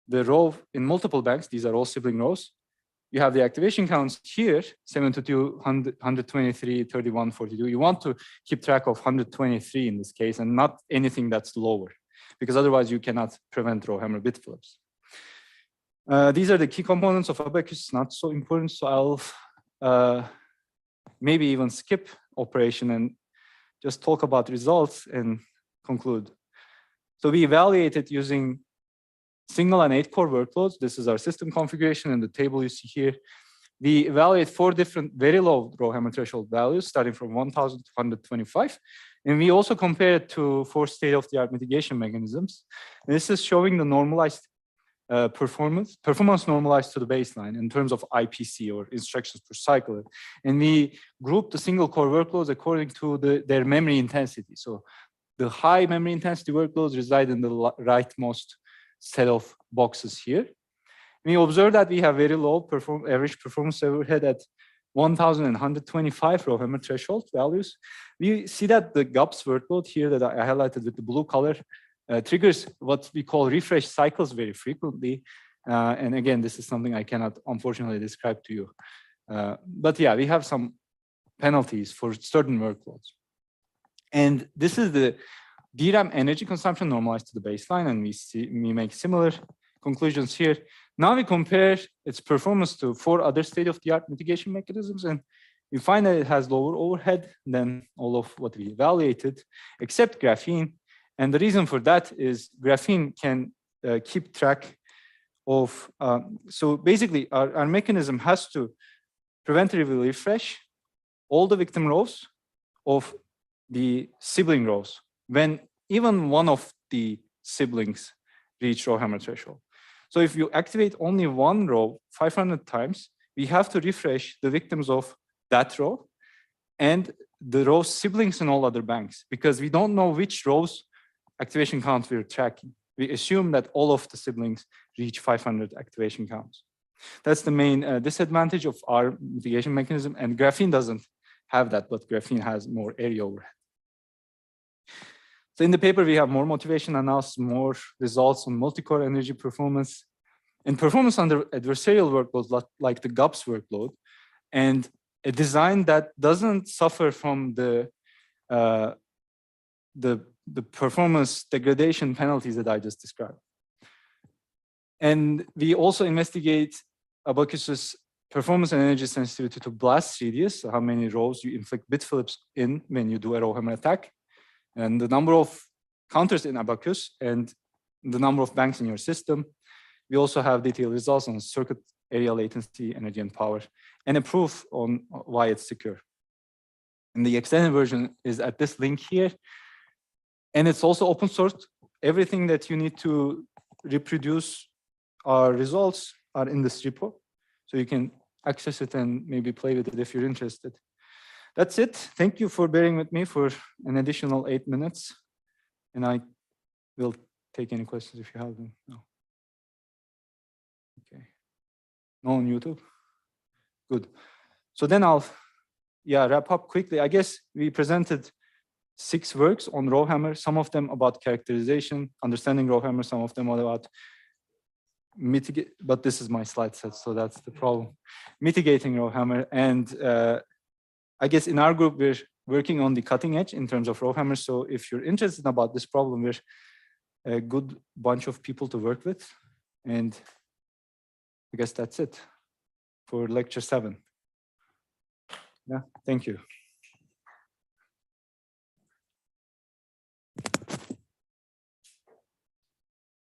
the row in multiple banks. These are all sibling rows. You have the activation counts here, 72, 123, 31, 42. You want to keep track of 123 in this case and not anything that's lower, because otherwise you cannot prevent RowHammer bit flips. These are the key components of Abacus, not so important. So I'll maybe even skip operation and just talk about results and conclude. So we evaluated using single and 8-core workloads. This is our system configuration in the table you see here. We evaluate 4 different very low RowHammer threshold values, starting from 1,000 to 125. And we also compare it to 4 state-of-the-art mitigation mechanisms. And this is showing the normalized performance normalized to the baseline in terms of IPC, or instructions per cycle. And we group the single core workloads according to their memory intensity. So the high memory intensity workloads reside in the rightmost set of boxes here. We observe that we have very low average performance overhead at 1,125 RowHammer threshold values. We see that the GUPS workload here that I highlighted with the blue color triggers what we call refresh cycles very frequently. And again, this is something I cannot unfortunately describe to you. But yeah, we have some penalties for certain workloads. And this is the DRAM energy consumption normalized to the baseline, and we make similar conclusions here. Now we compare its performance to 4 other state-of-the-art mitigation mechanisms, and we find that it has lower overhead than all of what we evaluated, except graphene. And the reason for that is graphene can keep track of, so basically our mechanism has to preventively refresh all the victim rows of the sibling rows when even one of the siblings reach RowHammer threshold. So if you activate only one row 500 times, we have to refresh the victims of that row and the row siblings in all other banks, because we don't know which rows activation count we're tracking. We assume that all of the siblings reach 500 activation counts. That's the main disadvantage of our mitigation mechanism, and graphene doesn't have that, but graphene has more area overhead. So in the paper, we have more motivation analysis, more results on multi-core energy performance and performance under adversarial workloads like the GUPS workload, and a design that doesn't suffer from the performance degradation penalties that I just described. And we also investigate Abacus's performance and energy sensitivity to blast radius, so how many rows you inflict bit flips in when you do a RowHammer attack, and the number of counters in Abacus, and the number of banks in your system. We also have detailed results on circuit area latency, energy, and power, and a proof on why it's secure. And the extended version is at this link here. And it's also open source. Everything that you need to reproduce our results are in this repo. So you can access it and maybe play with it if you're interested. That's it. Thank you for bearing with me for an additional 8 minutes. And I will take any questions if you have them. No. Okay. No on YouTube? Good. So then I'll wrap up quickly. I guess we presented 6 works on RowHammer, some of them about characterization, understanding RowHammer, some of them about mitigate, but this is my slide set, so that's the problem. Mitigating RowHammer, and I guess in our group, we're working on the cutting edge in terms of RowHammer. So if you're interested about this problem, we're a good bunch of people to work with. And I guess that's it for lecture 7. Yeah, thank you.